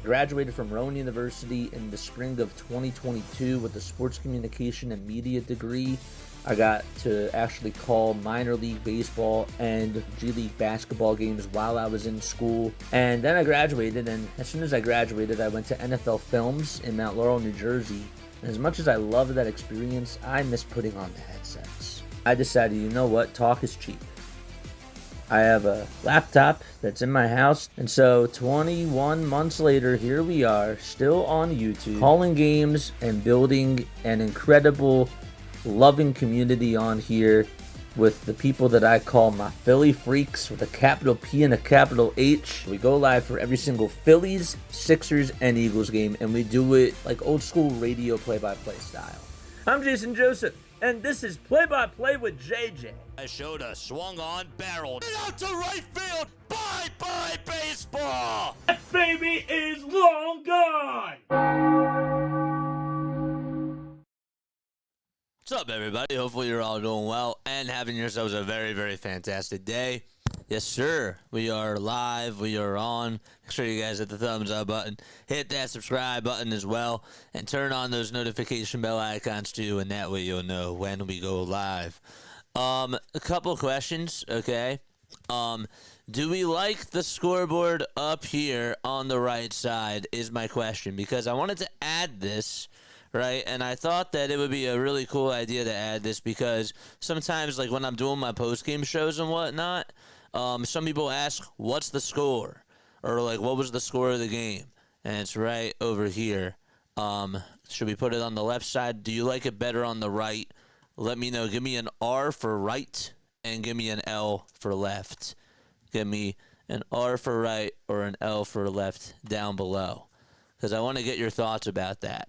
Graduated from Rowan University in the spring of 2022 with a sports communication and media degree. I got to actually call minor league baseball and G League basketball games while I was in school. And then I graduated, and as soon as I graduated, I went to NFL Films in Mount Laurel, New Jersey. And as much as I loved that experience, I miss putting on the headsets. I decided, you know what, talk is cheap. I have a laptop that's in my house, and so 21 months later, here we are, still on YouTube, calling games and building an incredible, loving community on here with the people that I call my Philly freaks with a capital P and a capital H. We go live for every single Phillies, Sixers, and Eagles game, and we do it like old school radio play-by-play style. I'm Jason Joseph, and this is Play-by-Play with JJ. I showed a swung on barrel. And out to right field. Bye-bye baseball. That baby is long gone. What's up, everybody? Hopefully you're all doing well and having yourselves a very, very fantastic day. Yes, sir. We are live. We are on. Make sure you guys hit the thumbs up button. Hit that subscribe button as well. And turn on those notification bell icons too. And that way you'll know when we go live. A couple questions, okay? Do we like the scoreboard up here on the right side is my question. Because I wanted to add this, right? And I thought that it would be a really cool idea to add this because sometimes, like when I'm doing my post-game shows and whatnot, some people ask, what's the score? Or like, what was the score of the game? And it's right over here. Should we put it on the left side? Do you like it better on the right? Let me know. Give me an R for right and give me an L for left. Give me an R for right or an L for left down below because I want to get your thoughts about that.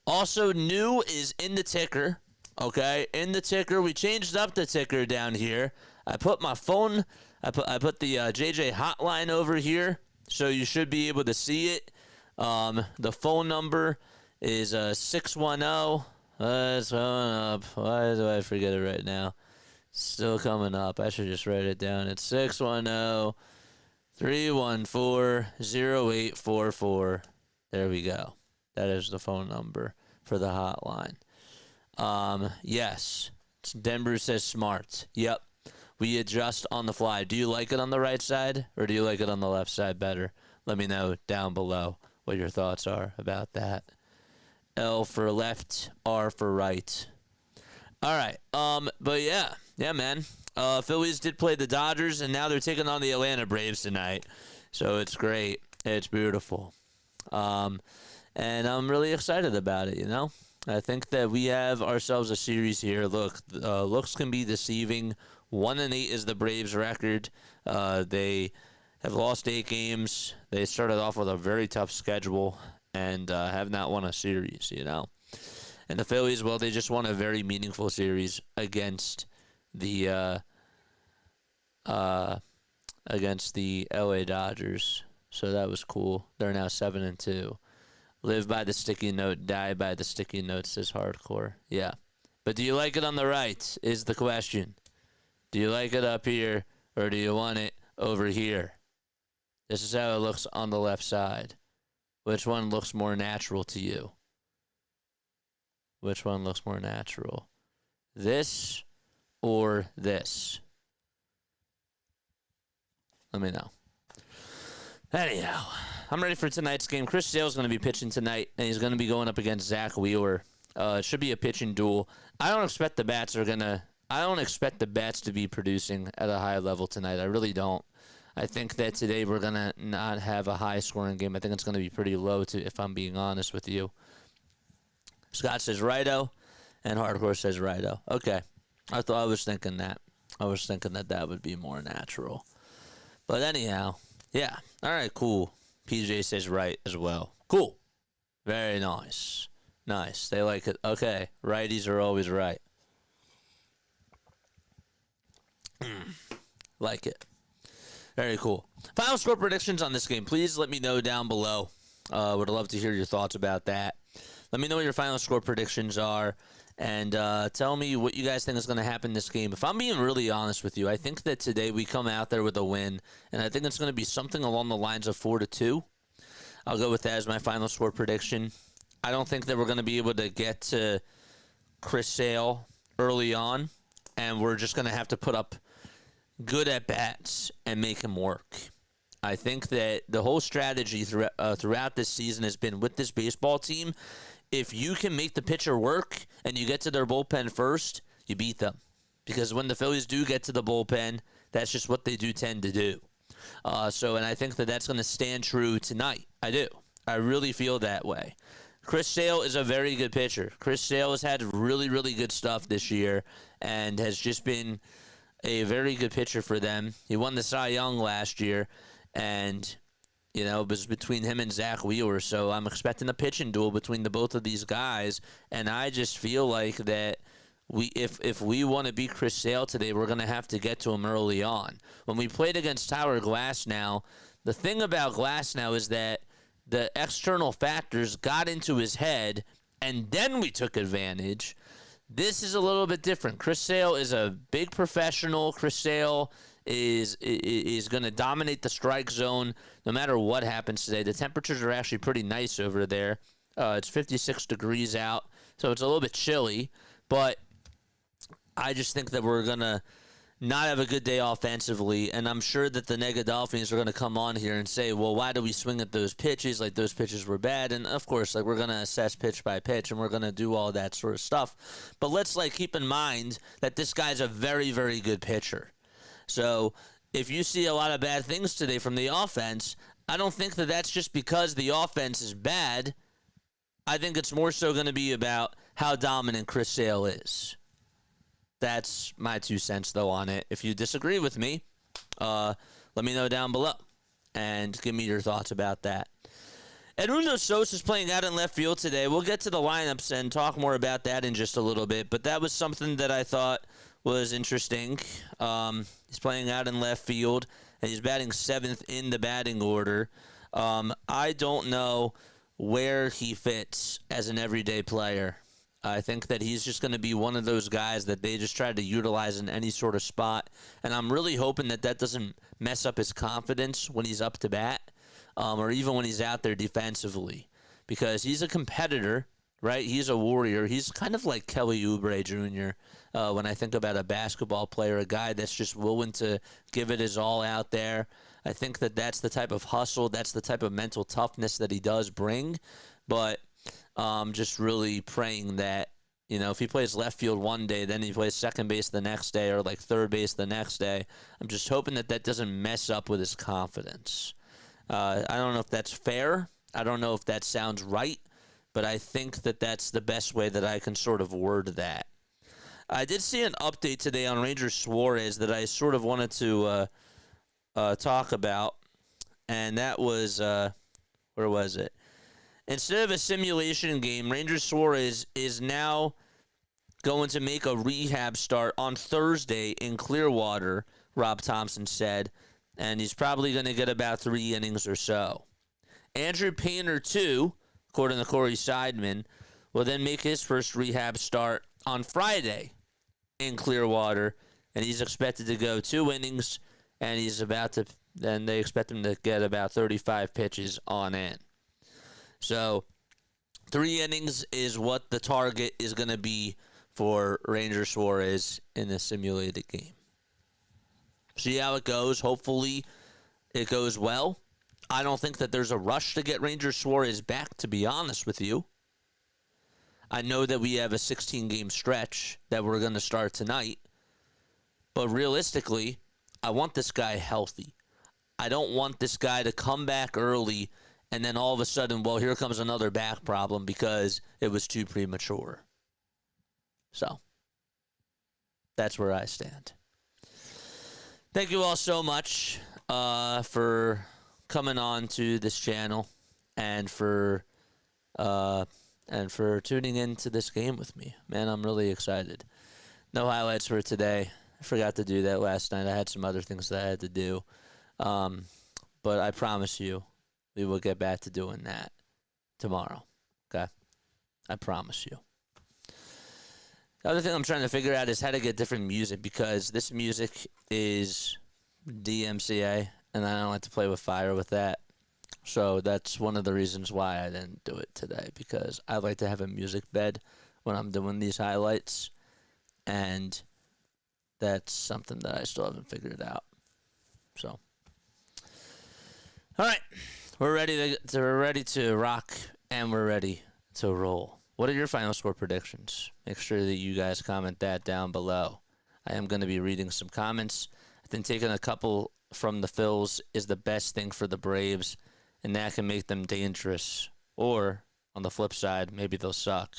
Also, new is in the ticker, okay? In the ticker, we changed up the ticker down here. I put my phone, I put the JJ hotline over here, so you should be able to see it. The phone number is 610. It's coming up. Why do I forget it right now? Still coming up. I should just write it down. It's 610-314-0844. There we go. That is the phone number for the hotline. Yes. Denver says smart. Yep. We adjust on the fly. Do you like it on the right side or do you like it on the left side better? Let me know down below what your thoughts are about that. L for left, R for right. All right. But yeah, man. Phillies did play the Dodgers, and now they're taking on the Atlanta Braves tonight. So it's great. It's beautiful. And I'm really excited about it, you know? I think that we have ourselves a series here. Look, looks can be deceiving. 1-8 is the Braves' record. They have lost 8 games. They started off with a very tough schedule and have not won a series, you know? And the Phillies, well, they just won a very meaningful series against the LA Dodgers. So that was cool. They're now 7-2. Live by the sticky note, die by the sticky note, says Hardcore. Yeah. But do you like it on the right is the question. Do you like it up here or do you want it over here? This is how it looks on the left side. Which one looks more natural to you? Which one looks more natural? This or this? Let me know. Anyhow, I'm ready for tonight's game. Chris Sale's going to be pitching tonight, and he's going to be going up against Zach Wheeler. It should be a pitching duel. I don't expect the bats to be producing at a high level tonight. I really don't. I think that today we're going to not have a high-scoring game. I think it's going to be pretty low, if I'm being honest with you. Scott says righto, and Hardcore says righto. Okay. I was thinking that. I was thinking that would be more natural. But anyhow, yeah. All right, cool. PJ says right as well. Cool. Very nice. Nice. They like it. Okay. Righties are always right. Like it. Very cool. Final score predictions on this game. Please let me know down below. Would love to hear your thoughts about that. Let me know what your final score predictions are. And tell me what you guys think is going to happen this game. If I'm being really honest with you, I think that today we come out there with a win. And I think it's going to be something along the lines of 4-2. I'll go with that as my final score prediction. I don't think that we're going to be able to get to Chris Sale early on, and we're just going to have to put up good at-bats and make him work. I think that the whole strategy throughout this season has been with this baseball team, if you can make the pitcher work and you get to their bullpen first, you beat them. Because when the Phillies do get to the bullpen, that's just what they do tend to do. And I think that that's going to stand true tonight. I do. I really feel that way. Chris Sale is a very good pitcher. Chris Sale has had really, really good stuff this year and has just been a very good pitcher for them. He won the Cy Young last year, and it was between him and Zach Wheeler. So I'm expecting a pitching duel between the both of these guys, and I just feel like that if we want to beat Chris Sale today, we're going to have to get to him early on. When we played against Tyler Glasnow, the thing about Glasnow is that the external factors got into his head, and then we took advantage. This is a little bit different. Chris Sale is a big professional. Chris Sale is going to dominate the strike zone no matter what happens today. The temperatures are actually pretty nice over there. It's 56 degrees out, so it's a little bit chilly, but I just think that we're going to not have a good day offensively, and I'm sure that the Negadolphins are going to come on here and say, well, why do we swing at those pitches? Like, those pitches were bad, and of course, we're going to assess pitch by pitch, and we're going to do all that sort of stuff. But let's, keep in mind that this guy's a very, very good pitcher. So if you see a lot of bad things today from the offense, I don't think that that's just because the offense is bad. I think it's more so going to be about how dominant Chris Sale is. That's my 2 cents, though, on it. If you disagree with me, let me know down below and give me your thoughts about that. Edmundo Sosa is playing out in left field today. We'll get to the lineups and talk more about that in just a little bit, but that was something that I thought was interesting. He's playing out in left field, and he's batting 7th in the batting order. I don't know where he fits as an everyday player. I think that he's just going to be one of those guys that they just try to utilize in any sort of spot. And I'm really hoping that that doesn't mess up his confidence when he's up to bat, or even when he's out there defensively. Because he's a competitor, right? He's a warrior. He's kind of like Kelly Oubre Jr. When I think about a basketball player, a guy that's just willing to give it his all out there. I think that that's the type of hustle, that's the type of mental toughness that he does bring. But just really praying that, if he plays left field one day, then he plays second base the next day, or third base the next day. I'm just hoping that that doesn't mess up with his confidence. I don't know if that's fair. I don't know if that sounds right, but I think that that's the best way that I can sort of word that. I did see an update today on Ranger Suarez that I sort of wanted to talk about, and that was, where was it? Instead of a simulation game, Ranger Suarez is now going to make a rehab start on Thursday in Clearwater, Rob Thompson said, and he's probably going to get about 3 innings or so. Andrew Painter, too, according to Corey Seidman, will then make his first rehab start on Friday in Clearwater, and he's expected to go 2 innings, and they expect him to get about 35 pitches on end. So 3 innings is what the target is going to be for Ranger Suarez in the simulated game. See how it goes. Hopefully it goes well. I don't think that there's a rush to get Ranger Suarez back, to be honest with you. I know that we have a 16-game stretch that we're going to start tonight. But realistically, I want this guy healthy. I don't want this guy to come back early and then all of a sudden, well, here comes another back problem because it was too premature. So, that's where I stand. Thank you all so much for coming on to this channel and for tuning into this game with me. Man, I'm really excited. No highlights for today. I forgot to do that last night. I had some other things that I had to do. But I promise you, we will get back to doing that tomorrow. Okay? I promise you. The other thing I'm trying to figure out is how to get different music, because this music is DMCA, and I don't like to play with fire with that. So that's one of the reasons why I didn't do it today, because I like to have a music bed when I'm doing these highlights, and that's something that I still haven't figured out. So, all right, we're ready to rock, and we're ready to roll. What are your final score predictions? Make sure that you guys comment that down below. I am going to be reading some comments. I think taking a couple from the Phils is the best thing for the Braves, and that can make them dangerous. Or, on the flip side, maybe they'll suck.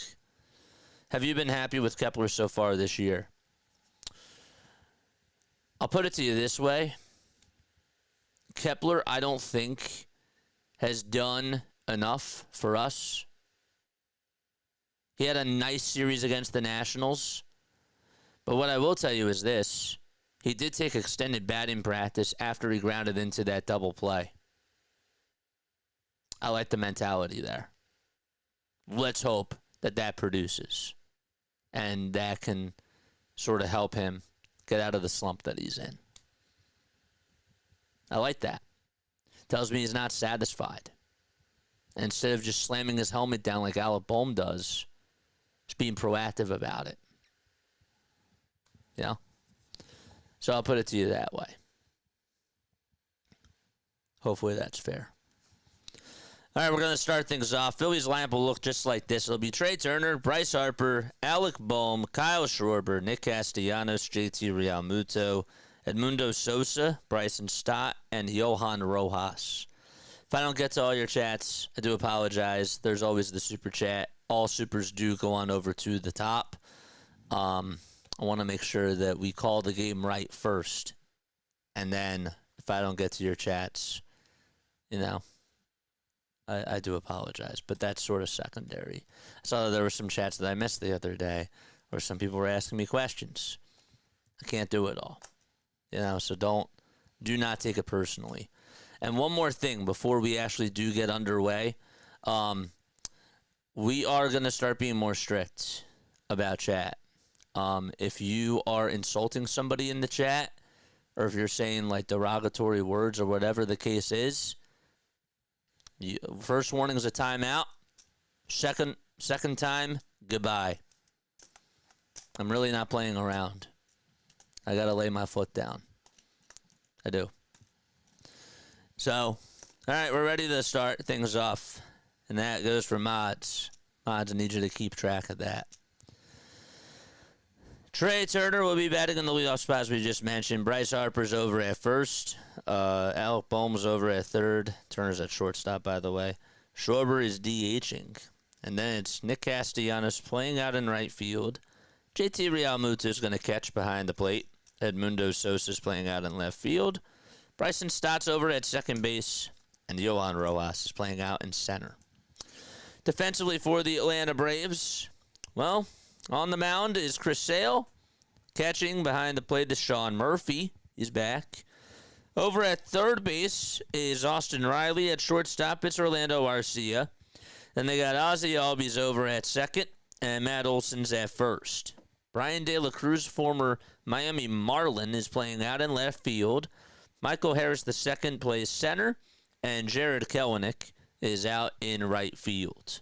Have you been happy with Kepler so far this year? I'll put it to you this way. Kepler, I don't think, has done enough for us. He had a nice series against the Nationals. But what I will tell you is this. He did take extended batting practice after he grounded into that double play. I like the mentality there. Let's hope that that produces. And that can sort of help him get out of the slump that he's in. I like that. Tells me he's not satisfied. Instead of just slamming his helmet down like Alec Bohm does, just being proactive about it. You know? So I'll put it to you that way. Hopefully that's fair. All right, we're going to start things off. Phillies lineup will look just like this. It'll be Trey Turner, Bryce Harper, Alec Bohm, Kyle Schwarber, Nick Castellanos, JT Realmuto, Edmundo Sosa, Bryson Stott, and Johan Rojas. If I don't get to all your chats, I do apologize. There's always the super chat. All supers do go on over to the top. I want to make sure that we call the game right first. And then if I don't get to your chats, you know, I do apologize. But that's sort of secondary. I saw that there were some chats that I missed the other day where some people were asking me questions. I can't do it all. You know, so do not take it personally. And one more thing before we actually do get underway. We are going to start being more strict about chat. If you are insulting somebody in the chat, or if you're saying like derogatory words or whatever the case is, first warning is a timeout. Second time, goodbye. I'm really not playing around. I got to lay my foot down. I do. So, all right, we're ready to start things off. And that goes for Mods. Mods, I need you to keep track of that. Trey Turner will be batting in the leadoff spot, as we just mentioned. Bryce Harper's over at first. Alec Bohm's over at third. Turner's at shortstop, by the way. Schwarber is DHing. And then it's Nick Castellanos playing out in right field. JT Realmuto is going to catch behind the plate. Edmundo Sosa is playing out in left field. Bryson Stott's over at second base. And Johan Rojas is playing out in center. Defensively for the Atlanta Braves, well, on the mound is Chris Sale. Catching behind the plate is Sean Murphy. He's back. Over at third base is Austin Riley. At shortstop, it's Orlando Arcia. Then they got Ozzie Albies over at second, and Matt Olson's at first. Brian De La Cruz, former Miami Marlin, is playing out in left field. Michael Harris II plays center, and Jared Kelenic is out in right field.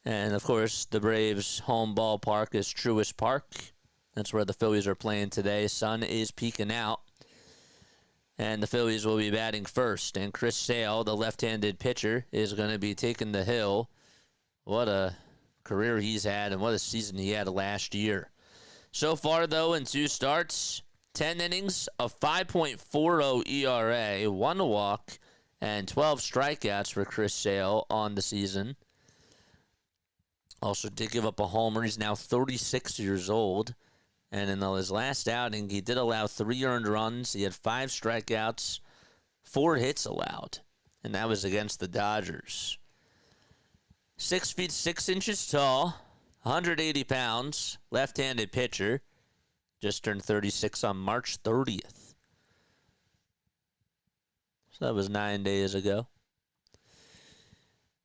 And, of course, the Braves' home ballpark is Truist Park. That's where the Phillies are playing today. Sun is peeking out. And the Phillies will be batting first. And Chris Sale, the left-handed pitcher, is going to be taking the hill. What a career he's had and what a season he had last year. So far, though, in 2 starts, 10 innings, a 5.40 ERA, 1 walk, and 12 strikeouts for Chris Sale on the season. Also did give up a homer. He's now 36 years old. And in his last outing, he did allow 3 earned runs. He had 5 strikeouts, 4 hits allowed. And that was against the Dodgers. 6 feet 6 inches tall, 180 pounds, left-handed pitcher. Just turned 36 on March 30th. So that was 9 days ago.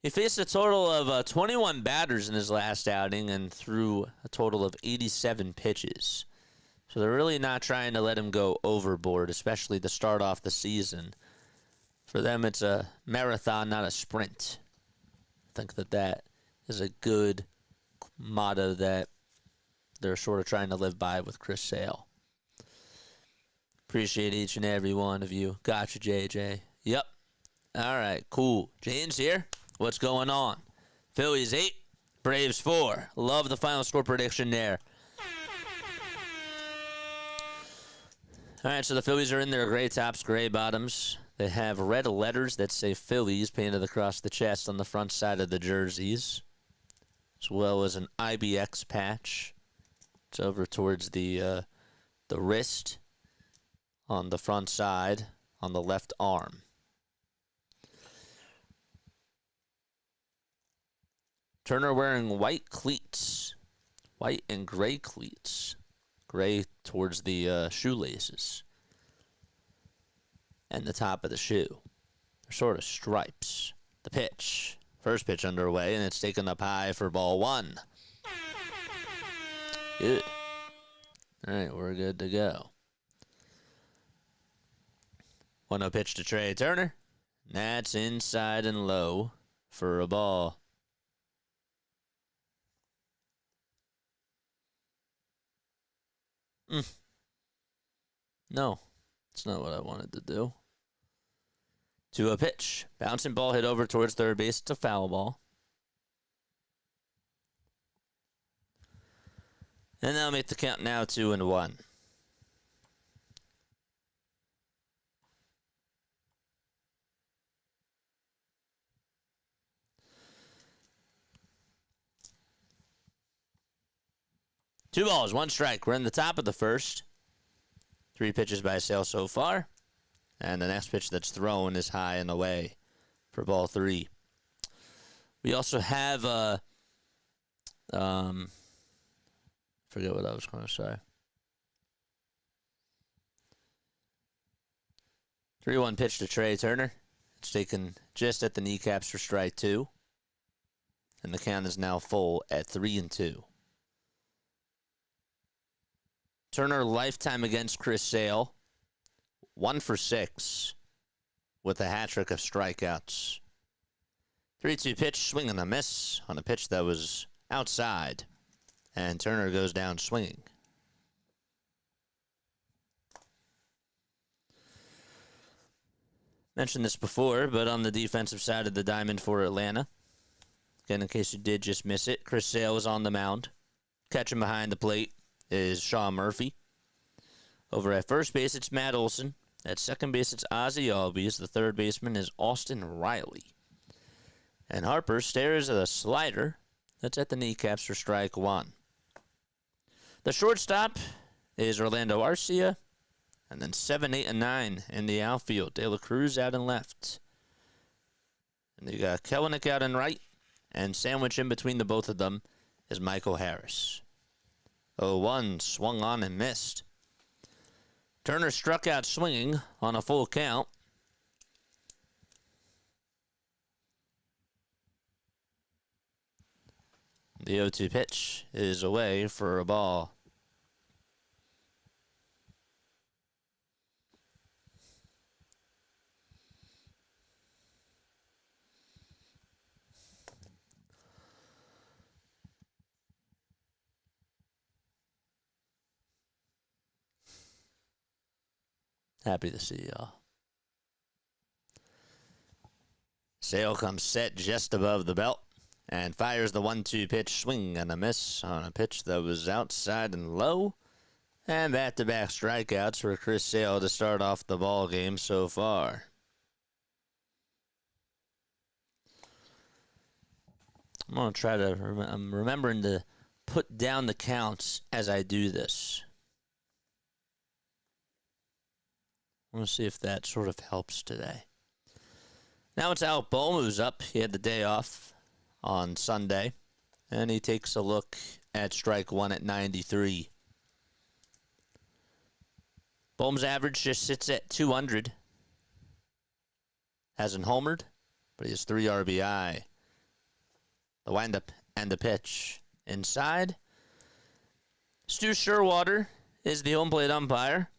He faced a total of 21 batters in his last outing and threw a total of 87 pitches. So they're really not trying to let him go overboard, especially to start off the season. For them, it's a marathon, not a sprint. I think that is a good motto that they're sort of trying to live by with Chris Sale. Appreciate each and every one of you. Gotcha, JJ. Yep. All right, cool. James here. What's going on? Phillies 8, Braves 4. Love the final score prediction there. All right, so the Phillies are in their gray tops, gray bottoms. They have red letters that say Phillies painted across the chest on the front side of the jerseys, as well as an IBX patch. It's over towards the wrist on the front side on the left arm. Turner wearing white cleats, white and gray cleats, gray towards the shoelaces and the top of the shoe. They're sort of stripes. The pitch, first pitch underway, and it's taken up high for ball 1. Good. All right, we're good to go. 1-0 pitch to Trey Turner. That's inside and low for a ball. No, that's not what I wanted to do. 2-0 pitch. Bouncing ball hit over towards third base. It's a foul ball. And that'll make the count now 2-1. Two balls, one strike. We're in the top of the first. 3 pitches by Sale so far. And the next pitch that's thrown is high and away for ball 3. We also have forget what I was going to say. 3-1 pitch to Trey Turner. It's taken just at the kneecaps for strike 2. And the count is now full at 3-2. Turner lifetime against Chris Sale. 1 for 6 with a hat trick of strikeouts. 3-2 pitch, swing and a miss on a pitch that was outside. And Turner goes down swinging. Mentioned this before, but on the defensive side of the diamond for Atlanta, again, in case you did just miss it, Chris Sale is on the mound. Catching behind the plate is Sean Murphy. Over at first base, it's Matt Olson. At second base, it's Ozzie Albies. The third baseman is Austin Riley. And Harper stares at a slider that's at the kneecaps for strike 1. The shortstop is Orlando Arcia. And then 7, 8, and 9 in the outfield. De La Cruz out and left. And you got Kelenic out and right. And sandwiched in between the both of them is Michael Harris. 0-1 swung on and missed. Turner struck out swinging on a full count. The 0-2 pitch is away for a ball. Happy to see y'all. Sale comes set just above the belt and fires the 1-2 pitch, swing and a miss on a pitch that was outside and low. And back-to-back strikeouts for Chris Sale to start off the ball game so far. I'm going to try to I'm remembering to put down the counts as I do this. I want to see if that sort of helps today. Now it's Alec Bohm who's up. He had the day off on Sunday. And he takes a look at strike 1 at 93. Bohm's average just sits at 200. Hasn't homered, but he has 3 RBI. The windup and the pitch. Inside, Stu Sherwater is the home plate umpire.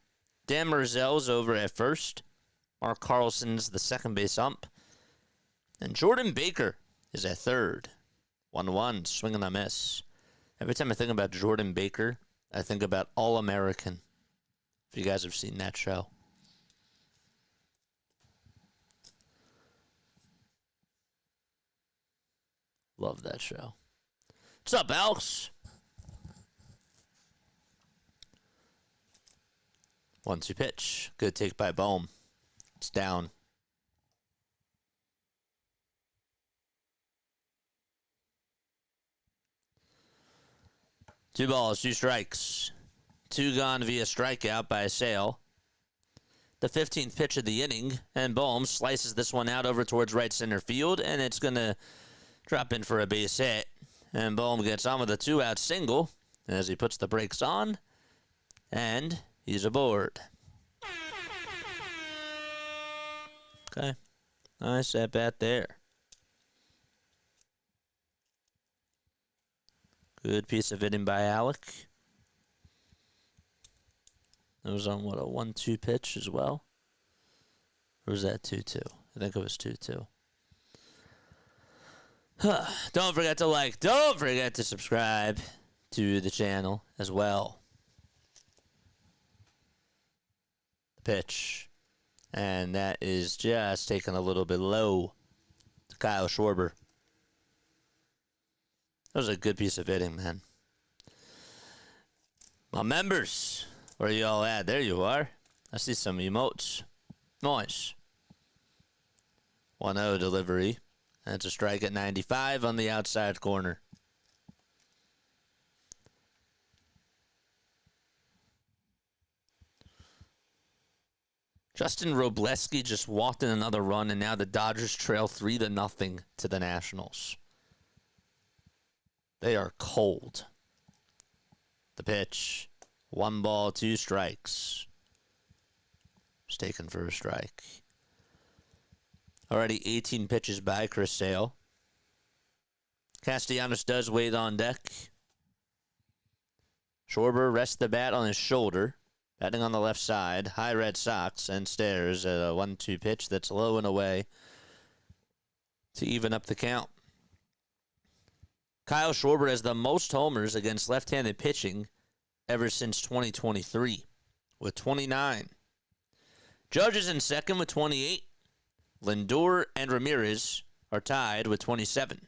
Dan Merzel's over at first. Mark Carlson's the second base ump. And Jordan Baker is at third. 1-1, swing and a miss. Every time I think about Jordan Baker, I think about All-American. If you guys have seen that show. Love that show. What's up, Alex? 1-2 pitch. Good take by Bohm. It's down. Two balls, two strikes. Two gone via strikeout by Sale. The 15th pitch of the inning, and Bohm slices this one out over towards right center field, and it's going to drop in for a base hit. And Bohm gets on with a 2-out single as he puts the brakes on, and he's aboard. Okay, nice at bat there. Good piece of hitting by Alec. That was on, what, a 1-2 pitch as well? Or was that 2-2? I think it was 2-2. Don't forget to like. Don't forget to subscribe to the channel as well. The pitch. And that is just taken a little bit low to Kyle Schwarber. That was a good piece of hitting, man. My members, where you all at? There you are. I see some emotes. Nice. 1-0 delivery. That's a strike at 95 on the outside corner. Justin Robleski just walked in another run, and now the Dodgers trail 3-0 to the Nationals. They are cold. The pitch. 1 ball, 2 strikes. It's taken for a strike. Already 18 pitches by Chris Sale. Castellanos does wait on deck. Schwarber rests the bat on his shoulder. Batting on the left side. High Red Sox and stares at a 1-2 pitch that's low and away to even up the count. Kyle Schwarber has the most homers against left-handed pitching ever since 2023 with 29. Judge is in second with 28. Lindor and Ramirez are tied with 27.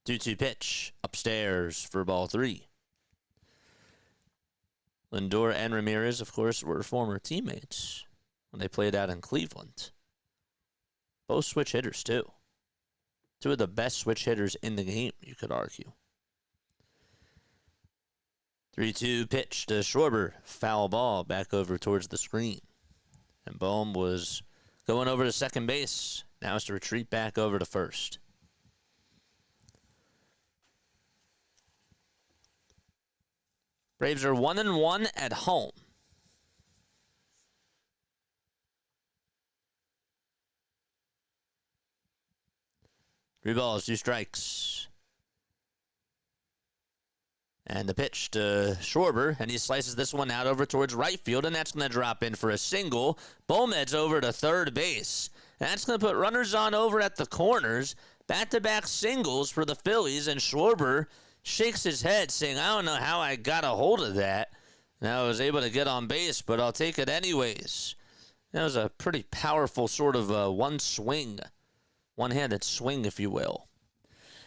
2-2 pitch upstairs for ball 3. Lindor and Ramirez, of course, were former teammates when they played out in Cleveland. Both switch hitters, too. Two of the best switch hitters in the game, you could argue. 3-2 pitch to Schwarber. Foul ball back over towards the screen. And Bohm was going over to second base. Now it's to retreat back over to first. Braves are 1-1 at home. Three balls, 2 strikes. And the pitch to Schwarber, and he slices this one out over towards right field, and that's going to drop in for a single. Bohm heads over to third base. And that's going to put runners on over at the corners. Back-to-back singles for the Phillies, and Schwarber shakes his head, saying, I don't know how I got a hold of that. And I was able to get on base, but I'll take it anyways. That was a pretty powerful sort of one-handed swing, if you will.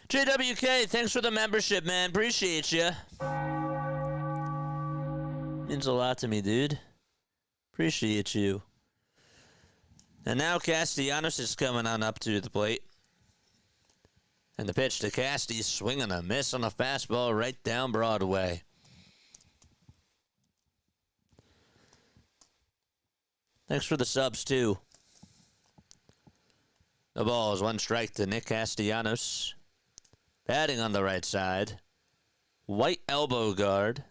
JWK, thanks for the membership, man. Appreciate you. Means a lot to me, dude. Appreciate you. And now Castellanos is coming on up to the plate. And the pitch to Casty, swinging a miss on a fastball right down Broadway. Thanks for the subs, too. The ball is 1 strike to Nick Castellanos. Batting on the right side. White elbow guard.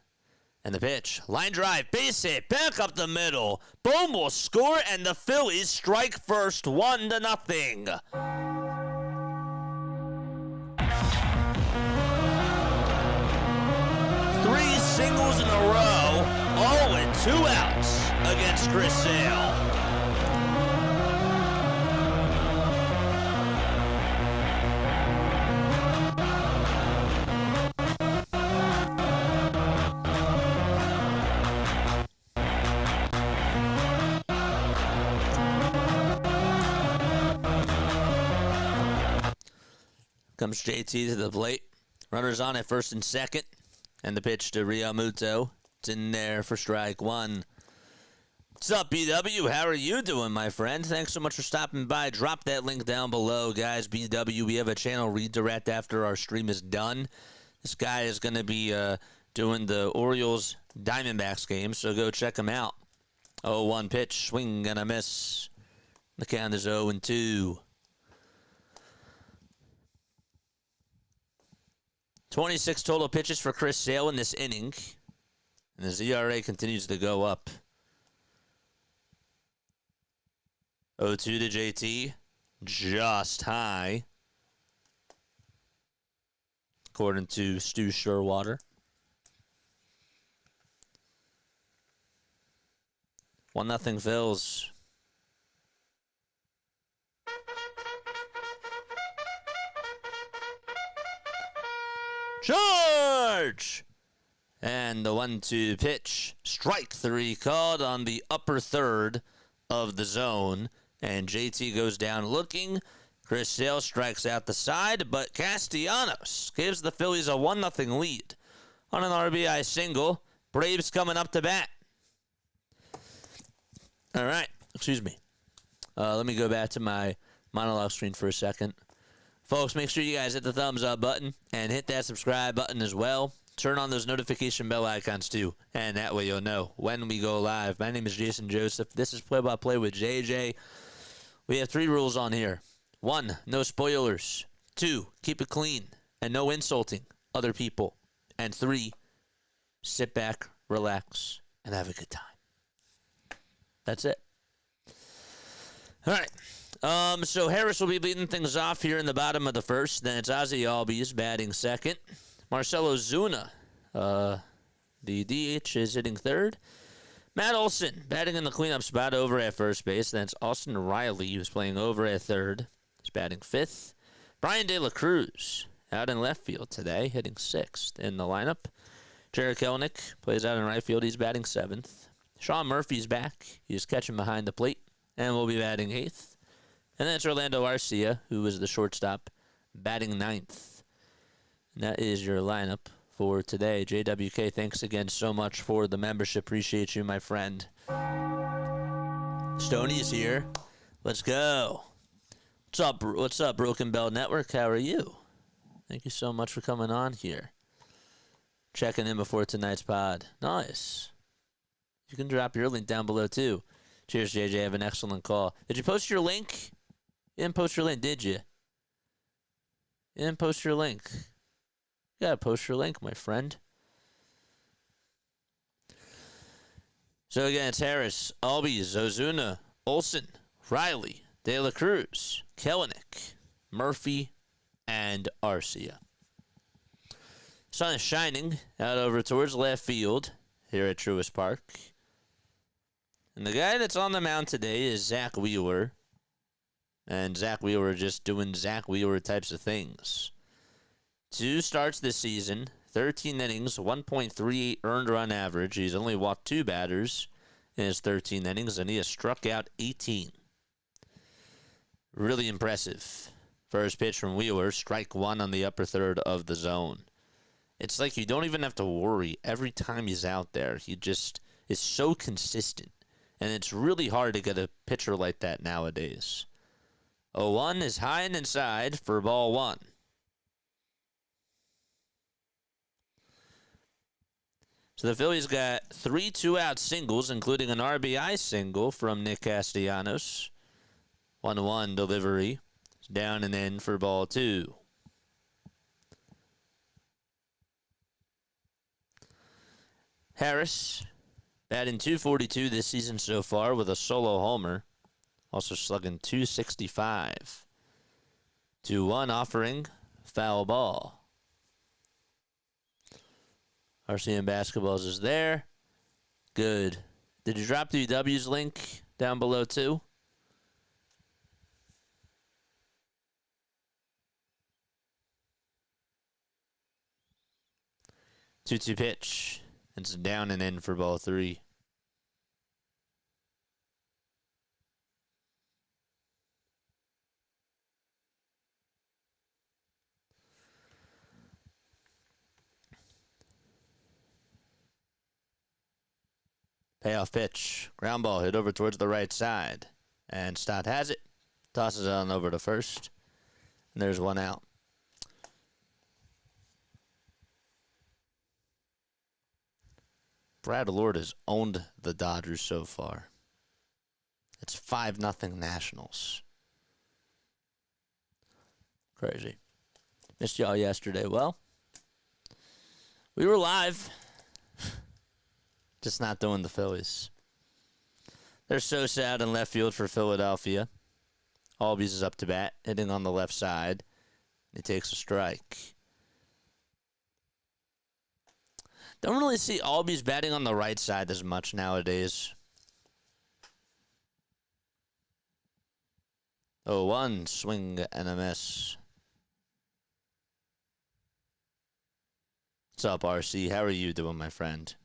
And the pitch. Line drive. Base hit. Back up the middle. Boom will score, and the Phillies strike first 1-0. 3 singles in a row. All with 2 outs against Chris Sale. Comes JT to the plate. Runners on at first and second. And the pitch to Realmuto. It's in there for strike one. What's up, BW? How are you doing, my friend? Thanks so much for stopping by. Drop that link down below, guys. BW, we have a channel redirect after our stream is done. This guy is going to be doing the Orioles Diamondbacks game, so go check him out. 0-1 pitch, swing and a miss. The count is 0-2. 26 total pitches for Chris Sale in this inning. And his ERA continues to go up. 0-2 to JT. Just high. According to Stu Sherwater. 1-0 Phils. Charge! And the 1-2 pitch. Strike three called on the upper third of the zone. And JT goes down looking. Chris Sale strikes out the side, but Castellanos gives the Phillies a 1-0 lead on an RBI single. Braves coming up to bat. All right, excuse me. Let me go back to my monologue screen for a second. Folks, make sure you guys hit the thumbs up button and hit that subscribe button as well. Turn on those notification bell icons too, and that way you'll know when we go live. My name is Jason Joseph. This is Play-by-Play with JJ. We have 3 rules on here. 1, no spoilers. 2, keep it clean and no insulting other people. And 3, sit back, relax, and have a good time. That's it. All right. So Harris will be leading things off here in the bottom of the first. Then it's Ozzie Albies batting second. Marcelo Zuna, the DH, is hitting third. Matt Olson batting in the cleanup spot over at first base. Then it's Austin Riley, who's playing over at third. He's batting fifth. Brian De La Cruz out in left field today, hitting sixth in the lineup. Jared Kelenic plays out in right field. He's batting seventh. Sean Murphy's back. He's catching behind the plate and will be batting eighth. And then it's Orlando Arcia, who is the shortstop, batting ninth. And that is your lineup for today. JWK, thanks again so much for the membership. Appreciate you, my friend. Stoney's here. Let's go. What's up, Broken Bell Network? How are you? Thank you so much for coming on here. Checking in before tonight's pod. Nice. You can drop your link down below, too. Cheers, JJ. Have an excellent call. Did you post your link? You didn't post your link, did you? You didn't post your link. You gotta post your link, my friend. So again, it's Harris, Albies, Ozuna, Olson, Riley, De La Cruz, Kelenic, Murphy, and Arcia. Sun is shining out over towards left field here at Truist Park. And the guy that's on the mound today is Zach Wheeler. And Zach Wheeler just doing Zach Wheeler types of things. 2 starts this season, 13 innings, 1.38 earned run average. He's only walked 2 batters in his 13 innings, and he has struck out 18. Really impressive. First pitch from Wheeler, strike 1 on the upper third of the zone. It's like you don't even have to worry every time he's out there. He just is so consistent. And it's really hard to get a pitcher like that nowadays. 0-1 is high and inside for ball 1. So the Phillies got 3 2-out singles, including an RBI single from Nick Castellanos. 1-1 delivery. Down and in for ball 2. Harris batting .242 this season so far with a solo homer. Also slugging .265. 2-1 offering. Foul ball. RCM Basketballs is there. Good. Did you drop the W's link down below too? Two-two pitch. It's down and in for ball 3. Payoff pitch. Ground ball hit over towards the right side. And Stott has it. Tosses it on over to first. And there's one out. Brad Lord has owned the Dodgers so far. It's 5-0 Nationals. Crazy. Missed y'all yesterday. Well, we were live. Just not doing the Phillies. They're so sad in left field for Philadelphia. Albies is up to bat, hitting on the left side. He takes a strike. Don't really see Albies batting on the right side as much nowadays. 0-1, swing and a miss. What's up, RC? How are you doing, my friend?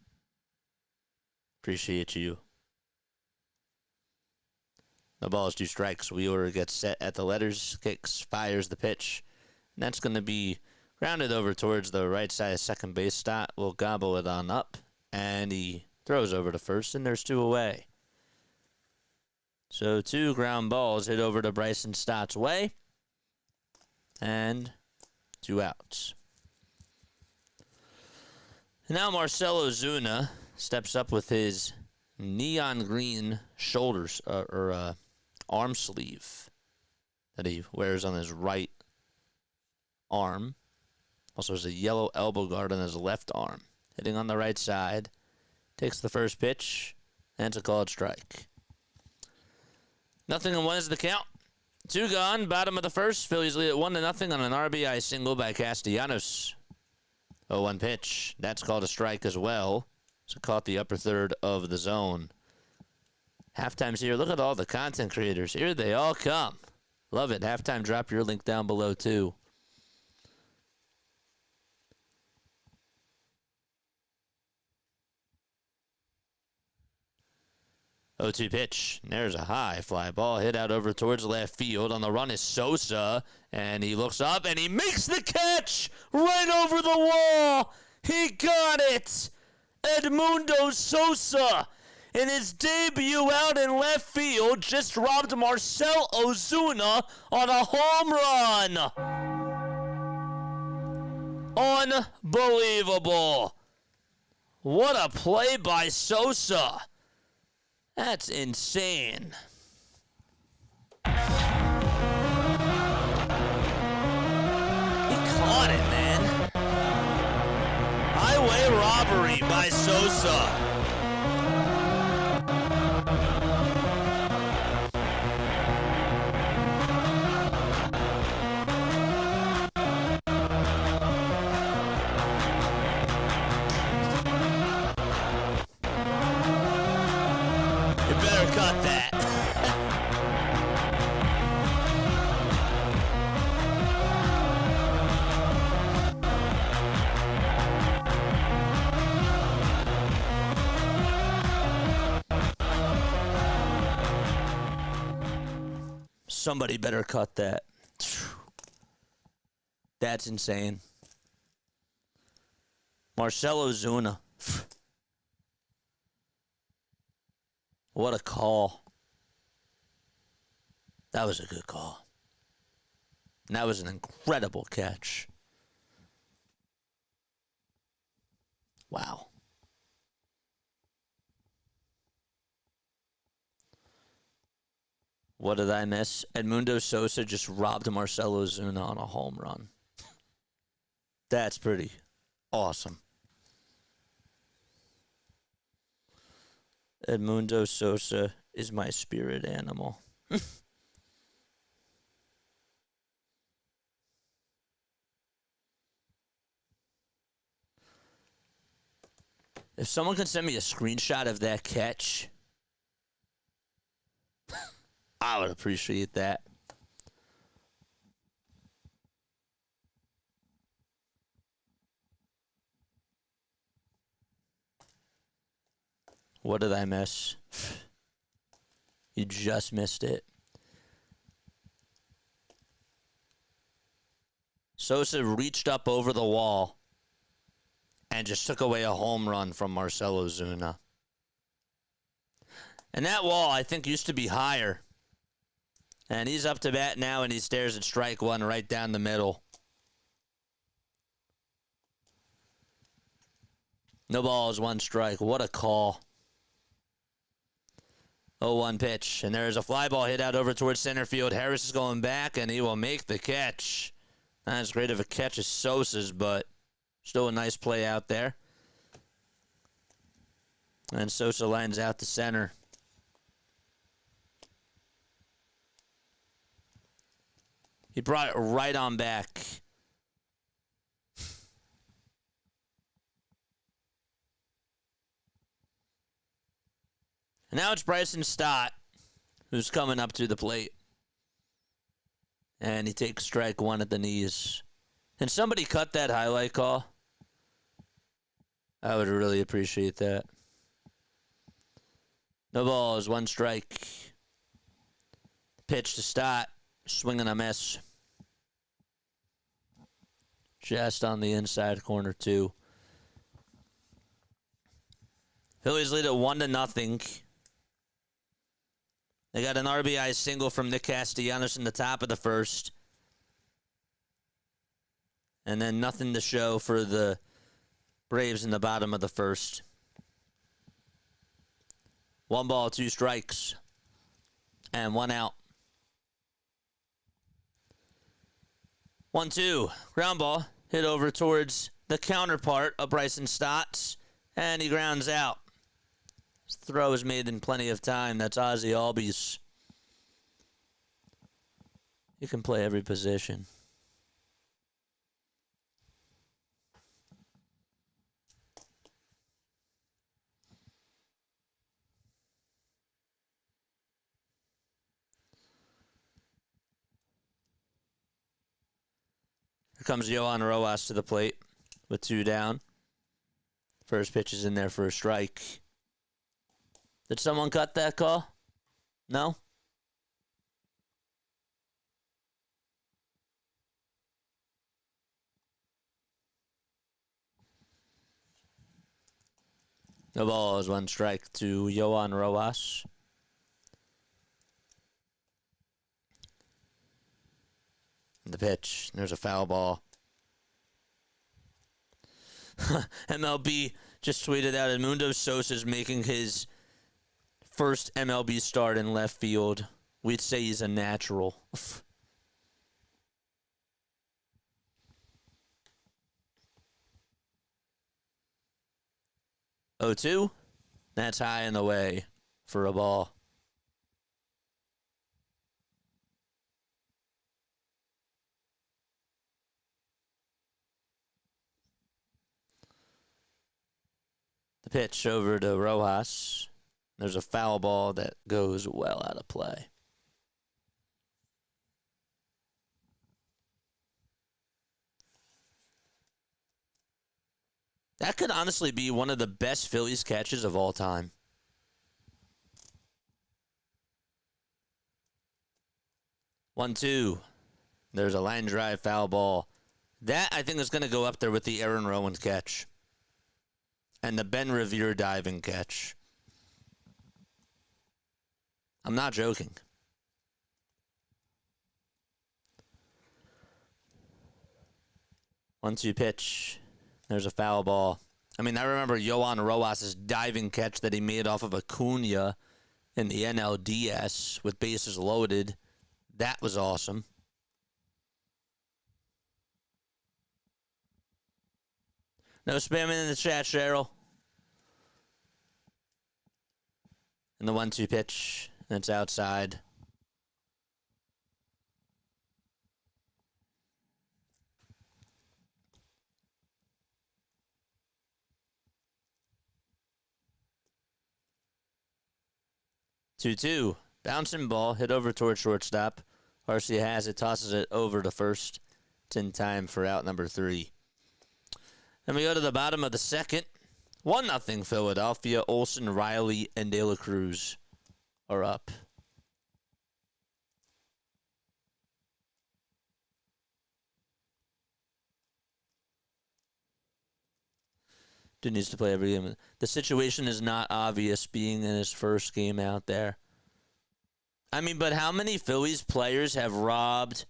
Appreciate you. The ball is 2 strikes. Wheeler gets set at the letters, kicks, fires the pitch. And that's going to be grounded over towards the right side. Second base. Stott will gobble it on up. And he throws over to first, and there's 2 away. So 2 ground balls hit over to Bryson Stott's way. And 2 outs. Now Marcell Ozuna steps up with his neon green shoulders arm sleeve that he wears on his right arm. Also has a yellow elbow guard on his left arm. Hitting on the right side. Takes the first pitch. And it's a called strike. 0-1 is the count. 2 gone. Bottom of the first. Phillies lead at 1-0 on an RBI single by Castellanos. 0-1 pitch. That's called a strike as well. So caught the upper third of the zone. Halftime's here. Look at all the content creators. Here they all come. Love it. Halftime, drop your link down below too. Oh, 2 pitch. There's a high fly ball hit out over towards left field. On the run is Sosa, and he looks up and he makes the catch right over the wall. He got it. Edmundo Sosa, in his debut out in left field, just robbed Marcell Ozuna on a home run. Unbelievable. What a play by Sosa. That's insane. He caught it, man. Highway robbery by Sosa. Cut that. Somebody better cut that. That's insane. Marcell Ozuna. What a call. That was a good call. And that was an incredible catch. Wow. What did I miss? Edmundo Sosa just robbed Marcell Ozuna on a home run. That's pretty awesome. Edmundo Sosa is my spirit animal. If someone can send me a screenshot of that catch, I would appreciate that. What did I miss? You just missed it. Sosa reached up over the wall and just took away a home run from Marcell Ozuna. And that wall, I think, used to be higher. And he's up to bat now, and he stares at strike one right down the middle. No balls, one strike. What a call. 0-1 pitch. And there's a fly ball hit out over towards center field. Harris is going back, and he will make the catch. Not as great of a catch as Sosa's, but still a nice play out there. And Sosa lines out to center. He brought it right on back. And now it's Bryson Stott who's coming up to the plate. And he takes strike one at the knees. Can somebody cut that highlight call? I would really appreciate that. No balls, one strike. Pitch to Stott. Swing and a miss. Just on the inside corner, too. Phillies lead at 1-0. They got an RBI single from Nick Castellanos in the top of the first. And then nothing to show for the Braves in the bottom of the first. 1 ball, 2 strikes. And 1 out. 1-2. Ground ball. Hit over towards the counterpart of Bryson Stott's. And he grounds out. His throw is made in plenty of time. That's Ozzie Albies. He can play every position. Here comes Yohan Rojas to the plate with 2 down. First pitch is in there for a strike. Did someone cut that call? No? No balls, 1 strike to Yohan Rojas. And the pitch, there's a foul ball. MLB just tweeted out Edmundo Sosa's making his first MLB start in left field. We'd say he's a natural. 0-2. That's high and away for a ball. The pitch over to Rojas. There's a foul ball that goes well out of play. That could honestly be one of the best Phillies catches of all time. One, two. There's a line drive foul ball. That, I think, is going to go up there with the Aaron Rowan catch. And the Ben Revere diving catch. I'm not joking. 1-2 pitch. There's a foul ball. I mean, I remember Yohan Rojas' diving catch that he made off of Acuna in the NLDS with bases loaded. That was awesome. No spamming in the chat, Cheryl. And the 1-2 pitch. That's outside. Two. Bouncing ball, hit over towards shortstop. Garcia has it, tosses it over to first. It's in time for out number 3. Then we go to the bottom of the second. 1-0 Philadelphia. Olson, Riley, and De La Cruz are up. Dude needs to play every game. The situation is not obvious being in his first game out there. I mean, but how many Phillies players have robbed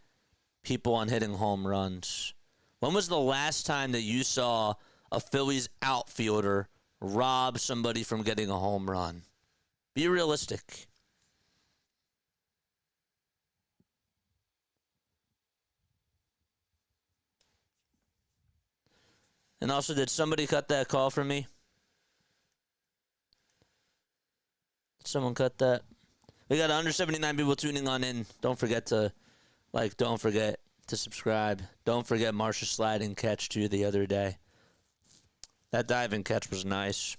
people on hitting home runs? When was the last time that you saw a Phillies outfielder rob somebody from getting a home run? Be realistic. And also, did somebody cut that call for me? Did someone cut that? We got under 79 people tuning on in. Don't forget to don't forget to subscribe. Don't forget Marsha's sliding catch too the other day. That diving catch was nice.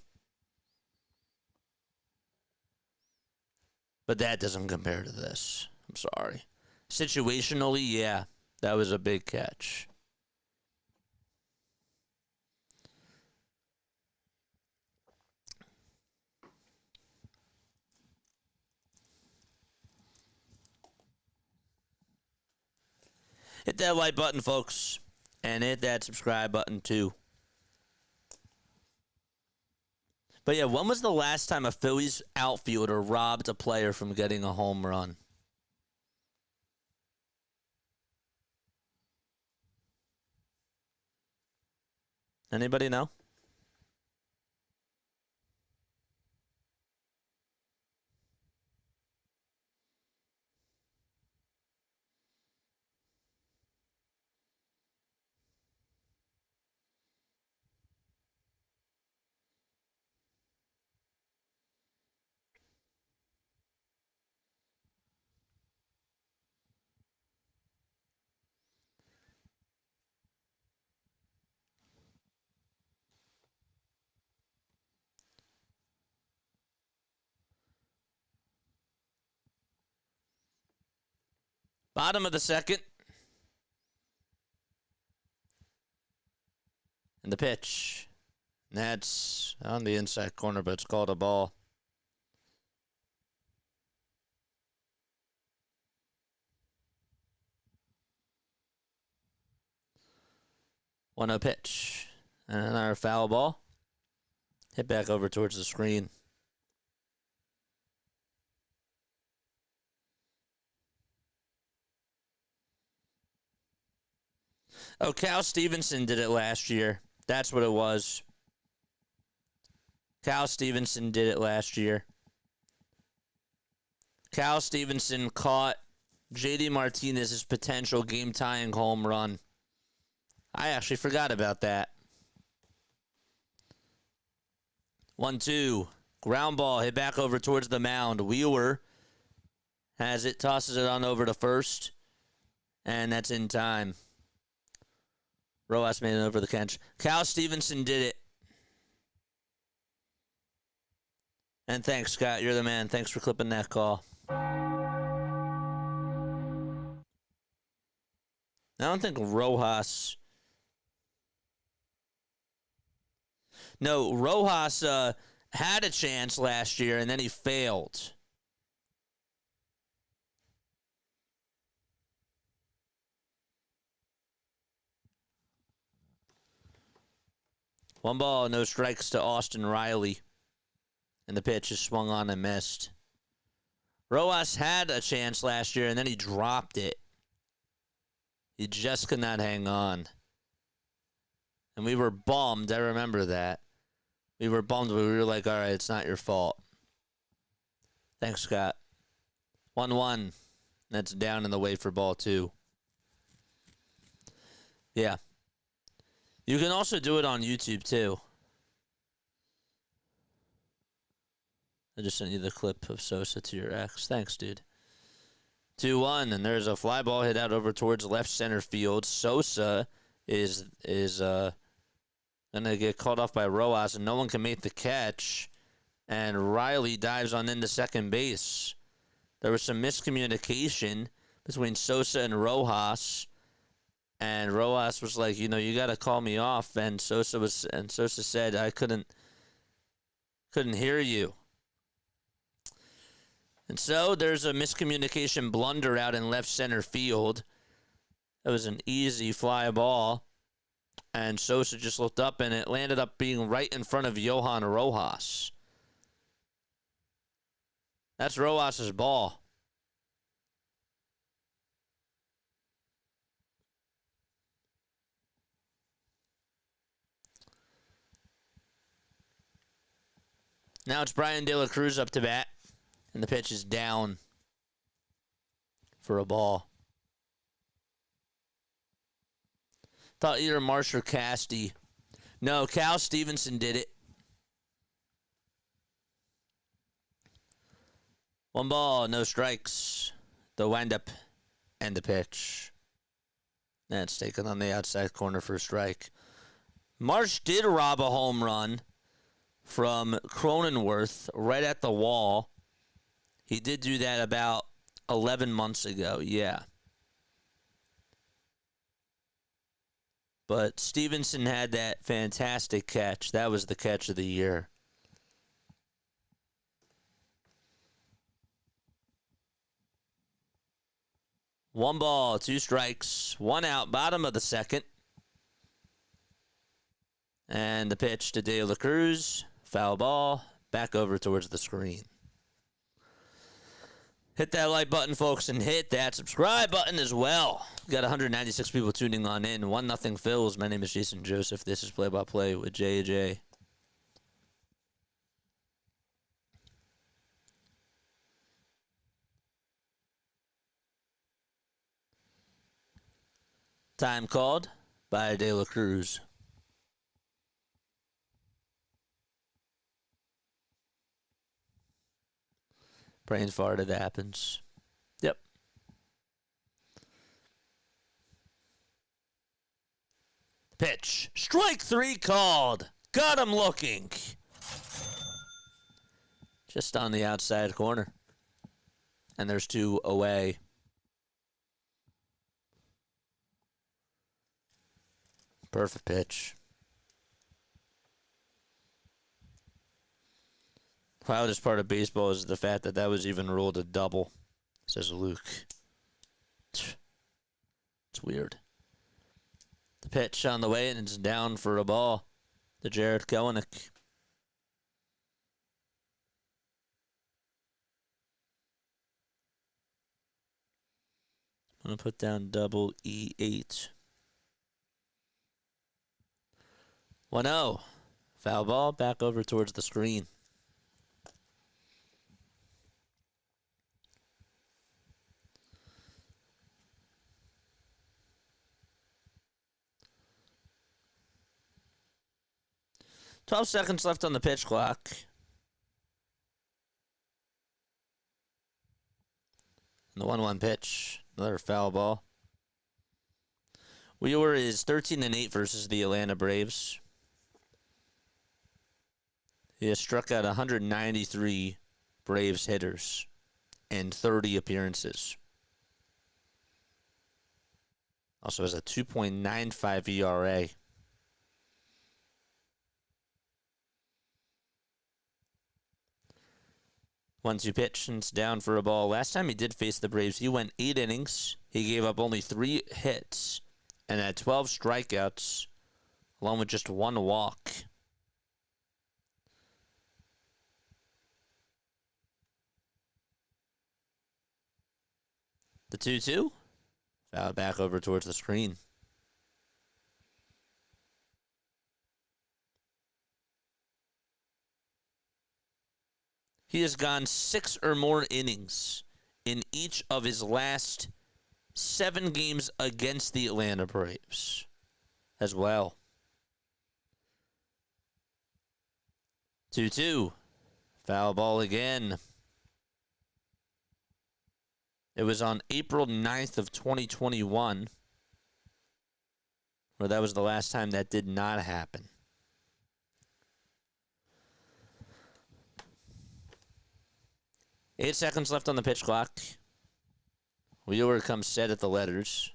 But that doesn't compare to this. I'm sorry. Situationally, yeah, that was a big catch. Hit that like button, folks, and hit that subscribe button, too. But, yeah, when was the last time a Phillies outfielder robbed a player from getting a home run? Anybody know? Bottom of the second. And the pitch. And that's on the inside corner, but it's called a ball. One a pitch. And another foul ball. Hit back over towards the screen. Oh, Cal Stevenson did it last year. That's what it was. Cal Stevenson did it last year. Cal Stevenson caught JD Martinez's potential game-tying home run. I actually forgot about that. 1-2. Ground ball hit back over towards the mound. Wheeler has it, tosses it on over to first, and that's in time. Rojas made it over the catch. Cal Stevenson did it. And thanks, Scott. You're the man. Thanks for clipping that call. I don't think Rojas... No, Rojas had a chance last year, and then he failed. One ball, no strikes to Austin Riley. And the pitch is swung on and missed. Rojas had a chance last year, and then he dropped it. He just could not hang on. And we were bummed. I remember that. We were bummed, but we were like, all right, it's not your fault. Thanks, Scott. 1-1. That's down in the way for ball 2. Yeah. You can also do it on YouTube, too. I just sent you the clip of Sosa to your ex. Thanks, dude. 2-1, and there's a fly ball hit out over towards left center field. Sosa is going to get called off by Rojas, and no one can make the catch. And Riley dives on into second base. There was some miscommunication between Sosa and Rojas. And Rojas was like, you got to call me off. And Sosa said, I couldn't hear you. And so there's a miscommunication blunder out in left center field. It was an easy fly ball. And Sosa just looked up, and it landed up being right in front of Johan Rojas. That's Rojas' ball. Now it's Brian De La Cruz up to bat, and the pitch is down for a ball. Thought either Marsh or Casty. No, Cal Stevenson did it. 1 ball, no strikes. The windup and the pitch. That's taken on the outside corner for a strike. Marsh did rob a home run from Cronenworth right at the wall. He did do that about 11 months ago, yeah. But Stevenson had that fantastic catch. That was the catch of the year. One ball, 2 strikes, 1 out, bottom of the second. And the pitch to De La Cruz. Foul ball, back over towards the screen. Hit that like button, folks, and hit that subscribe button as well. Got 196 people tuning on in. 1-0 Phils. My name is Jason Joseph. This is Play by Play with J.J. Time called by De La Cruz. Brains fart, it happens. Yep. Pitch. Strike 3 called. Got him looking. Just on the outside corner. And there's 2 away. Perfect pitch. The wildest part of baseball is the fact that that was even ruled a double, says Luke. It's weird. The pitch on the way, and it's down for a ball to Jared Kelenic. I'm going to put down double E8. 1-0. Foul ball, back over towards the screen. Twelve seconds left on the pitch clock. And the 1-1 pitch. Another foul ball. Wheeler is 13-8 versus the Atlanta Braves. He has struck out 193 Braves hitters in 30 appearances. Also has a 2.95 ERA. 1-2 pitch, and it's down for a ball. Last time he did face the Braves, he went 8 innings. He gave up only 3 hits and had 12 strikeouts, along with just 1 walk. The 2-2. Foul back over towards the screen. He has gone 6 or more innings in each of his last 7 games against the Atlanta Braves as well. 2-2. Foul ball again. It was on April 9th of 2021, where that was the last time that did not happen. Eight seconds left on the pitch clock. Wheeler comes set at the letters.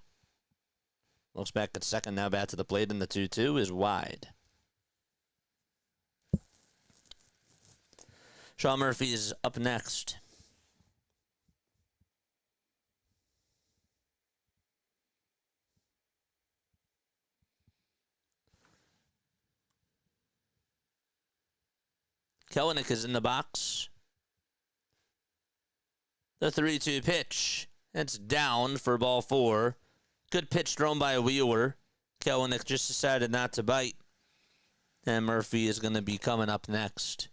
Looks back at second, now back to the plate, and the 2-2 is wide. Sean Murphy is up next. Kelenic is in the box. The 3-2 pitch. It's down for ball 4. Good pitch thrown by Wheeler. Kelenic just decided not to bite. And Murphy is going to be coming up next.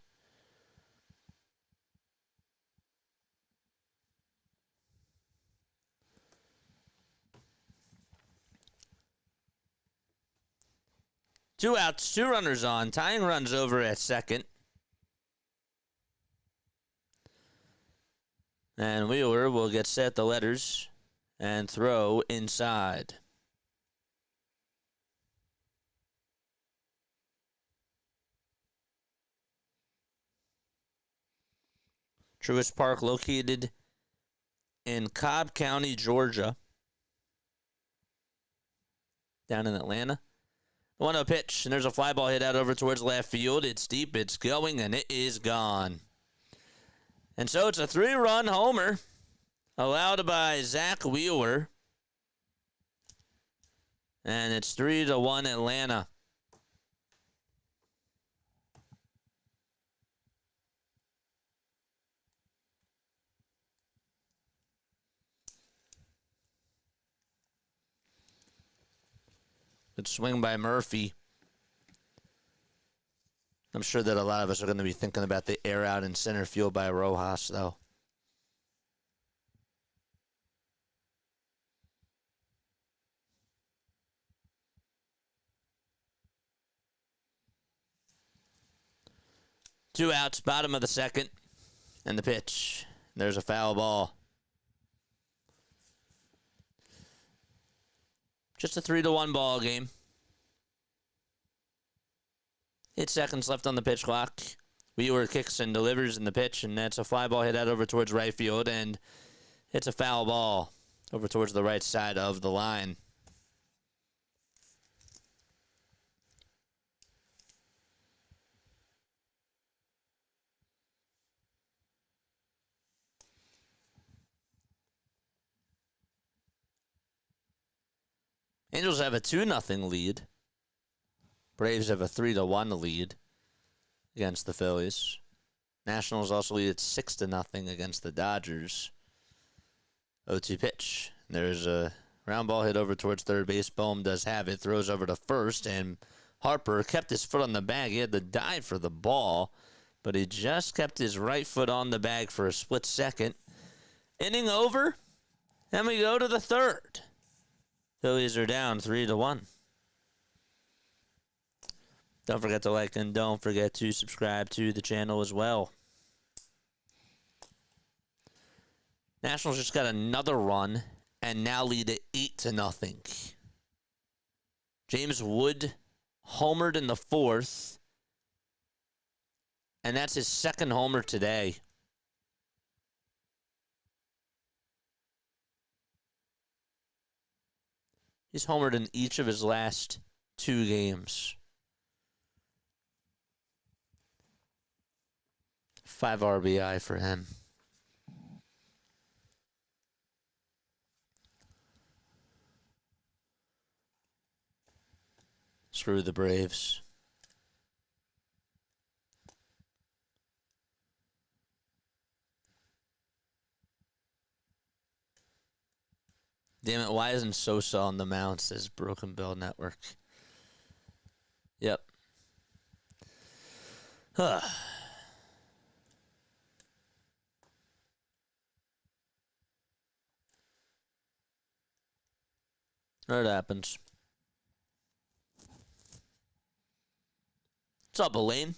Two outs, 2 runners on. Tying runs over at second. And Wheeler will get set the letters and throw inside. Truist Park, located in Cobb County, Georgia, down in Atlanta. 1-0 pitch, and there's a fly ball hit out over towards left field. It's deep, it's going, and it is gone. And so it's a 3-run homer allowed by Zach Wheeler. And it's 3-1 Atlanta. Good swing by Murphy. I'm sure that a lot of us are going to be thinking about the air out in center field by Rojas, though. Two outs, bottom of the second, and the pitch. There's a foul ball. Just a 3-1 ball game. 8 seconds left on the pitch clock. Wheeler kicks and delivers in the pitch, and that's a fly ball hit out over towards right field, and it's a foul ball over towards the right side of the line. Angels have a 2-0 lead. Braves have a 3-1 lead against the Phillies. Nationals also lead at 6-0 against the Dodgers. 0-2 pitch. There's a round ball hit over towards third base. Bohm does have it. Throws over to first, and Harper kept his foot on the bag. He had to dive for the ball, but he just kept his right foot on the bag for a split second. Inning over, and we go to the third. Phillies are down 3-1. Don't forget to like and don't forget to subscribe to the channel as well. Nationals just got another run and now lead at 8-0. James Wood homered in the 4th, and that's his second homer today. He's homered in each of his last 2 games. 5 RBI for him. Screw the Braves. Damn it, why isn't Sosa on the mound, says Broken Bell Network. Yep. Huh. That happens. What's up, Elaine?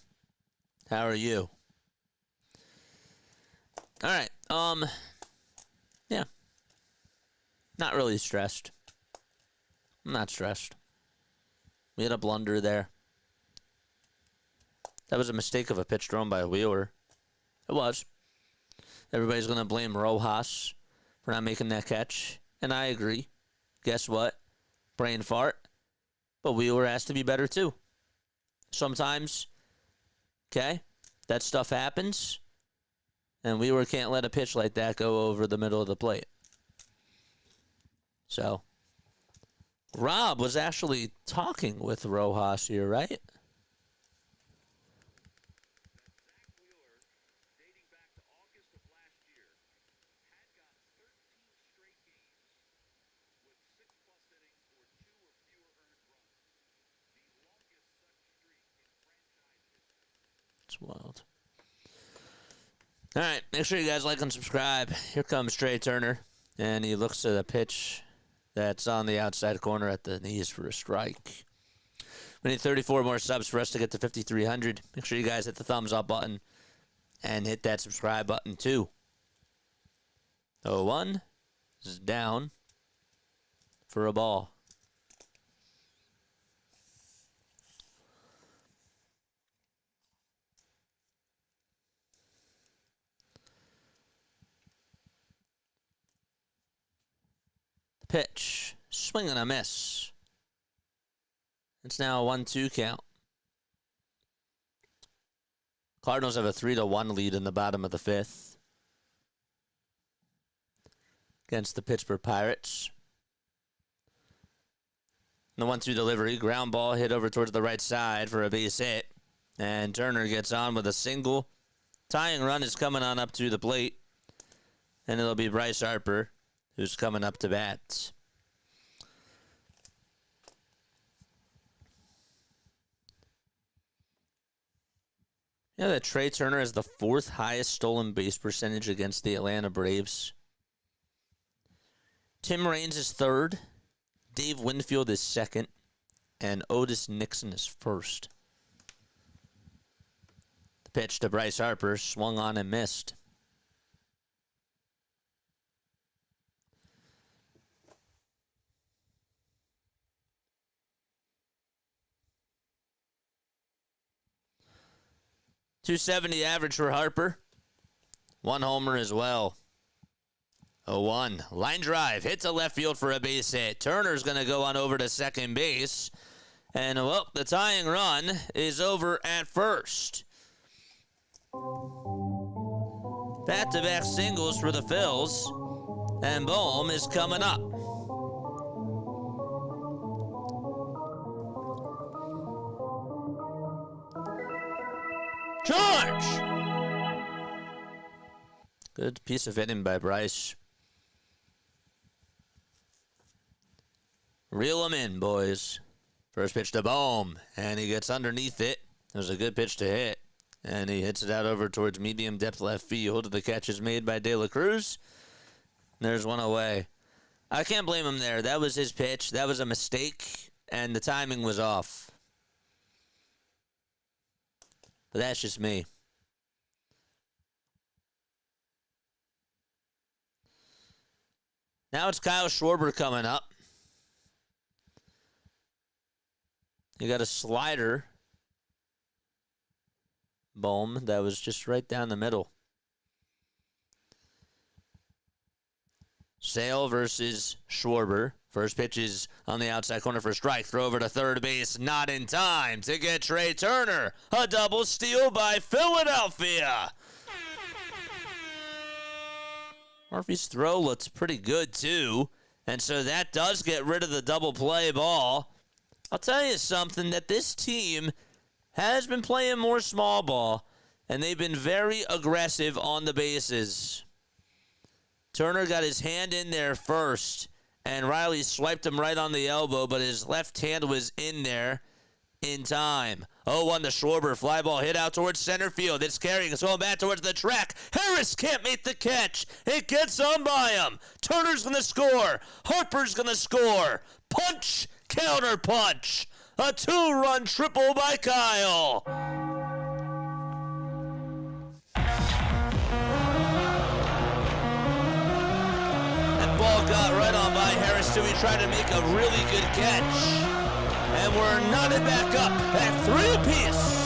How are you? All right. Yeah. Not really stressed. I'm not stressed. We had a blunder there. That was a mistake of a pitch thrown by Wheeler. It was. Everybody's going to blame Rojas for not making that catch, and I agree. Guess what? Brain fart. But Wheeler has to be better too. Sometimes, okay, that stuff happens, and Wheeler can't let a pitch like that go over the middle of the plate. So, Rob was actually talking with Rojas here, right? It's wild. All right, make sure you guys like and subscribe. Here comes Trey Turner, and he looks at a pitch that's on the outside corner at the knees for a strike. We need 34 more subs for us to get to 5,300. Make sure you guys hit the thumbs up button and hit that subscribe button too. 0-1 is down for a ball. Pitch. Swing and a miss. It's now a 1-2 count. Cardinals have a 3-1 lead in the bottom of the fifth against the Pittsburgh Pirates. The 1-2 delivery. Ground ball hit over towards the right side for a base hit. And Turner gets on with a single. Tying run is coming on up to the plate. And it'll be Bryce Harper who's coming up to bat. You know that Trey Turner has the fourth highest stolen base percentage against the Atlanta Braves. Tim Raines is third. Dave Winfield is second. And Otis Nixon is first. The pitch to Bryce Harper swung on and missed. .270 average for Harper. One homer as well. 0-1. Line drive. Hit to left field for a base hit. Turner's going to go on over to second base. And, well, the tying run is over at first. Back-to-back singles for the Phils. And Bohm is coming up. George! Good piece of hitting by Bryce. Reel him in, boys. First pitch to Bohm, and he gets underneath it. It was a good pitch to hit, and he hits it out over towards medium depth left field. The catch is made by De La Cruz. There's one away. I can't blame him there. That was his pitch. That was a mistake, and the timing was off. But that's just me. Now it's Kyle Schwarber coming up. You got a slider. Bohm that was just right down the middle. Sale versus Schwarber. First pitch is on the outside corner for a strike. Throw over to third base. Not in time to get Trey Turner. A double steal by Philadelphia. Murphy's throw looks pretty good, too. And so that does get rid of the double play ball. I'll tell you something, that this team has been playing more small ball, and they've been very aggressive on the bases. Turner got his hand in there first, and Riley swiped him right on the elbow, but his left hand was in there in time. 0-1 to Schwarber. Fly ball hit out towards center field. It's carrying. It's going back towards the track. Harris can't make the catch. It gets on by him. Turner's going to score. Harper's going to score. Punch, counter punch. A 2-run triple by Kyle. Ball got right on by Harris, so he tried to make a really good catch. And we're knotted back up at 3 apiece.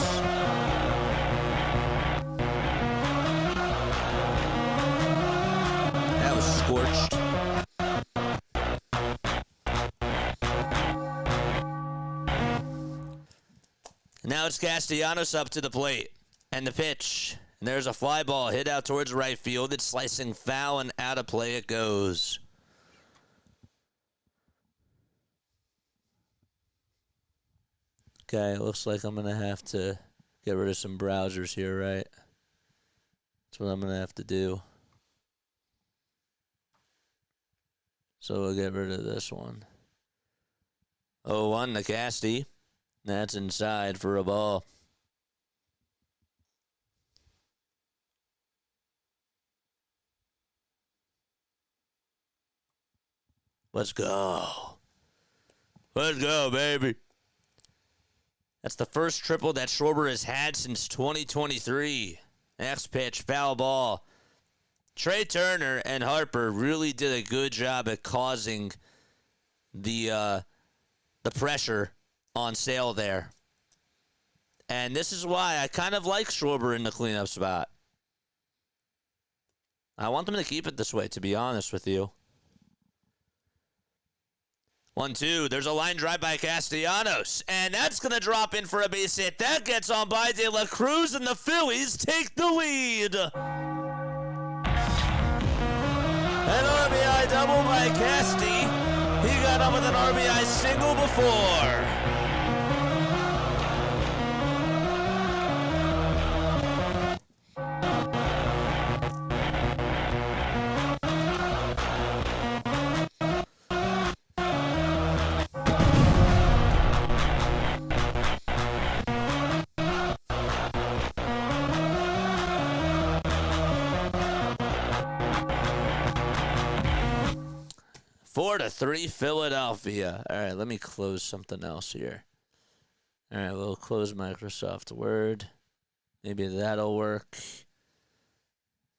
That was scorched. And now it's Castellanos up to the plate. And the pitch. And there's a fly ball hit out towards right field. It's slicing foul, and out of play it goes. Okay, it looks like I'm going to have to get rid of some browsers here, right? That's what I'm going to have to do. So we'll get rid of this one. 0-1 to Casty. That's inside for a ball. Let's go. Let's go, baby. That's the first triple that Schwarber has had since 2023. Next pitch, foul ball. Trey Turner and Harper really did a good job at causing the pressure on Sale there. And this is why I kind of like Schwarber in the cleanup spot. I want them to keep it this way, to be honest with you. 1-2. There's a line drive by Castellanos. And that's going to drop in for a base hit. That gets on by De La Cruz, and the Phillies take the lead. An RBI double by Casty. He got up with an RBI single before. Four to three, Philadelphia. All right, let me close something else here. All right, we'll close Microsoft Word. Maybe that'll work.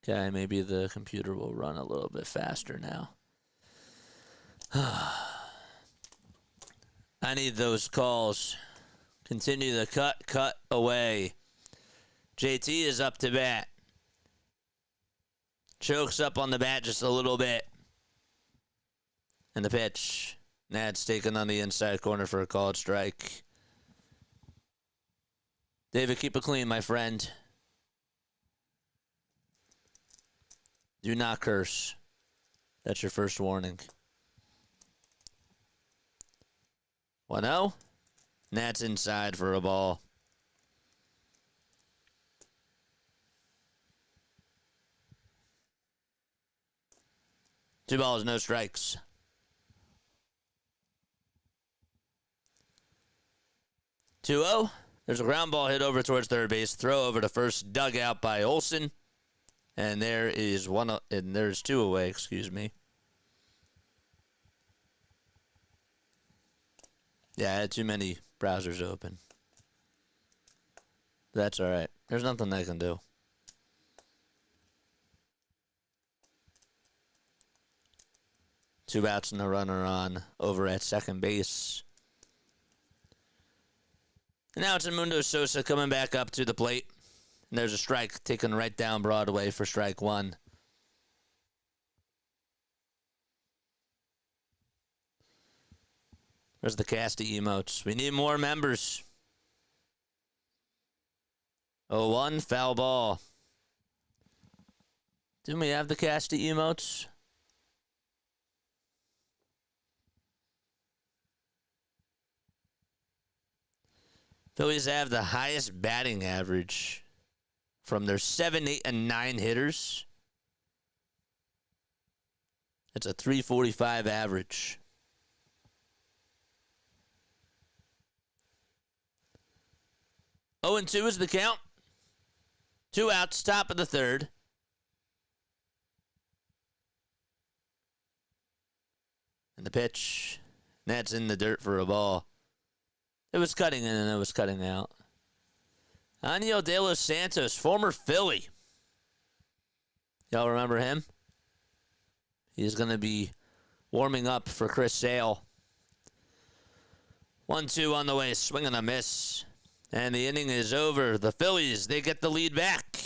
Okay, maybe the computer will run a little bit faster now. I need those calls. Continue the cut away. JT is up to bat. Chokes up on the bat just a little bit. And the pitch. Nad's taken on the inside corner for a called strike. David, keep it clean, my friend. Do not curse. That's your first warning. 1-0. Nad's inside for a ball. Two balls, no strikes. 2-0. There's a ground ball hit over towards third base. Throw over to first, dug out by Olson. And there is one, and there's two away, excuse me. Yeah, I had too many browsers open. That's all right. There's nothing I can do. Two outs and a runner on over at second base. And now it's Edmundo Sosa coming back up to the plate. And there's a strike taken right down Broadway for strike one. There's the Casty emotes. We need more members. 0-1, foul ball. Didn't we have the Casty emotes? Phillies have the highest batting average from their 7, 8, and 9 hitters. It's a .345 average. Oh, and 2 is the count. 2 outs, top of the third. And the pitch. That's in the dirt for a ball. It was cutting in and it was cutting out. Aniel De Los Santos, former Philly. Y'all remember him? He's going to be warming up for Chris Sale. 1-2 on the way, swing and a miss. And the inning is over. The Phillies, they get the lead back.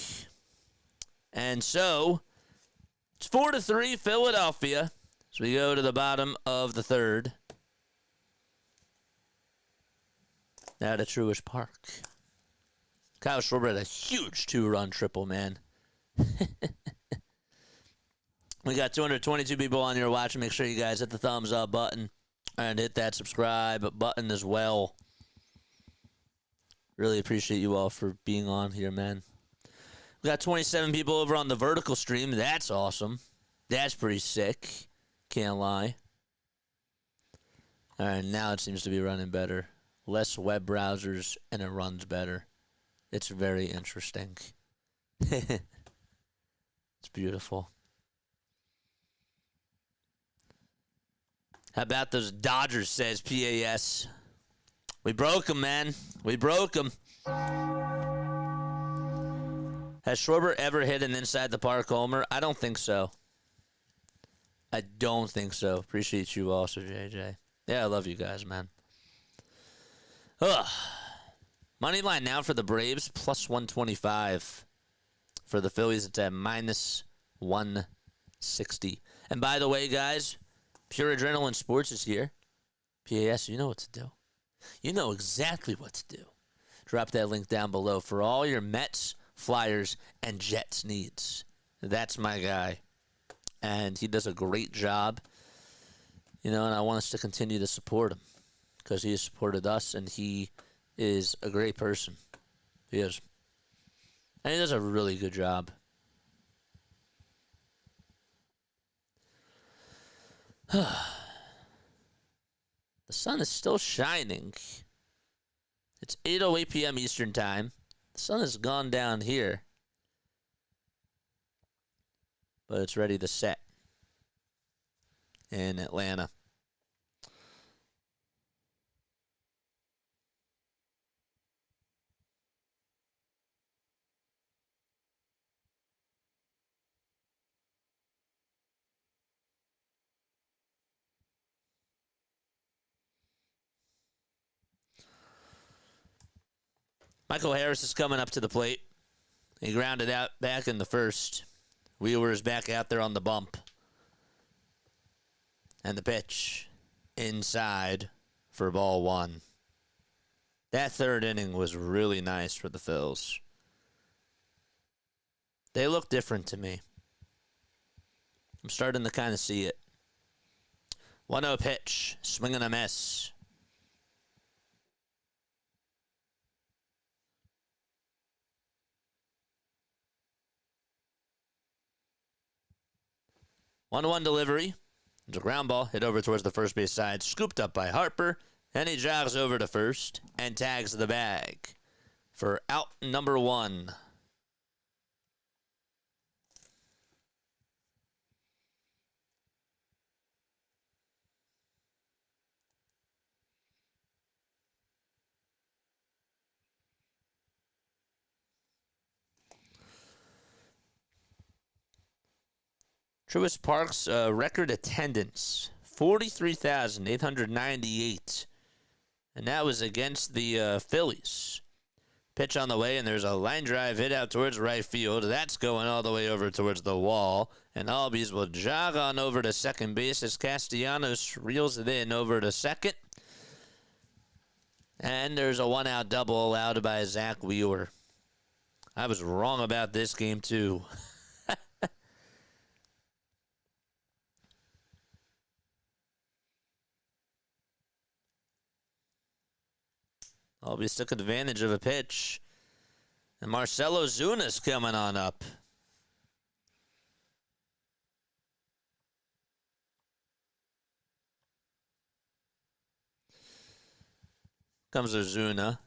And so, it's 4-3 Philadelphia. So we go to the bottom of the third. Now to Truist Park. Kyle Schwarber had a huge 2-run triple, man. We got 222 people on here watching. Make sure you guys hit the thumbs up button and hit that subscribe button as well. Really appreciate you all for being on here, man. We got 27 people over on the vertical stream. That's awesome. That's pretty sick. Can't lie. All right, now it seems to be running better. Less web browsers, and it runs better. It's very interesting. It's beautiful. How about those Dodgers, says PAS. We broke them, man. We broke them. Has Schwarber ever hit an inside the park homer? I don't think so. I don't think so. Appreciate you also, JJ. Yeah, I love you guys, man. Ugh. Money line now for the Braves, plus 125. For the Phillies, it's at minus 160. And by the way, guys, Pure Adrenaline Sports is here. PAS, you know what to do. You know exactly what to do. Drop that link down below for all your Mets, Flyers, and Jets needs. That's my guy. And he does a great job. You know, and I want us to continue to support him because he has supported us, and he is a great person. He is. And he does a really good job. The sun is still shining. It's 8:08 p.m. Eastern Time. The sun has gone down here. But it's ready to set in Atlanta. Michael Harris is coming up to the plate. He grounded out back in the first. Wheeler is back out there on the bump. And the pitch inside for ball one. That third inning was really nice for the Phils. They look different to me. I'm starting to kind of see it. 1-0 pitch. Swing and a miss. One delivery. It's a ground ball hit over towards the first base side. Scooped up by Harper. And he jogs over to first and tags the bag for out number one. Truist Park's record attendance, 43,898. And that was against the Phillies. Pitch on the way, and there's a line drive hit out towards right field. That's going all the way over towards the wall. And Albies will jog on over to second base as Castellanos reels it in over to second. And there's a one-out double allowed by Zach Wheeler. I was wrong about this game, too. Albies took advantage of a pitch. And Marcelo Zuna's coming on up. Comes Ozuna,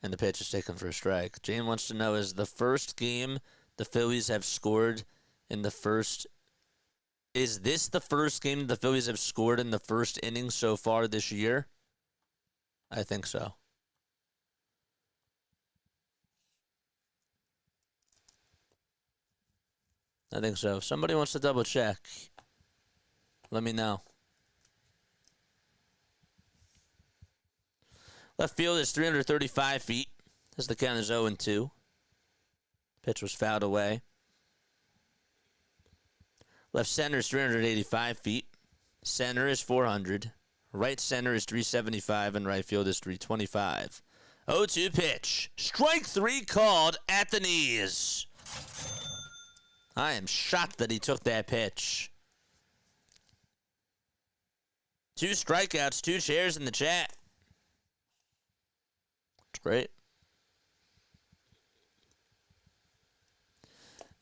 and the pitch is taken for a strike. Jane wants to know, is the first game the Phillies have scored in the first... Is this the first game the Phillies have scored in the first inning so far this year? I think so. I think so. If somebody wants to double check, let me know. Left field is 335 feet as the count is 0-2. Pitch was fouled away. Left center is 385 feet. Center is 400. Right center is 375, and right field is 325. 0-2 pitch. Strike three called at the knees. I am shocked that he took that pitch. 2 strikeouts, 2 shares in the chat. It's great.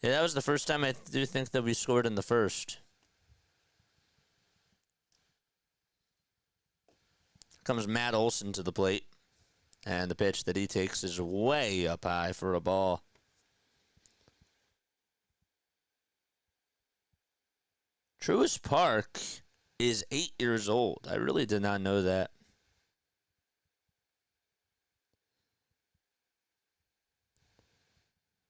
Yeah, that was the first time I do think that we scored in the first. Comes Matt Olson to the plate. And the pitch that he takes is way up high for a ball. Truist Park is 8 years old. I really did not know that.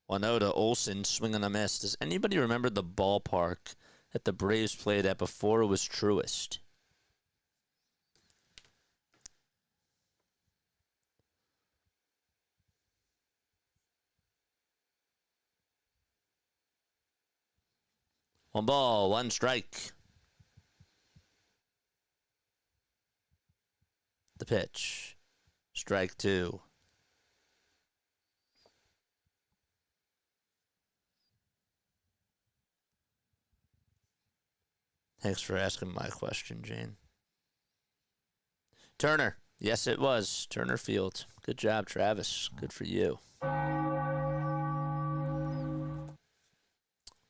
One-0 to Olson, swing and a miss. Does anybody remember the ballpark that the Braves played at before it was Truist? One ball, one strike. The pitch. Strike two. Thanks for asking my question, Jane. Turner. Yes, it was. Turner Field. Good job, Travis. Good for you.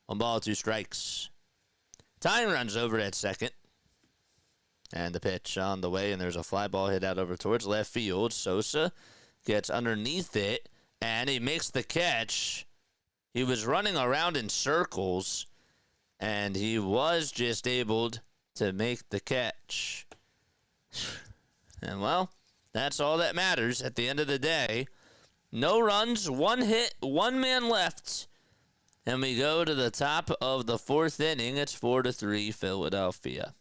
One ball, two strikes. Tying runs over at second. And the pitch on the way, and there's a fly ball hit out over towards left field. Sosa gets underneath it, and he makes the catch. He was running around in circles, and he was just able to make the catch. And, well, that's all that matters at the end of the day. No runs, one hit, one man left. And we go to the top of the fourth inning. It's 4-3 Philadelphia.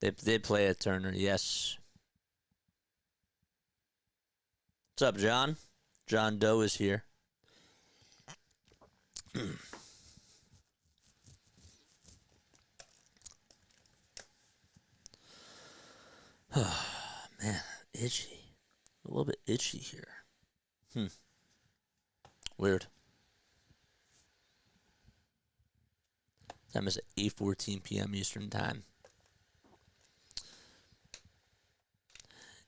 They did play at Turner, yes. What's up, John? John Doe is here. Man, itchy. A little bit itchy here. Weird. Time is at 8:14 p.m. Eastern Time.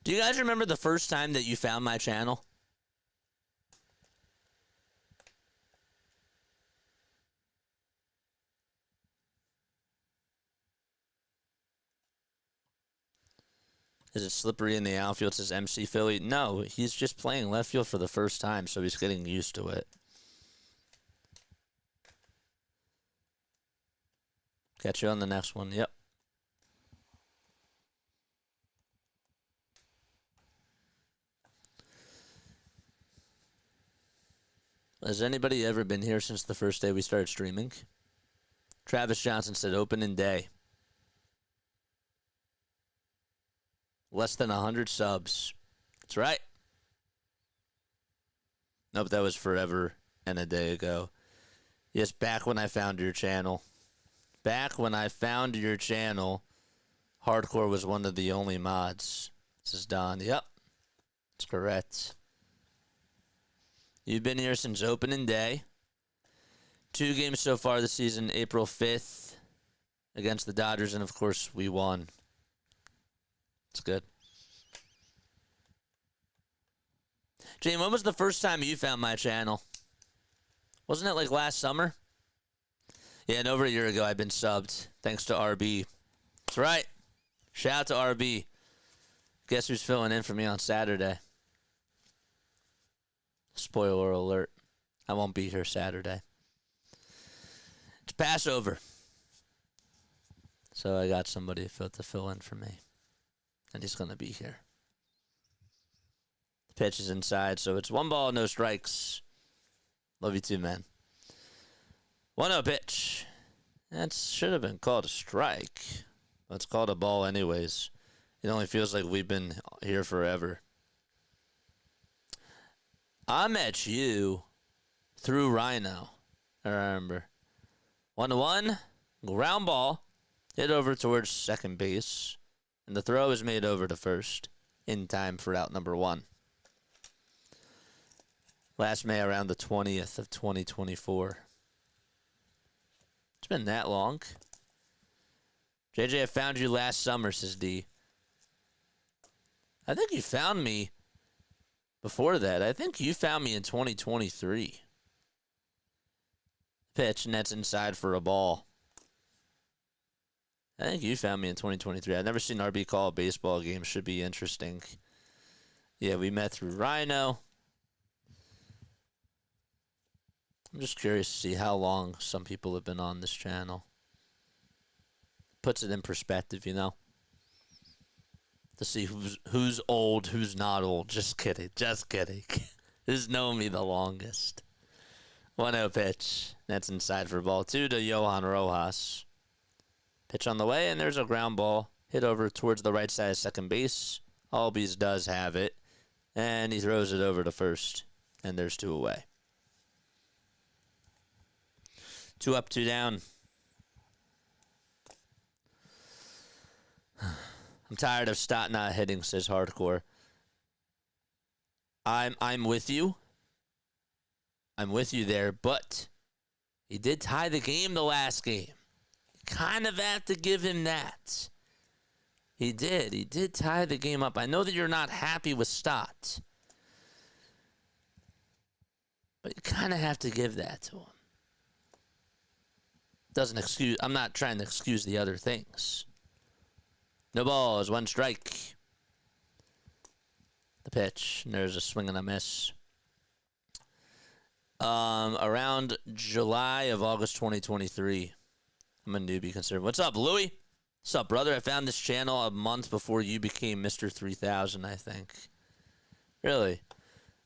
Do you guys remember the first time that you found my channel? Is it slippery in the outfield, says MC Philly? No, he's just playing left field for the first time, so he's getting used to it. Catch you on the next one. Yep. Has anybody ever been here since the first day we started streaming? Travis Johnson said opening day. Less than 100 subs. That's right. Nope, that was forever and a day ago. Yes, back when I found your channel. Back when I found your channel, Hardcore was one of the only mods. This is Don. Yep, that's correct. You've been here since opening day. 2 games so far this season, April 5th against the Dodgers, and of course we won. It's good. Jane, when was the first time you found my channel? Wasn't it like last summer? Yeah, and over a year ago I've been subbed. Thanks to RB. That's right. Shout out to RB. Guess who's filling in for me on Saturday? Spoiler alert. I won't be here Saturday. It's Passover. So I got somebody to fill in for me. And he's going to be here. The pitch is inside, so it's 1 ball, no strikes. Love you too, man. 1-0 pitch. That should have been called a strike. But it's called a ball anyways. It only feels like we've been here forever. I met you through Rhino. I remember. 1-1. Ground ball. Hit over towards second base. And the throw is made over to first. In time for out number 1. Last May around the 20th of 2024. It's been that long. JJ, I found you last summer, says D. I think you found me before that. I think you found me in 2023. Pitch, and that's inside for a ball. I think you found me in 2023. I've never seen RB call a baseball game. Should be interesting. Yeah, we met through Rhino. I'm just curious to see how long some people have been on this channel. Puts it in perspective, you know? To see who's old, who's not old. Just kidding. Just kidding. Who's known me the longest. 1-0 pitch. That's inside for ball 2 to Johan Rojas. Pitch on the way, and there's a ground ball. Hit over towards the right side of second base. Albies does have it. And he throws it over to first. And there's 2 away. 2 up, 2 down. I'm tired of Stott not hitting, says Hardcore. I'm with you. I'm with you there, but he did tie the game the last game. You kind of have to give him that. He did. He did tie the game up. I know that you're not happy with Stott, but you kind of have to give that to him. Doesn't excuse. I'm not trying to excuse the other things. No balls, 1 strike. The pitch, and there's a swing and a miss. Around July of August 2023, I'm a newbie considered. What's up, Louie? What's up, brother? I found this channel a month before you became Mr. 3000, I think. Really?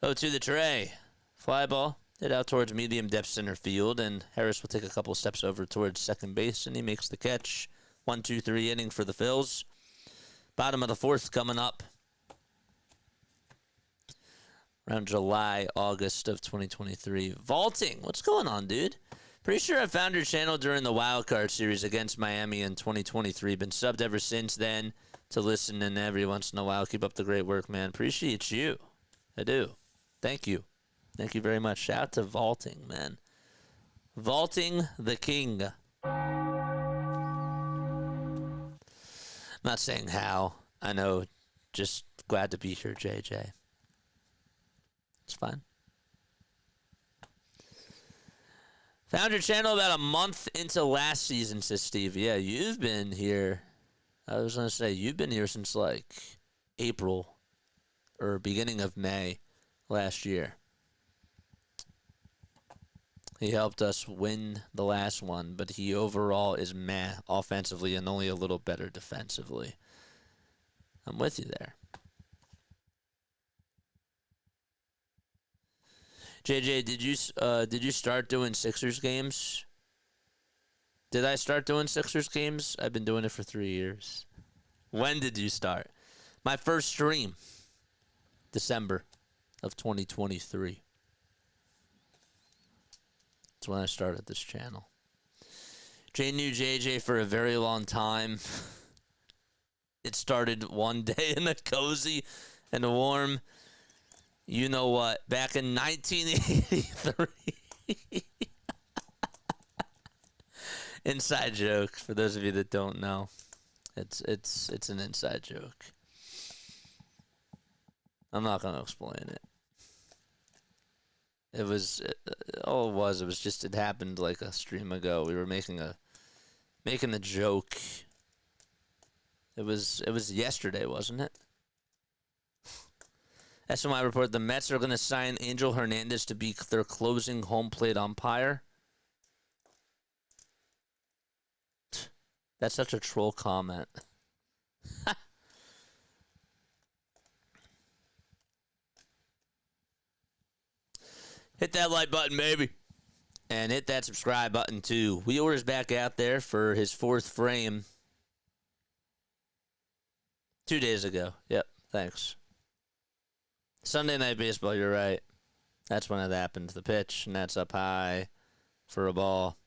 Oh, to the tray. Fly ball. Hit out towards medium depth center field, and Harris will take a couple steps over towards second base, and he makes the catch. 1-2-3 inning for the Phils. Bottom of the 4th coming up. Around July, August of 2023. Vaulting. What's going on, dude? Pretty sure I found your channel during the Wild Card series against Miami in 2023. Been subbed ever since then to listen in every once in a while. Keep up the great work, man. Appreciate you. I do. Thank you. Thank you very much. Shout out to Vaulting, man. Vaulting the King. I'm not saying how. I know. Just glad to be here, JJ. It's fine. Found your channel about a month into last season, says Steve. Yeah, you've been here. I was going to say, you've been here since like April or beginning of May last year. He helped us win the last one, but he overall is meh offensively and only a little better defensively. I'm with you there. JJ, did you start doing Sixers games? Did I start doing Sixers games? I've been doing it for 3 years. When did you start? My first stream, December of 2023. That's when I started this channel. Jay knew JJ for a very long time. It started one day in a cozy and warm, you know what, back in 1983. Inside joke for those of you that don't know. It's an inside joke. I'm not going to explain it. It was just it happened like a stream ago. We were making the joke. It was yesterday, wasn't it? SMI report: the Mets are going to sign Angel Hernandez to be their closing home plate umpire. That's such a troll comment. Hit that like button, baby. And hit that subscribe button, too. Wheeler's back out there for his 4th frame. 2 days ago. Yep, thanks. Sunday Night Baseball, you're right. That's when it happened. The pitch, and that's up high for a ball.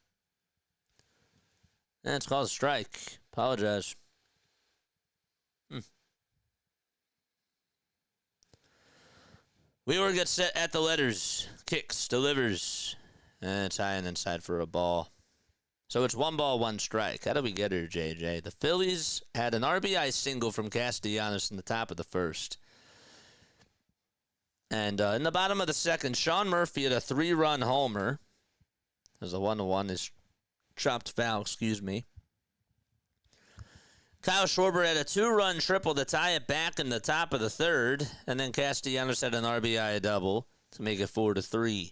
And it's called a strike. Apologize. Wheeler gets set at the letters. Kicks, delivers. And it's high and inside for a ball. So it's 1 ball, 1 strike. How do we get here, JJ? The Phillies had an RBI single from Castellanos in the top of the 1st. And in the bottom of the 2nd, Sean Murphy had a 3-run homer. There's a 1-1 is chopped foul, excuse me. Kyle Schwarber had a 2-run triple to tie it back in the top of the 3rd. And then Castellanos had an RBI double to make it 4-3.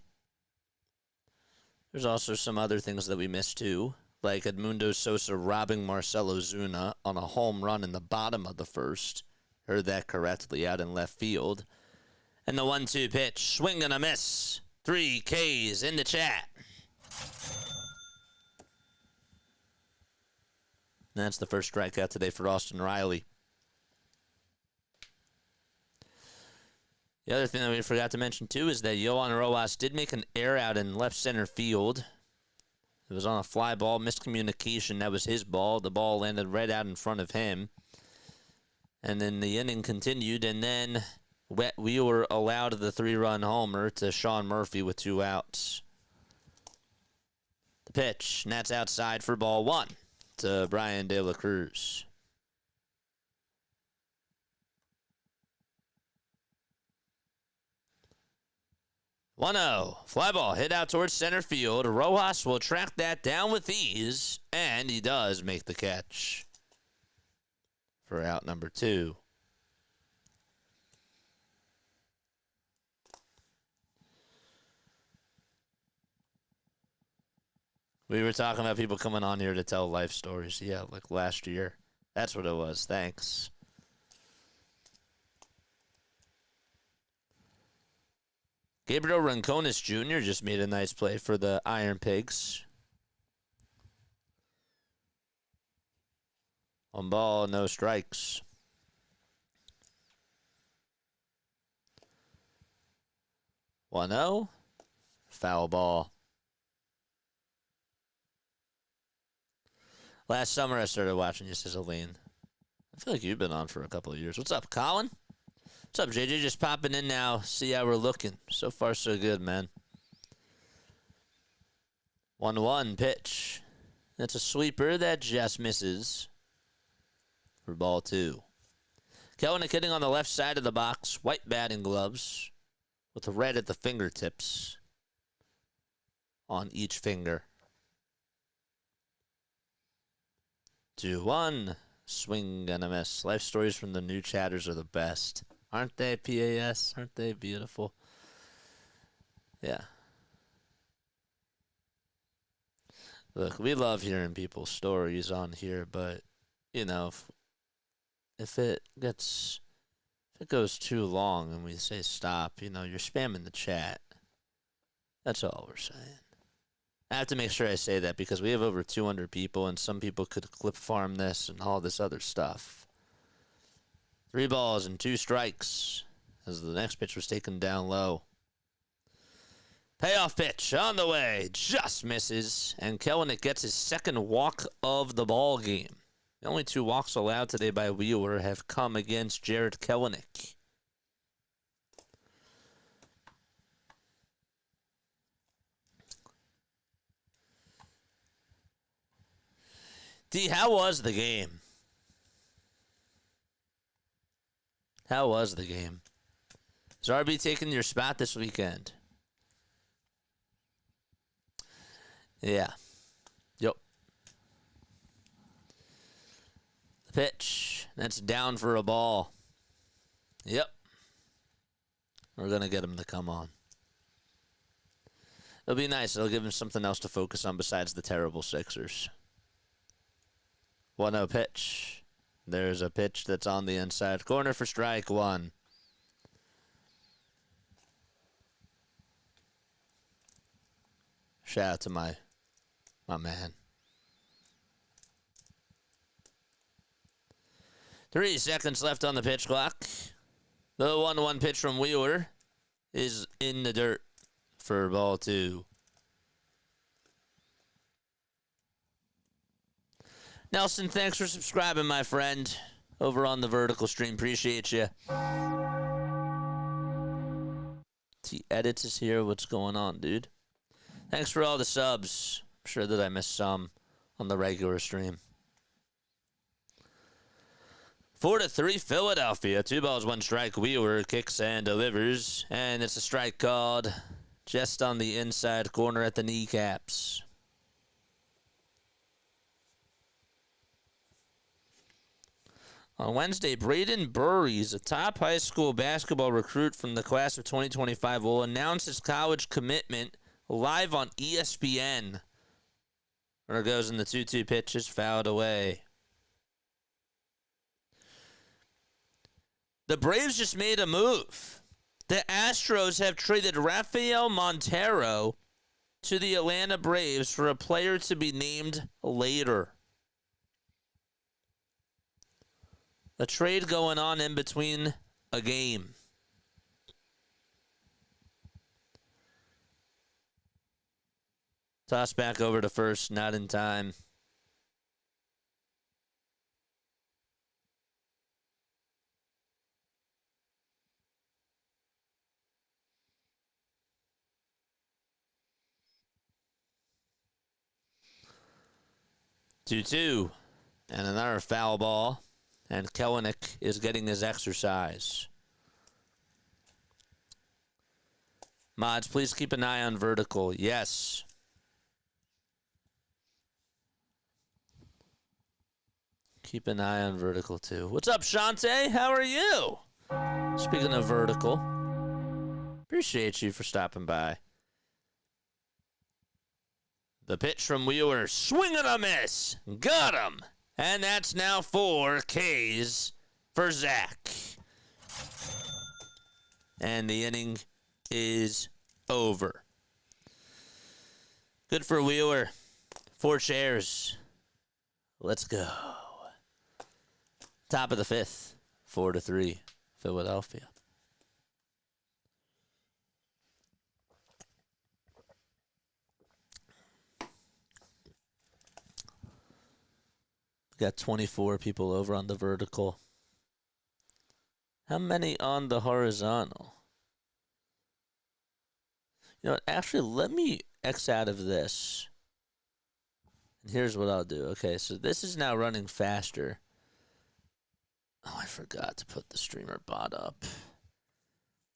There's also some other things that we missed too, like Edmundo Sosa robbing Marcelo Zuna on a home run in the bottom of the first. Heard that correctly, out in left field. And the 1-2 pitch, swing and a miss. 3 Ks in the chat. And that's the first strikeout today for Austin Riley. The other thing that we forgot to mention, too, is that Yohan Rojas did make an error out in left center field. It was on a fly ball, miscommunication. That was his ball. The ball landed right out in front of him. And then the inning continued, and then we were allowed the 3-run homer to Sean Murphy with 2 outs. The pitch, and that's outside for ball 1 to Brian De La Cruz. 1-0. Fly ball hit out towards center field. Rojas will track that down with ease, and he does make the catch for out number 2. We were talking about people coming on here to tell life stories. Yeah, like last year. That's what it was. Thanks. Gabriel Rincones Jr. just made a nice play for the Iron Pigs. On ball, no strikes. One 0. Foul ball. Last summer I started watching you, says Aline. I feel like you've been on for a couple of years. What's up, Colin? What's up, JJ? Just popping in now. See how we're looking. So far, so good, man. 1-1 pitch. That's a sweeper that just misses for ball 2. Kelenic hitting on the left side of the box. White batting gloves with red at the fingertips on each finger. 2-1. Swing and a miss. Life stories from the new chatters are the best. Aren't they, PAS? Aren't they beautiful? Yeah. Look, we love hearing people's stories on here, but, you know, if it goes too long and we say stop, you know, you're spamming the chat. That's all we're saying. I have to make sure I say that because we have over 200 people, and some people could clip farm this and all this other stuff. 3 balls and 2 strikes as the next pitch was taken down low. Payoff pitch on the way. Just misses. And Kelenic gets his second walk of the ball game. The only 2 walks allowed today by Wheeler have come against Jared Kelenic. D, how was the game? How was the game? Is RB taking your spot this weekend? Yeah. Yep. The pitch. That's down for a ball. Yep. We're going to get him to come on. It'll be nice. It'll give him something else to focus on besides the terrible Sixers. 1-0 pitch. There's a pitch that's on the inside corner for strike 1. Shout out to my man. 3 seconds left on the pitch clock. The 1-1 pitch from Wheeler is in the dirt for ball 2. Nelson, thanks for subscribing, my friend, over on the vertical stream. Appreciate you. T Edits is here. What's going on, dude? Thanks for all the subs. I'm sure that I missed some on the regular stream. 4-3 Philadelphia. 2 balls, 1 strike. Wheeler kicks and delivers. And it's a strike called just on the inside corner at the kneecaps. On Wednesday, Braden Burries, a top high school basketball recruit from the class of 2025, will announce his college commitment live on ESPN. Runner goes in the 2-2 pitch, is fouled away. The Braves just made a move. The Astros have traded Rafael Montero to the Atlanta Braves for a player to be named later. A trade going on in between a game. Toss back over to first, not in time. Two, and another foul ball. And Kelenic is getting his exercise. Mods, please keep an eye on vertical. Yes. Keep an eye on vertical, too. What's up, Shante? How are you? Speaking of vertical, appreciate you for stopping by. The pitch from Wheeler, swing and a miss. Got him. And that's now 4 Ks for Zach. And the inning is over. Good for Wheeler. 4 shares. Let's go. Top of the 5th. 4-3, Philadelphia. Got 24 people over on the vertical. How many on the horizontal? You know what? Actually, let me X out of this. And here's what I'll do. Okay, so this is now running faster. Oh, I forgot to put the streamer bot up.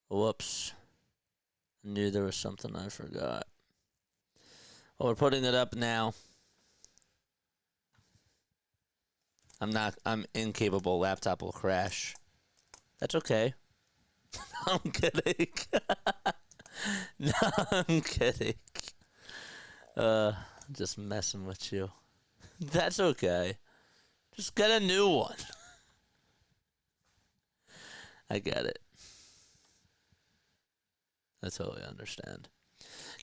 Whoops. I knew there was something I forgot. Well, we're putting it up now. I'm incapable. Laptop will crash. That's okay. I'm kidding. No, I'm kidding. Just messing with you. That's okay. Just get a new one. I get it. I totally understand.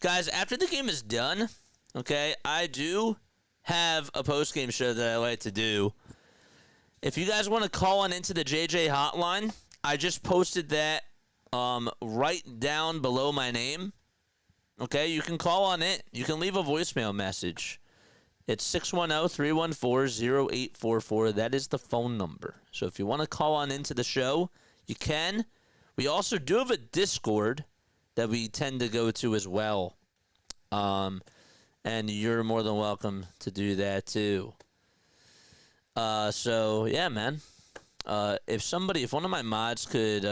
Guys, after the game is done, okay, I do have a post-game show that I like to do. If you guys want to call on into the JJ hotline, I just posted that right down below my name. Okay, you can call on it. You can leave a voicemail message. It's 610-314-0844. That is the phone number. So if you want to call on into the show, you can. We also do have a Discord that we tend to go to as well. And you're more than welcome to do that too. So yeah, man. If one of my mods could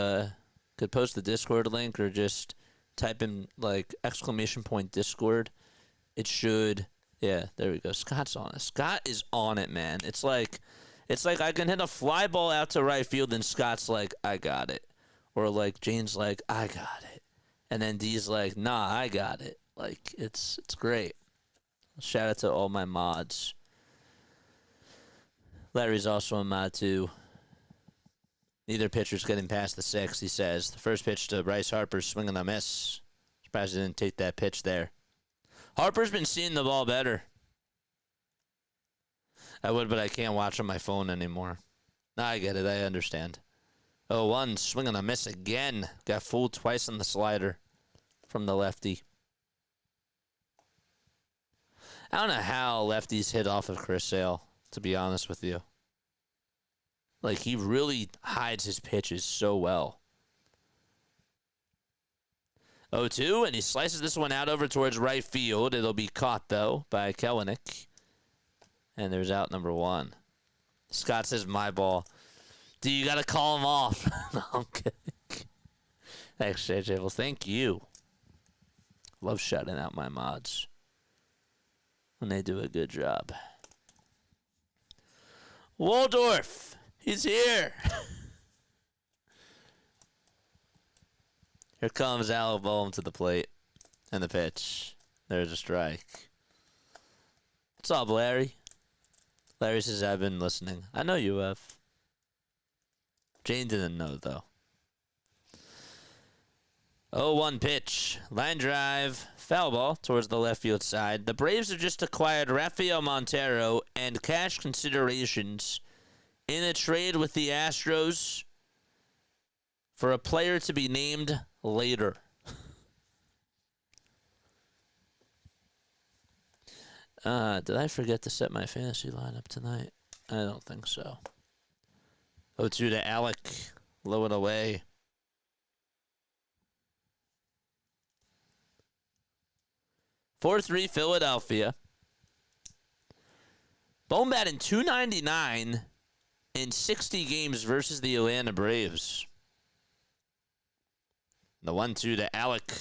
post the Discord link or just type in like !point Discord, it should. Yeah, there we go. Scott's on it. Scott is on it, man. It's like I can hit a fly ball out to right field and Scott's like, I got it. Or like Jane's like, I got it. And then D's like, nah, I got it. Like it's great. Shout out to all my mods. Larry's also a mod too. Neither pitcher's getting past the 6th, he says. The first pitch to Bryce Harper, swing and a miss. Surprised he didn't take that pitch there. Harper's been seeing the ball better. I would, but I can't watch on my phone anymore. Nah, I get it. I understand. 0-1, swing and a miss again. Got fooled twice on the slider from the lefty. I don't know how lefties hit off of Chris Sale, to be honest with you. Like, he really hides his pitches so well. 0-2, and he slices this one out over towards right field. It'll be caught, though, by Kelenic. And there's out number 1. Scott says, my ball. D, you got to call him off. No, I'm kidding. Thanks, JJ. Well, thank you. Love shouting out my mods when they do a good job. Waldorf, he's here. Here comes Al Bohm to the plate. And the pitch. There's a strike. What's up, Larry? Larry says, I've been listening. I know you have. Jane didn't know, though. 0-1 pitch. Line drive. Foul ball towards the left field side. The Braves have just acquired Rafael Montero and cash considerations in a trade with the Astros for a player to be named later. Did I forget to set my fantasy lineup tonight? I don't think so. 0-2 to Alec. Low and away. (4-3) Philadelphia. Bone batting .299 in 60 games versus the Atlanta Braves. The 1-2 to Alec.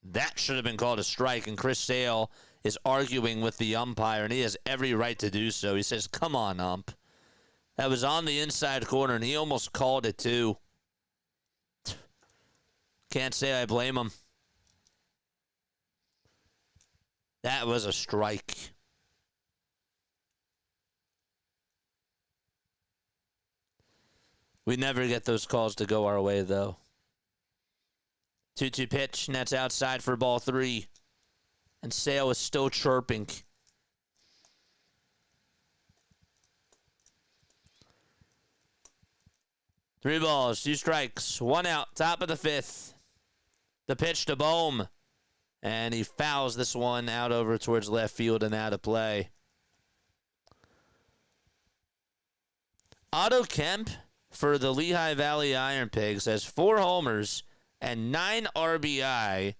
That should have been called a strike, and Chris Sale is arguing with the umpire, and he has every right to do so. He says, come on, ump. That was on the inside corner, and he almost called it, too. Can't say I blame him. That was a strike. We never get those calls to go our way, though. 2-2 pitch, and that's outside for ball 3. And Sale is still chirping. Three balls, 2 strikes, 1 out, top of the 5th. The pitch to Bohm. And he fouls this one out over towards left field and out of play. Otto Kemp for the Lehigh Valley Iron Pigs has 4 homers and 9 RBI,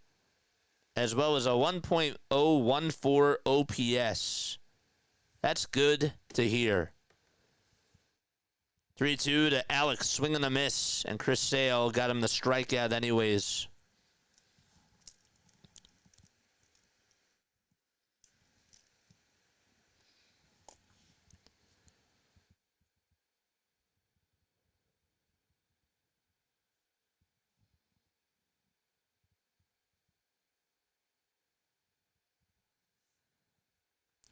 as well as a 1.014 OPS. That's good to hear. 3-2 to Alex, swing and a miss, and Chris Sale got him the strikeout anyways.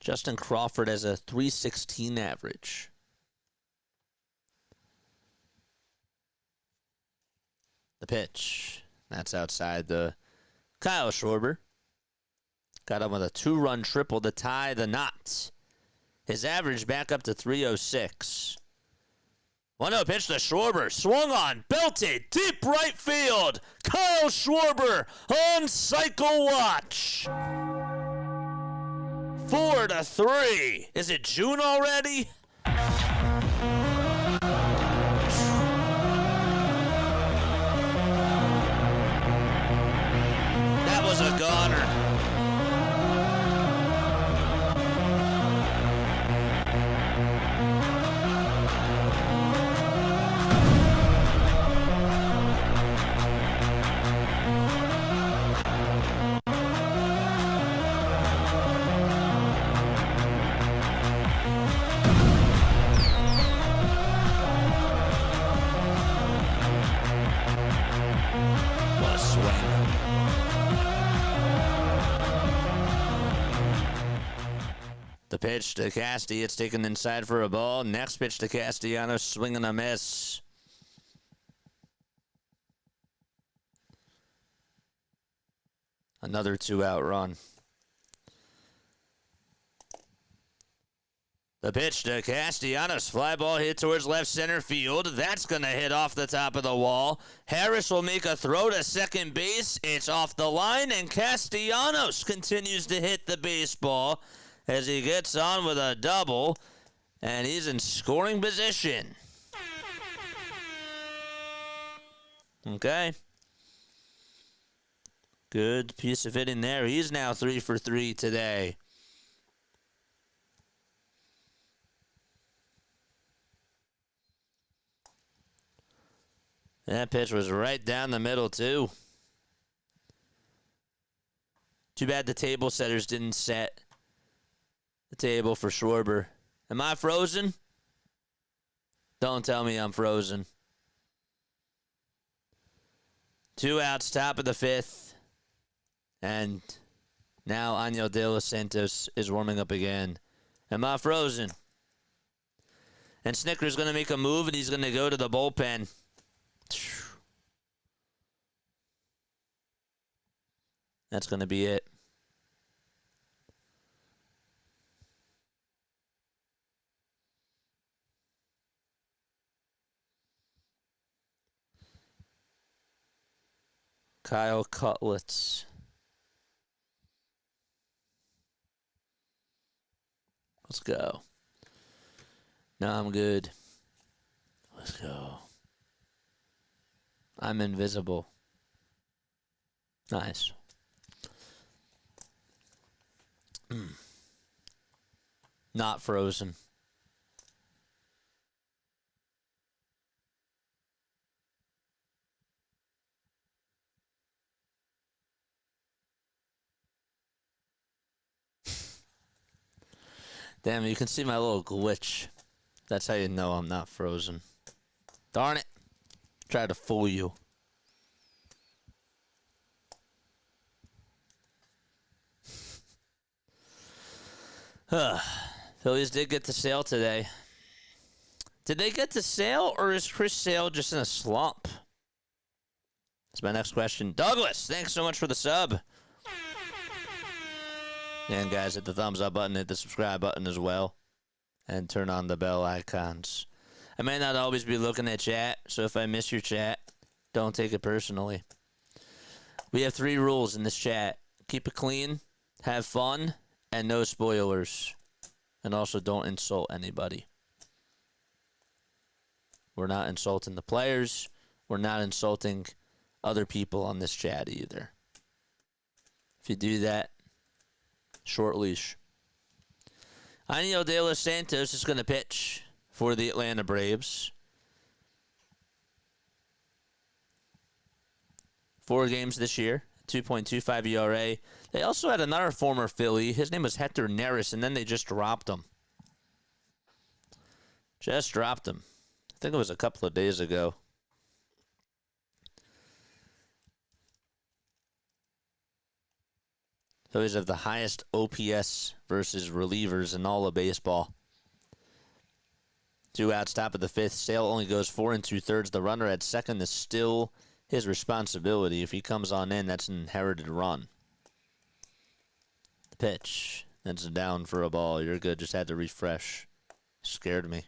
Justin Crawford has a .316 average. The pitch. That's outside the Kyle Schwarber. Got him with a 2-run triple to tie the knot. His average back up to .306. 1-0 pitch to Schwarber. Swung on. Belted. Deep right field. Kyle Schwarber on cycle watch. 4-3. Is it June already? That was a goner. The pitch to Casty. It's taken inside for a ball. Next pitch to Castellanos. Swing and a miss. Another 2-out run. The pitch to Castellanos. Fly ball hit towards left center field. That's going to hit off the top of the wall. Harris will make a throw to second base. It's off the line, and Castellanos continues to hit the baseball as he gets on with a double, and he's in scoring position. Okay. Good piece of hitting there. He's now 3 for 3 today. That pitch was right down the middle, too. Too bad the table setters didn't set the table for Schwarber. Am I frozen? Don't tell me I'm frozen. 2 outs, top of the 5th. And Now Año de los Santos is warming up again. Am I frozen? And Snicker's going to make a move, and he's going to go to the bullpen. That's going to be it. Kyle Cutlets. Let's go. No, I'm good. Let's go. I'm invisible. Nice. Not frozen. Damn, you can see my little glitch. That's how you know I'm not frozen. Darn it. Tried to fool you. Phillies did get to Sale today. Did they get to Sale, or is Chris Sale just in a slump? That's my next question. Douglas, thanks so much for the sub. And guys, hit the thumbs up button, hit the subscribe button as well, and turn on the bell icons. I may not always be looking at chat, so if I miss your chat, don't take it personally. We have 3 rules in this chat. Keep it clean, have fun, and no spoilers. And also don't insult anybody. We're not insulting the players. We're not insulting other people on this chat either. If you do that, short leash. Año de los Santos is going to pitch for the Atlanta Braves. 4 games this year, 2.25 ERA. They also had another former Philly. His name was Hector Neris, and then they just dropped him. Just dropped him. I think it was a couple of days ago. Phillies have the highest OPS versus relievers in all of baseball. 2 outs, top of the 5th. Sale only goes 4 2/3. The runner at second is still his responsibility. If he comes on in, that's an inherited run. The pitch. That's down for a ball. You're good. Just had to refresh. Scared me.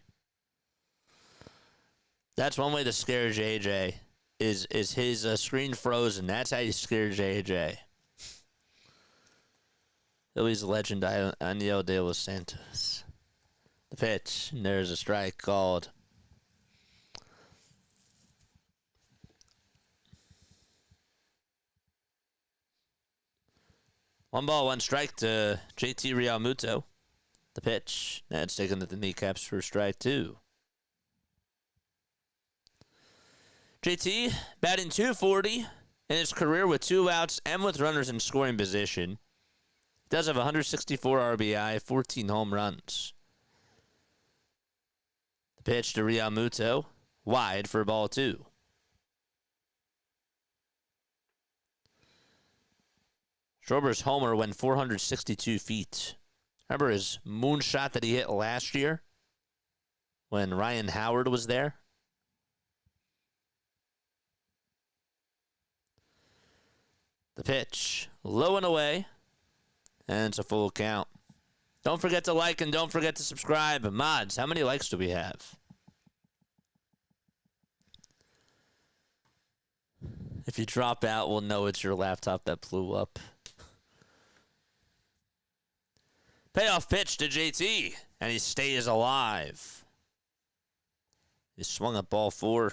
That's one way to scare JJ. Is his screen frozen? That's how you scare JJ. Phillies legend Año de los Santos. The pitch, and there's a strike called. One ball, one strike to JT Realmuto. The pitch, that's taken at the kneecaps for strike 2. JT batting .240 in his career with 2 outs and with runners in scoring position. He does have 164 RBI, 14 home runs. The pitch to Realmuto, wide for ball 2. Schwarber's homer went 462 feet. Remember his moonshot that he hit last year when Ryan Howard was there? The pitch, low and away, and it's a full count. Don't forget to like and don't forget to subscribe. Mods, how many likes do we have? If you drop out, we'll know it's your laptop that blew up. Payoff pitch to JT, and he stays alive. He swung at ball 4.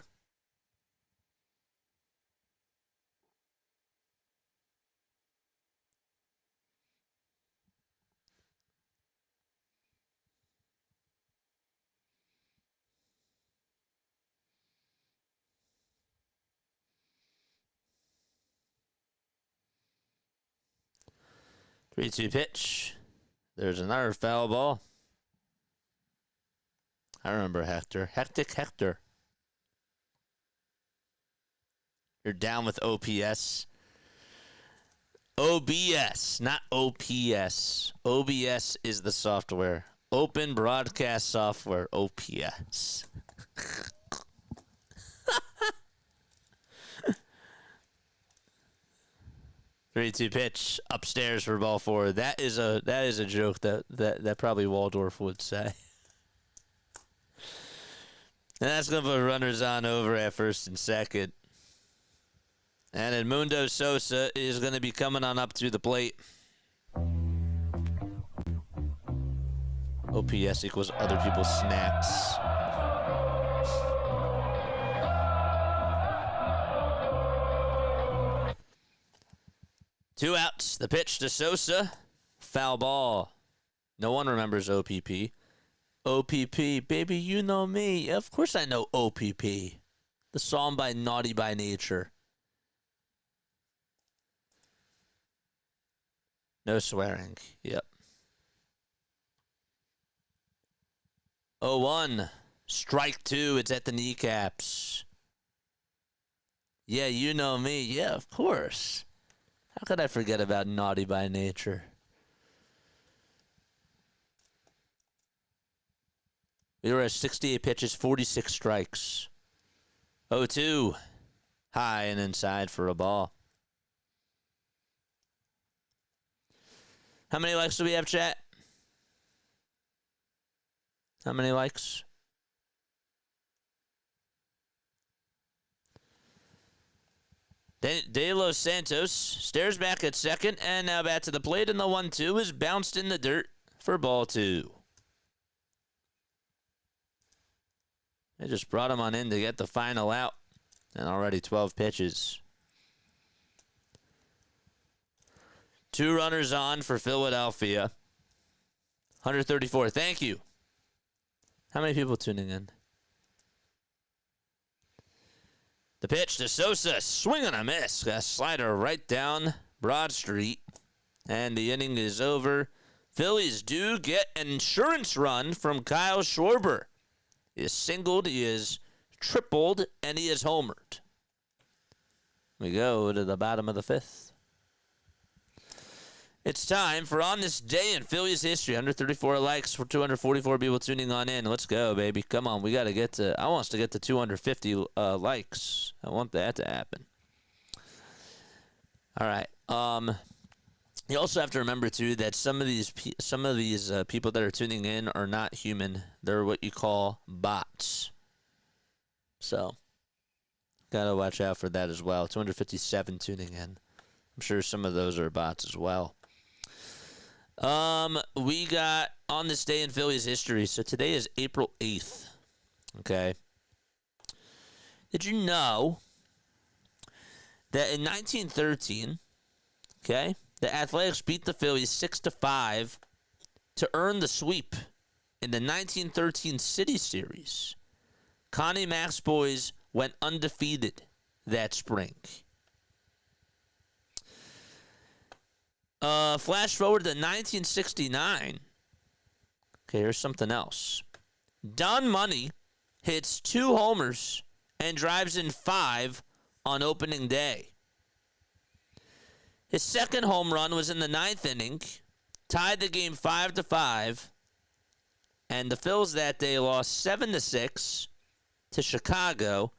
Three-two pitch. There's another foul ball. I remember Hector. Hectic Hector. You're down with OPS. OBS, not OPS. OBS is the software. Open Broadcast Software, OPS. 3-2 pitch upstairs for ball four. That is a joke that probably Waldorf would say. And that's going to put runners on over at first and second. And Edmundo Sosa is going to be coming on up to the plate. OPS equals other people's snaps. Two outs. The pitch to Sosa. Foul ball. No one remembers OPP. OPP, baby, you know me. Of course I know OPP. The song by Naughty by Nature. No swearing. Yep. 0-1. Strike two. It's at the kneecaps. Yeah, you know me. Yeah, of course. How could I forget about Naughty by Nature? We were at 68 pitches, 46 strikes. 0-2. High and inside for a ball. How many likes do we have, chat? How many likes? De Los Santos stares back at second and now back to the plate, and the 1-2 is bounced in the dirt for ball two. They just brought him on in to get the final out, and already 12 pitches. Two runners on for Philadelphia. 134. Thank you. How many people tuning in? The pitch to Sosa, swing and a miss. A slider right down Broad Street. And the inning is over. Phillies do get an insurance run from Kyle Schwarber. He is singled, he is tripled, and he is homered. We go to the bottom of the fifth. It's time for On This Day in Phillies History. 134 likes for 244 people tuning on in. Let's go, baby. Come on, we got to get to... I want us to get to 250 likes. I want that to happen. All right. You also have to remember, too, that some of these people that are tuning in are not human. They're what you call bots. So, got to watch out for that as well. 257 tuning in. I'm sure some of those are bots as well. We got On This Day in Phillies History. So today is April 8th. Okay. Did you know that in 1913, okay, the Athletics beat the Phillies 6-5 to earn the sweep in the 1913 City Series? Connie Mack's boys went undefeated that spring. Flash forward to 1969. Okay, here's something else. Don Money hits 2 homers and drives in 5 on opening day. His second home run was in the 9th inning, tied the game 5-5, and the Phils that day lost 7-6 to Chicago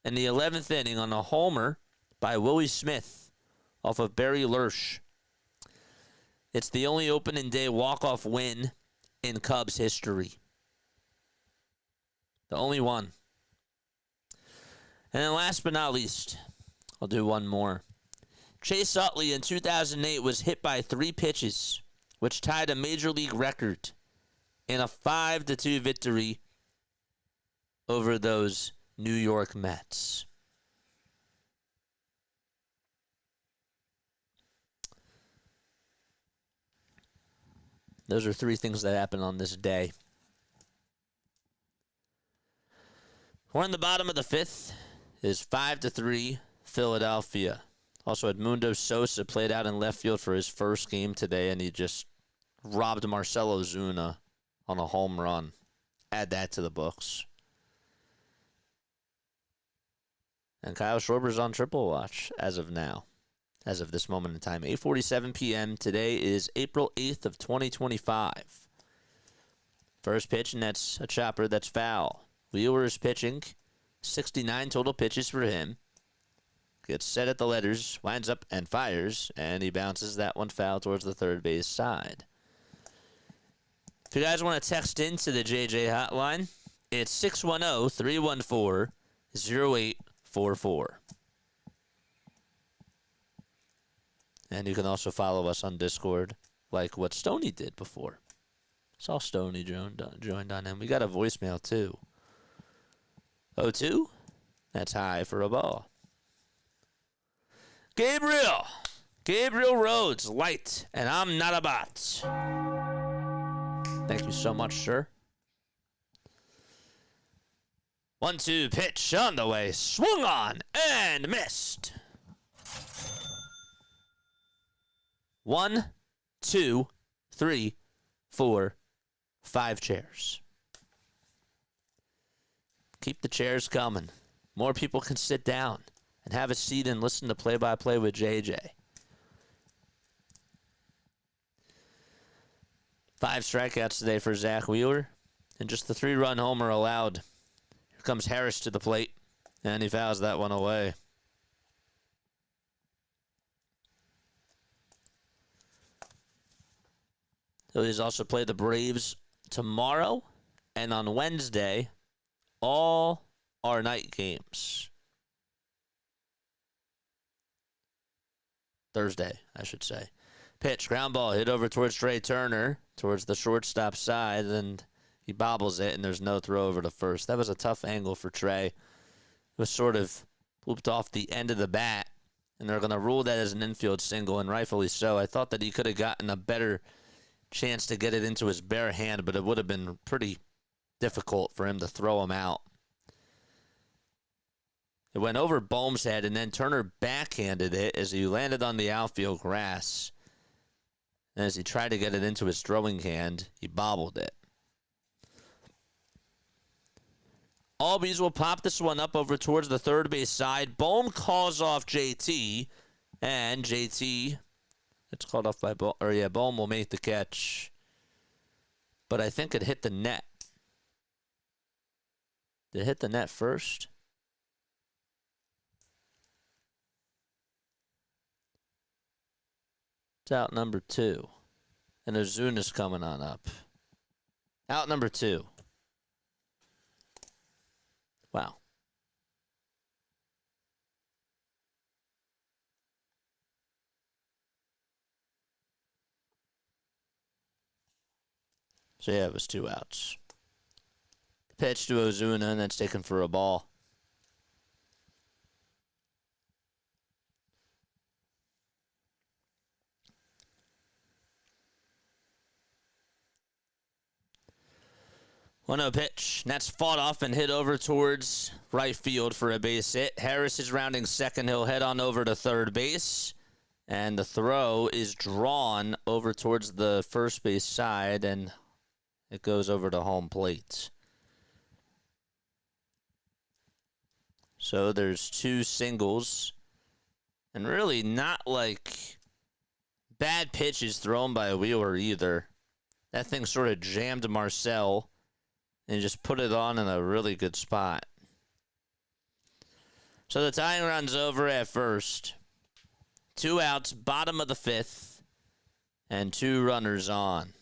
in the 11th inning on a homer by Willie Smith off of Barry Lurch. It's the only opening day walk-off win in Cubs history. The only one. And then last but not least, I'll do one more. Chase Utley in 2008 was hit by 3 pitches, which tied a major league record in a 5-2 victory over those New York Mets. Those are 3 things that happened on this day. We're in the bottom of the 5th. It is 5-3 Philadelphia. Also, Edmundo Sosa played out in left field for his first game today, and he just robbed Marcelo Zuna on a home run. Add that to the books. And Kyle Schwarber's on triple watch as of now. as of this moment in time. 8:47 p.m. Today is April 8th of 2025. First pitch, and that's a chopper that's foul. Wheeler is pitching. 69 total pitches for him. Gets set at the letters, winds up and fires, and he bounces that one foul towards the third base side. If you guys want to text into the JJ hotline, it's 610-314-0844. And you can also follow us on Discord, like what Stoney did before. Saw Stoney joined on him. We got a voicemail, too. 0-2? That's high for a ball. Gabriel Rhodes, light, and I'm not a bot. Thank you so much, sir. 1-2 pitch on the way. Swung on and missed. 1, 2, 3, 4, 5 chairs. Keep the chairs coming. More people can sit down and have a seat and listen to play-by-play with JJ. 5 strikeouts today for Zach Wheeler, and just the 3-run homer allowed. Here comes Harris to the plate, and he fouls that one away. Phillies also play the Braves tomorrow, and on Wednesday, all are night games. Thursday, I should say. Pitch, ground ball, hit over towards Trey Turner, towards the shortstop side, and he bobbles it, and there's no throw over to first. That was a tough angle for Trey. It was sort of looped off the end of the bat, and they're going to rule that as an infield single, and rightfully so. I thought that he could have gotten a better chance to get it into his bare hand, but it would have been pretty difficult for him to throw him out. It went over Bohm's head, and then Turner backhanded it as he landed on the outfield grass. And as he tried to get it into his throwing hand, he bobbled it. Albies will pop this one up over towards the third base side. Bohm calls off JT, and JT, it's called off by Bohm, Bohm will make the catch. But I think it hit the net. Did it hit the net first? It's out number 2. And Ozuna's coming on up. Out number 2. Wow. So yeah, it was 2 outs. Pitch to Ozuna, and that's taken for a ball. One 0 pitch. And that's fought off and hit over towards right field for a base hit. Harris is rounding second. He'll head on over to third base. And the throw is drawn over towards the first base side, and it goes over to home plate. So there's 2 singles. And really not like bad pitches thrown by Wheeler either. That thing sort of jammed Marcel and just put it on in a really good spot. So the tying run's over at first. 2 outs, bottom of the 5th, and 2 runners on.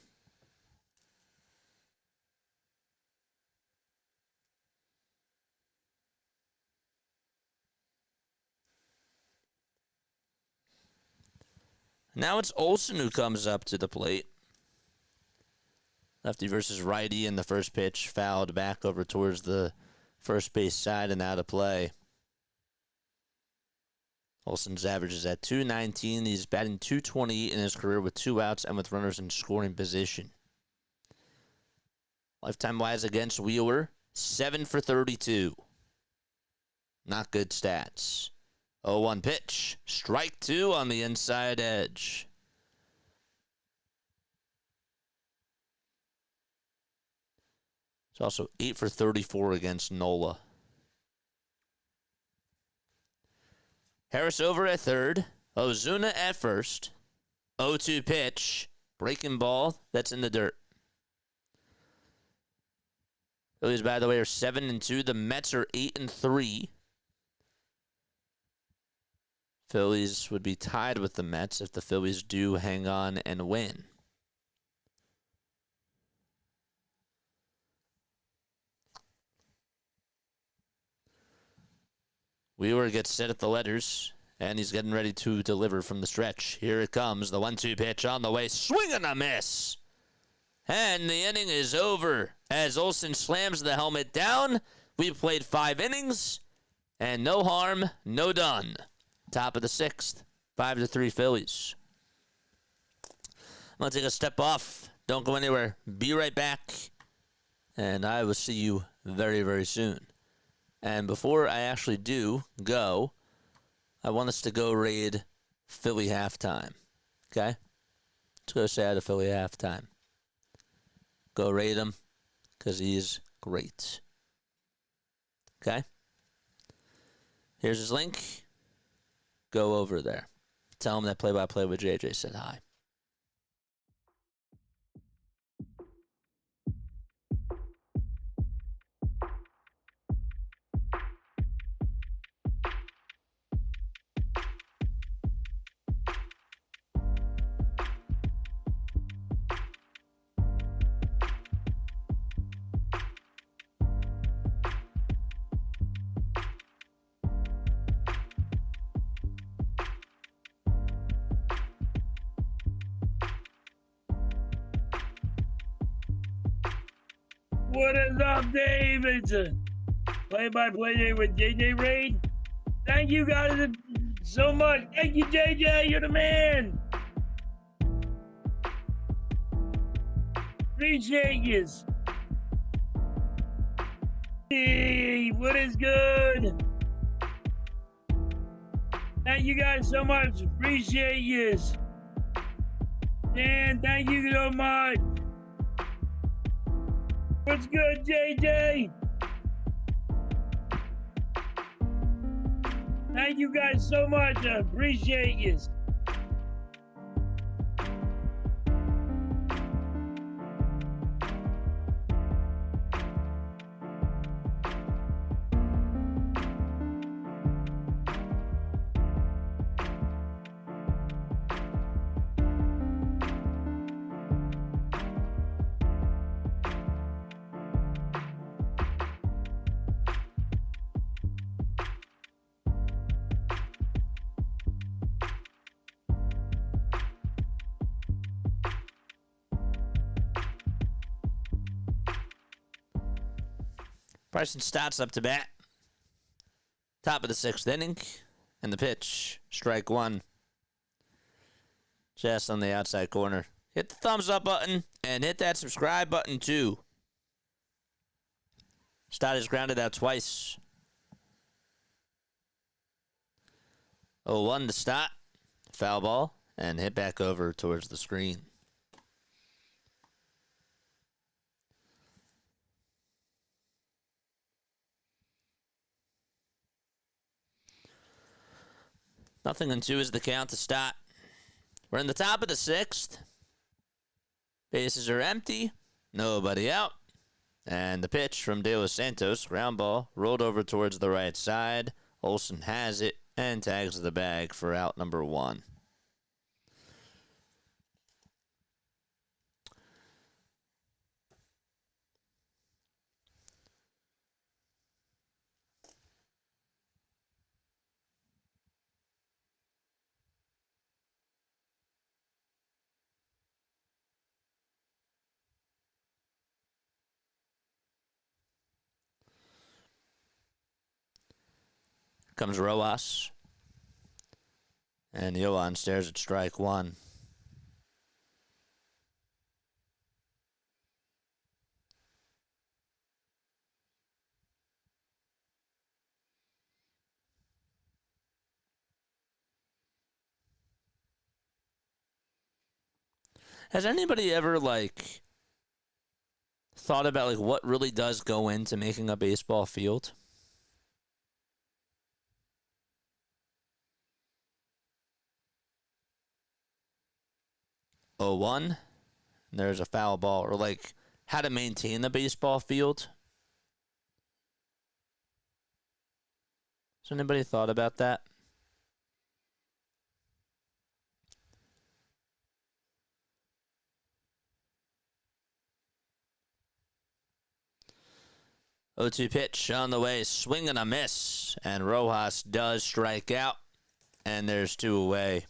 Now it's Olson who comes up to the plate. Lefty versus righty, in the first pitch fouled back over towards the first base side and out of play. Olson's average is at .219. He's batting .228 in his career with 2 outs and with runners in scoring position. Lifetime-wise against Wheeler, 7 for 32. Not good stats. 0-1 pitch. Strike 2 on the inside edge. It's also 8 for 34 against Nola. Harris over at third. Ozuna at first. 0-2 pitch. Breaking ball. That's in the dirt. Phillies, by the way, are 7-2. The Mets are 8-3. Phillies would be tied with the Mets if the Phillies do hang on and win. Wheeler gets set at the letters, and he's getting ready to deliver from the stretch. Here it comes, the 1-2 pitch on the way. Swing and a miss! And the inning is over as Olson slams the helmet down. We played 5 innings, and no harm, no done. Top of the 6th, 5-3 Phillies. I'm going to take a step off. Don't go anywhere. Be right back, and I will see you very, very soon. And before I actually do go, I want us to go raid Philly halftime. Okay? Let's go say hi to Philly halftime. Go raid him, because he's great. Okay? Here's his link. Go over there. Tell him that Play-by-Play with JJ said hi. What is up, Dave? It's a play-by-play day with JJ Raid. Thank you guys so much. Thank you, JJ. You're the man. Appreciate you. Hey, what is good? Thank you guys so much. Appreciate you. Dan, thank you so much. What's good, JJ? Thank you guys so much. I appreciate you. Bryson Stott's up to bat. Top of the 6th inning. And the pitch. Strike 1. Just on the outside corner. Hit the thumbs up button and hit that subscribe button too. Stott is grounded out twice. 0-1 to Stott. Foul ball and hit back over towards the screen. Nothing in 2 is the count to Stott. We're in the top of the 6th. Bases are empty. Nobody out. And the pitch from De Los Santos, ground ball, rolled over towards the right side. Olson has it and tags the bag for out number 1. Comes Rojas. And Yohan stares at strike 1. Has anybody ever, thought about, what really does go into making a baseball field? 0-1. And there's a foul ball, or like how to maintain the baseball field. Has anybody thought about that? O2 pitch on the way, swing and a miss. And Rojas does strike out. And there's 2 away.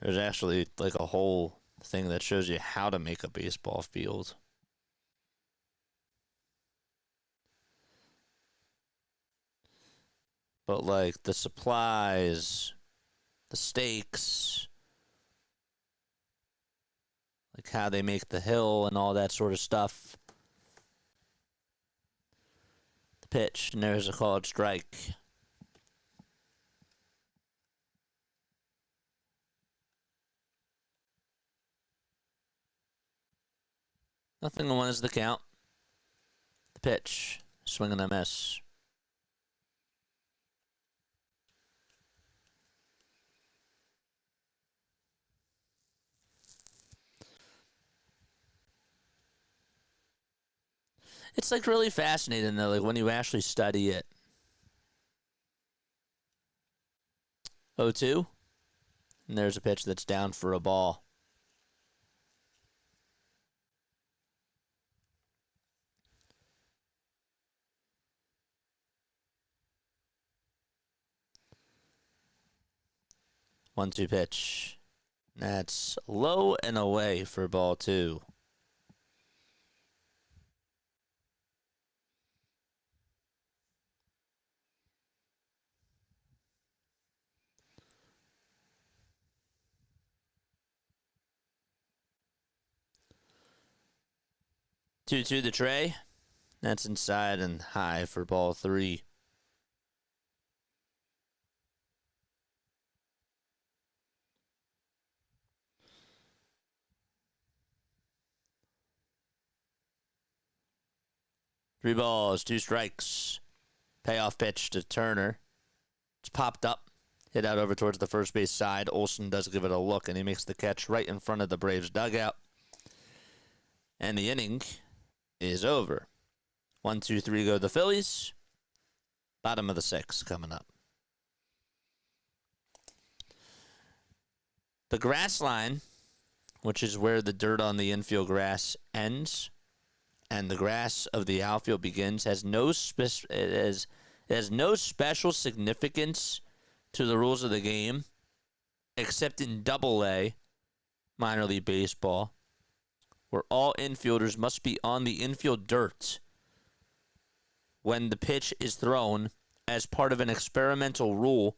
There's actually like a whole thing that shows you how to make a baseball field. But like the supplies, the stakes, like how they make the hill and all that sort of stuff. The pitch, and there's a called strike. Nothing to 1 is the count. The pitch, swing and a miss. It's like really fascinating though, like when you actually study it. 0-2. And there's a pitch that's down for a ball. One-two pitch. That's low and away for ball 2. Two the tray. That's inside and high for ball 3. Three balls, 2 strikes. Payoff pitch to Turner. It's popped up. Hit out over towards the first base side. Olson does give it a look, and he makes the catch right in front of the Braves dugout. And the inning is over. 1, 2, 3 go the Phillies. Bottom of the 6th coming up. The grass line, which is where the dirt on the infield grass ends and the grass of the outfield begins, has no special significance to the rules of the game, except in Double-A minor league baseball, where all infielders must be on the infield dirt when the pitch is thrown as part of an experimental rule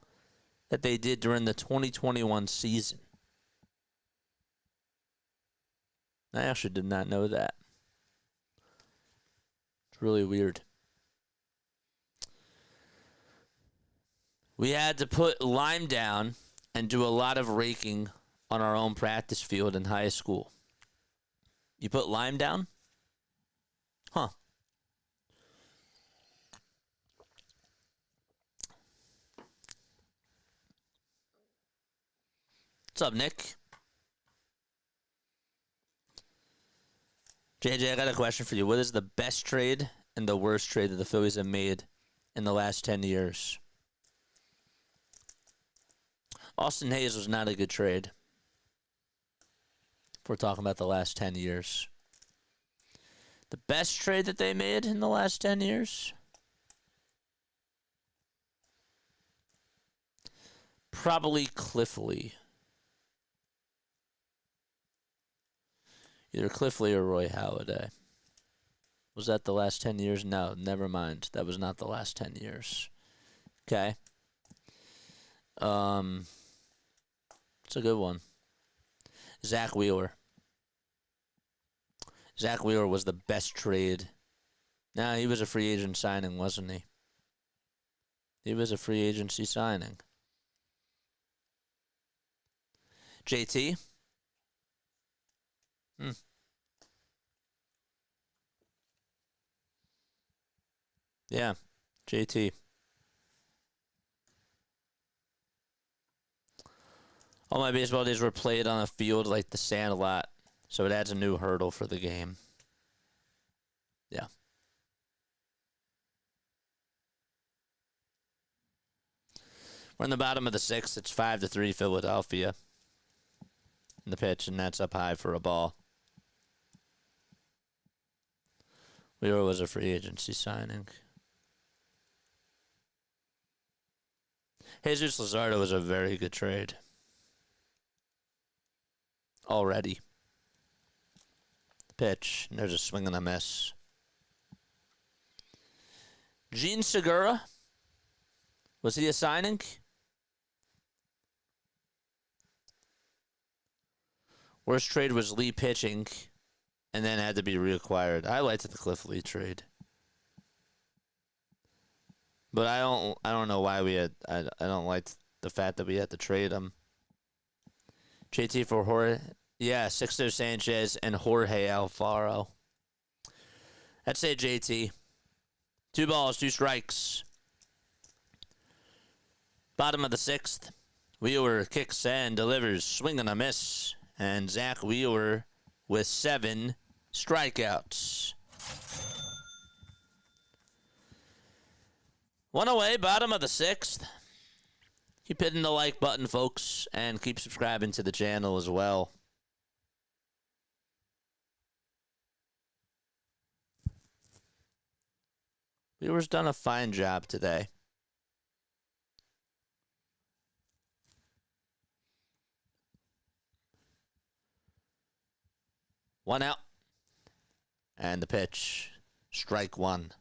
that they did during the 2021 season. I actually did not know that. It's really weird. We had to put lime down and do a lot of raking on our own practice field in high school. You put lime down? Huh. What's up, Nick? JJ, I got a question for you. What is the best trade and the worst trade that the Phillies have made in the last 10 years? Austin Hayes was not a good trade. If we're talking about the last 10 years. The best trade that they made in the last 10 years? Probably Cliff Lee. Either Cliff Lee or Roy Halladay. Was that the last 10 years? No, never mind. That was not the last 10 years. Okay. It's a good one. Zach Wheeler. Zach Wheeler was the best trade. Nah, he was a free agent signing, wasn't he? He was a free agency signing. JT? Yeah, JT. All my baseball days were played on a field like the Sandlot, so it adds a new hurdle for the game. Yeah. We're in the bottom of the sixth. It's 5-3 Philadelphia. In the pitch, and that's up high for a ball. Wheeler was a free agency signing. Jesus Luzardo was a very good trade. Already. Pitch, and there's a swing and a miss. Gene Segura. Was he a signing? Worst trade was Lee pitching, and then had to be reacquired. I liked the Cliff Lee trade, but I don't know why we had. I don't like the fact that we had to trade him. JT for Jorge, yeah, Sixto Sanchez and Jorge Alfaro. I'd say JT. 2 balls, 2 strikes. Bottom of the sixth. Wheeler kicks and delivers, swing and a miss. And Zach Wheeler with 7 strikeouts. 1 away, bottom of the sixth. Keep hitting the like button, folks, and keep subscribing to the channel as well. Wheeler's done a fine job today. One out. And the pitch. Strike 1.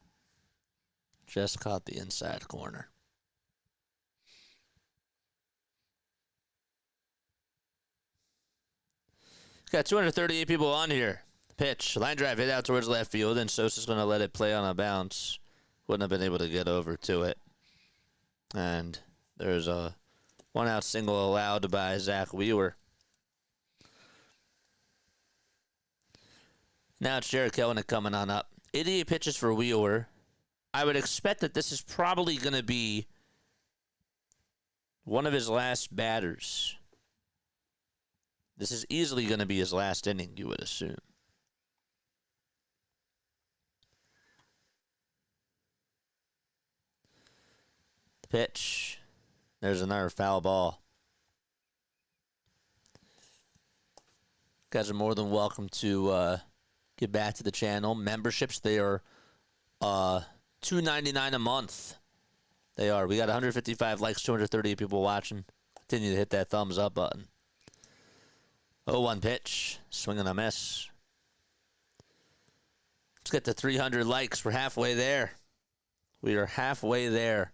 Just caught the inside corner. Got 238 people on here. Pitch. Line drive hit out towards left field, and Sosa's going to let it play on a bounce. Wouldn't have been able to get over to it. And there's a 1-out single allowed by Zach Wheeler. Now it's Jared Kelenic coming on up. 88 pitches for Wheeler. I would expect that this is probably going to be one of his last batters. This is easily going to be his last inning, you would assume. The pitch. There's another foul ball. Guys are more than welcome to get back to the channel. Memberships, they are $2.99 a month. They are. We got 155 likes, 238 people watching. Continue to hit that thumbs up button. 0-1 pitch. Swing and a miss. Let's get to 300 likes. We're halfway there. We are halfway there.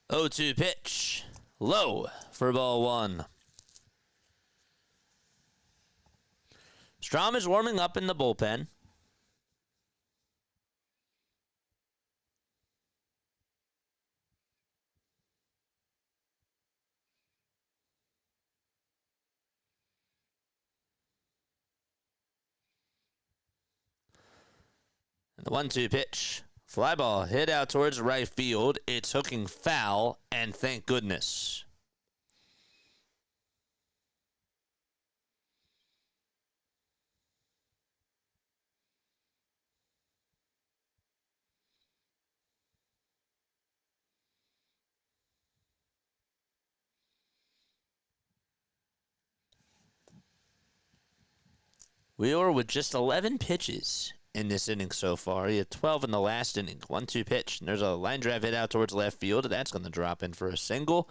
Oh, 2 pitch. Low for ball 1. Strom is warming up in the bullpen. And the 1-2 pitch. Fly ball hit out towards right field. It's hooking foul, and thank goodness. Wheeler with just 11 pitches in this inning so far. He had 12 in the last inning. 1-2 pitch. And there's a line drive hit out towards left field. That's going to drop in for a single.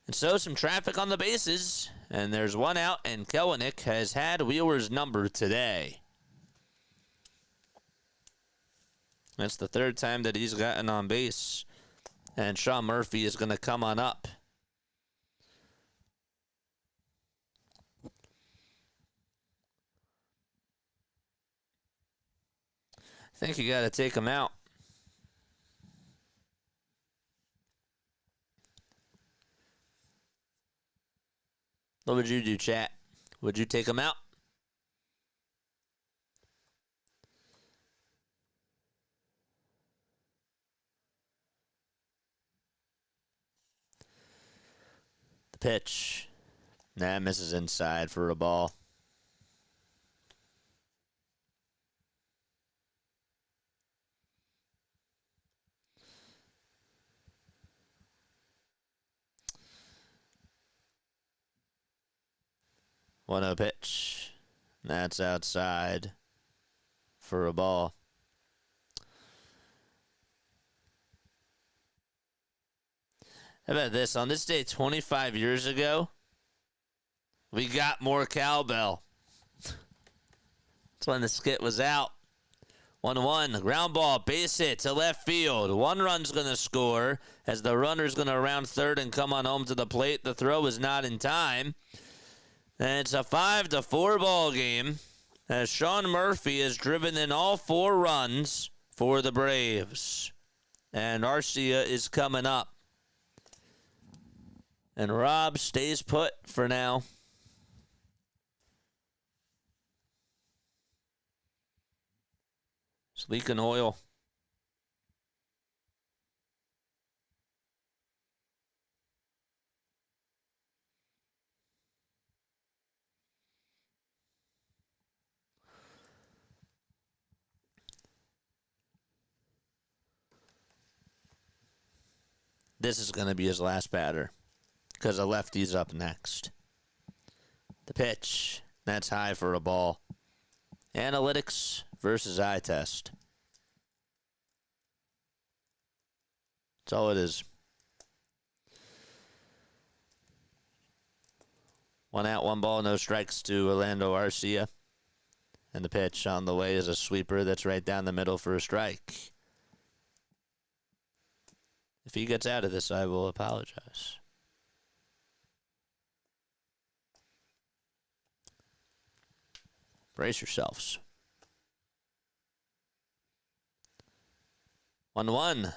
And so some traffic on the bases. And there's 1 out, and Kelenic has had Wheeler's number today. That's the 3rd time that he's gotten on base. And Sean Murphy is going to come on up. I think you got to take him out. What would you do, chat? Would you take him out? Pitch. That misses inside for a ball. One 0 pitch. That's outside for a ball. How about this? On this day 25 years ago, we got more cowbell. That's when the skit was out. 1-1, ground ball, base hit to left field. One run's going to score as the runner's going to round third and come on home to the plate. The throw is not in time. And it's a 5-4 ball game as Sean Murphy has driven in all 4 runs for the Braves. And Arcia is coming up. And Rob stays put for now. It's leaking oil. This is going to be his last batter because a lefty's up next. The pitch. That's high for a ball. Analytics versus eye test. That's all it is. 1 out, 1 ball, no strikes to Orlando Arcia. And the pitch on the way is a sweeper that's right down the middle for a strike. If he gets out of this, I will apologize. Brace yourselves. 1-1.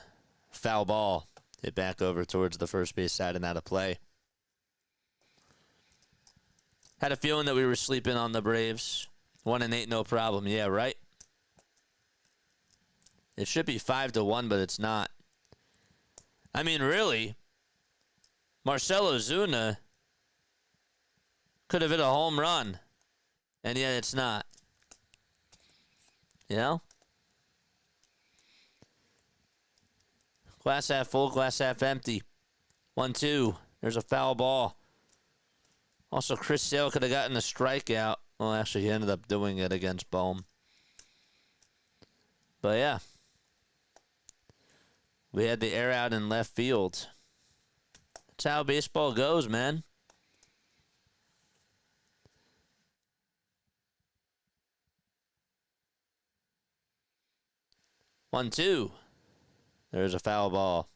Foul ball. Hit back over towards the first base side and out of play. Had a feeling that we were sleeping on the Braves. 1-8, no problem. Yeah, right? It should be 5-1, but it's not. I mean, really, Marcell Ozuna could have hit a home run, and yet it's not. You know? Glass half full, glass half empty. 1-2. There's a foul ball. Also, Chris Sale could have gotten a strikeout. Well, actually, he ended up doing it against Bohm. But, yeah. We had the air out in left field. That's how baseball goes, man. One, two. There's a foul ball.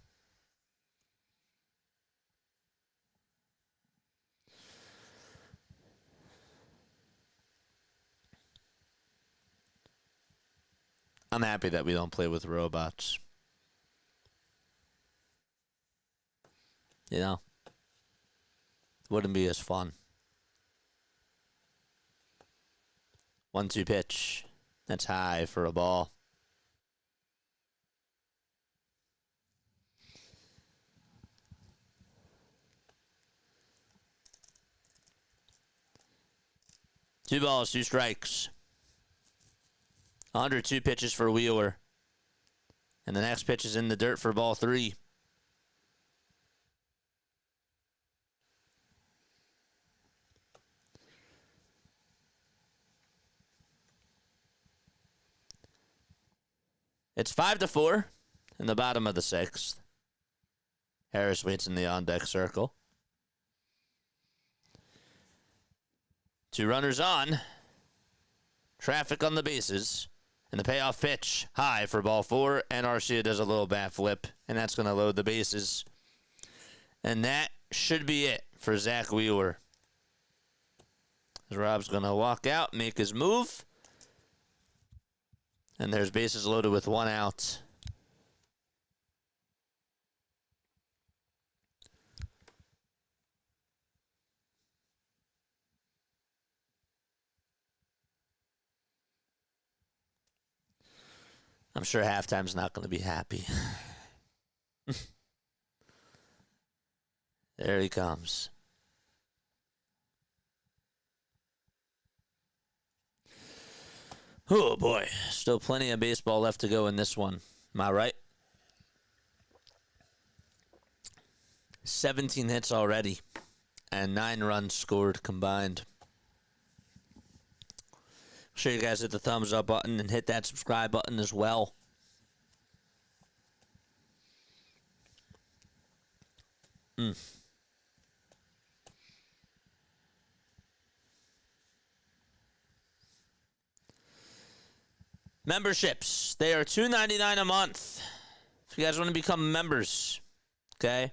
I'm happy that we don't play with robots. You know? Wouldn't be as fun. 1-2 pitch. That's high for a ball. Two balls, 2 strikes. 102 pitches for Wheeler. And the next pitch is in the dirt for ball 3. It's 5-4 in the bottom of the 6th. Harris waits in the on-deck circle. 2 runners on. Traffic on the bases. And the payoff pitch, high for ball 4. And Arcia does a little bat flip. And that's going to load the bases. And that should be it for Zach Wheeler. As Rob's going to walk out, make his move. And there's bases loaded with 1 out. I'm sure halftime's not going to be happy. There he comes. Oh, boy. Still plenty of baseball left to go in this one. Am I right? 17 hits already and 9 runs scored combined. Make sure you guys hit the thumbs up button and hit that subscribe button as well. Memberships. They are $2.99 a month. If you guys want to become members, okay?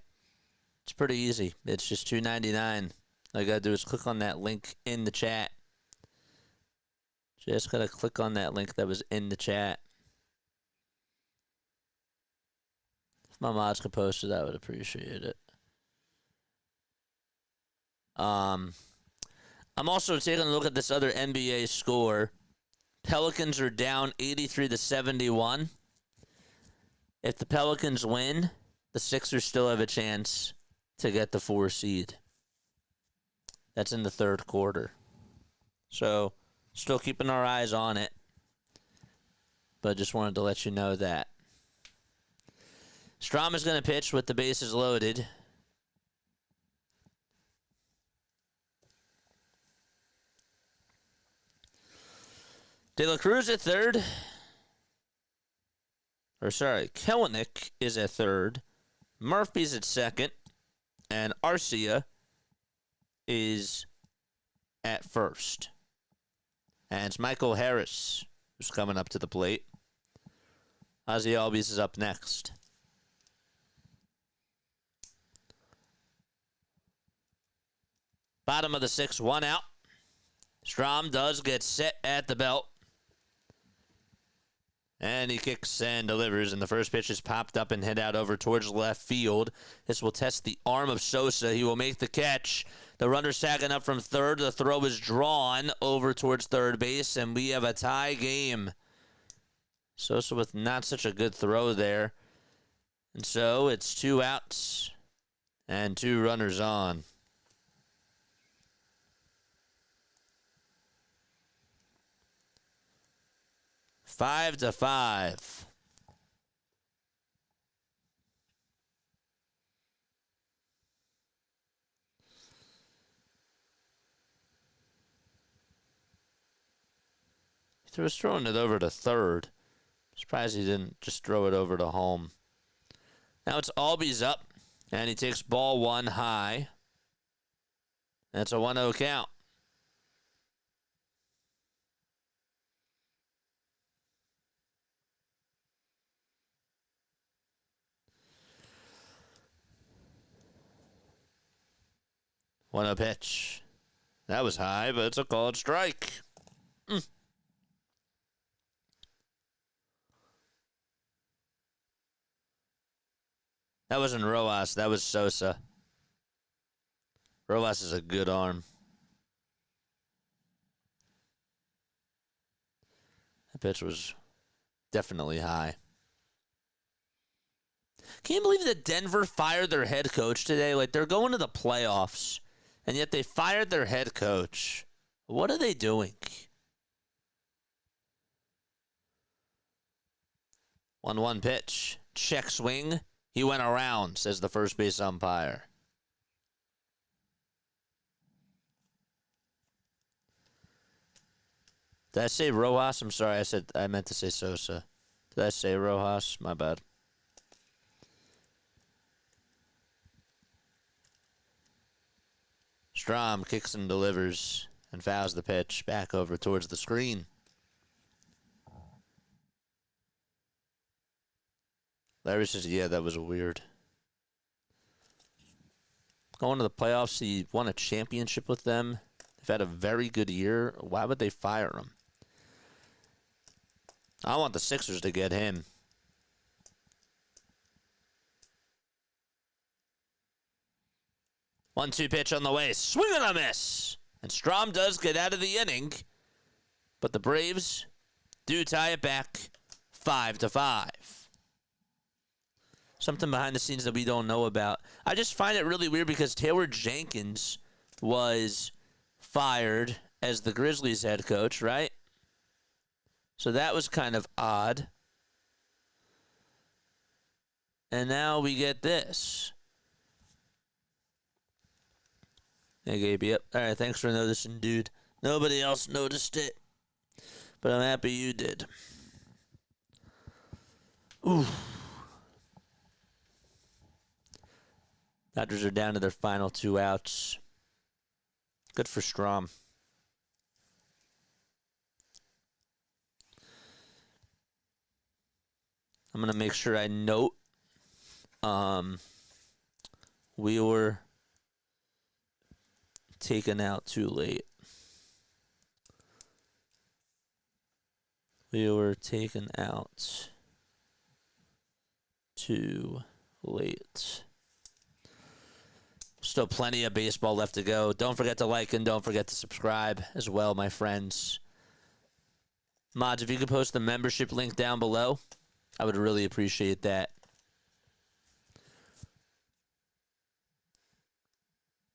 It's pretty easy. It's just $2.99. All you got to do is click on that link in the chat. Just got to click on that link that was in the chat. If my mods could post it, I would appreciate it. I'm also taking a look at this other NBA score. Pelicans are down 83-71. If the Pelicans win, the Sixers still have a chance to get the 4 seed. That's in the third quarter. So, still keeping our eyes on it. But just wanted to let you know that. Strom is going to pitch with the bases loaded. De La Cruz at third. Kelenic is at third. Murphy's at second. And Arcia is at first. And it's Michael Harris who's coming up to the plate. Ozzy Albies is up next. Bottom of the 6th, 1 out. Strom does get set at the belt. And he kicks and delivers, and the first pitch is popped up and hit out over towards left field. This will test the arm of Sosa. He will make the catch. The runner's tagging up from third. The throw is drawn over towards third base, and we have a tie game. Sosa with not such a good throw there. And so it's 2 outs and 2 runners on. Five to 5. He was throwing it over to third. Surprised he didn't just throw it over to home. Now it's Albies up, and he takes ball 1 high. That's a 1-0 count. One a pitch. That was high, but it's a called strike. That wasn't Rojas. That was Sosa. Rojas is a good arm. That pitch was definitely high. Can you believe that Denver fired their head coach today? Like, they're going to the playoffs. And yet they fired their head coach. What are they doing? 1-1 pitch. Check swing. He went around, says the first base umpire. Did I say Rojas? I'm sorry. I meant to say Sosa. Did I say Rojas? My bad. Strom kicks and delivers and fouls the pitch back over towards the screen. Larry says, yeah, that was weird. Going to the playoffs, he won a championship with them. They've had a very good year. Why would they fire him? I want the Sixers to get him. One-two pitch on the way. Swing and a miss. And Strom does get out of the inning. But the Braves do tie it back 5-5. Something behind the scenes that we don't know about. I just find it really weird because Taylor Jenkins was fired as the Grizzlies head coach, right? So that was kind of odd. And now we get this. Hey, Gabe, yep. All right, thanks for noticing, dude. Nobody else noticed it, but I'm happy you did. Ooh. Dodgers are down to their final 2 outs. Good for Strom. I'm going to make sure I note we were taken out too late. We were taken out too late. Still plenty of baseball left to go. Don't forget to like and don't forget to subscribe as well, my friends. Mods, if you could post the membership link down below, I would really appreciate that.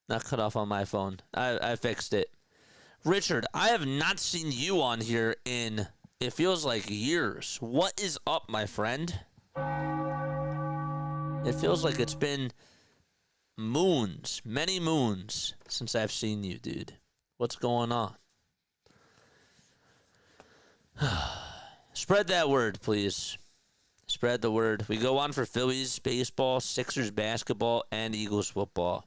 Not cut off on my phone. I fixed it. Richard, I have not seen you on here in, it feels like, years. What is up, my friend? It feels like it's been moons, many moons, since I've seen you, dude. What's going on? Spread that word, please. Spread the word. We go on for Phillies baseball, Sixers basketball, and Eagles football.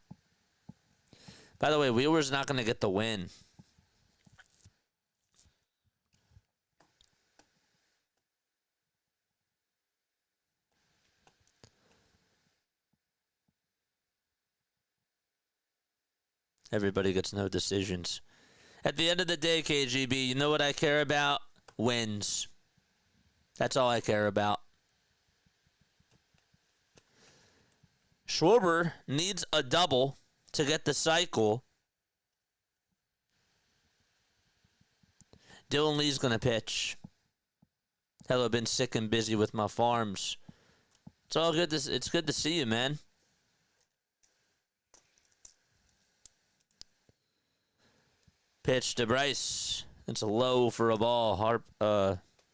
By the way, Wheeler's not going to get the win. Everybody gets no decisions. At the end of the day, KGB, you know what I care about? Wins. That's all I care about. Schwarber needs a double to get the cycle. Dylan Lee's going to pitch. Hell, I've been sick and busy with my farms. It's all good. It's good to see you, man. Pitch to Bryce. It's a low for a ball.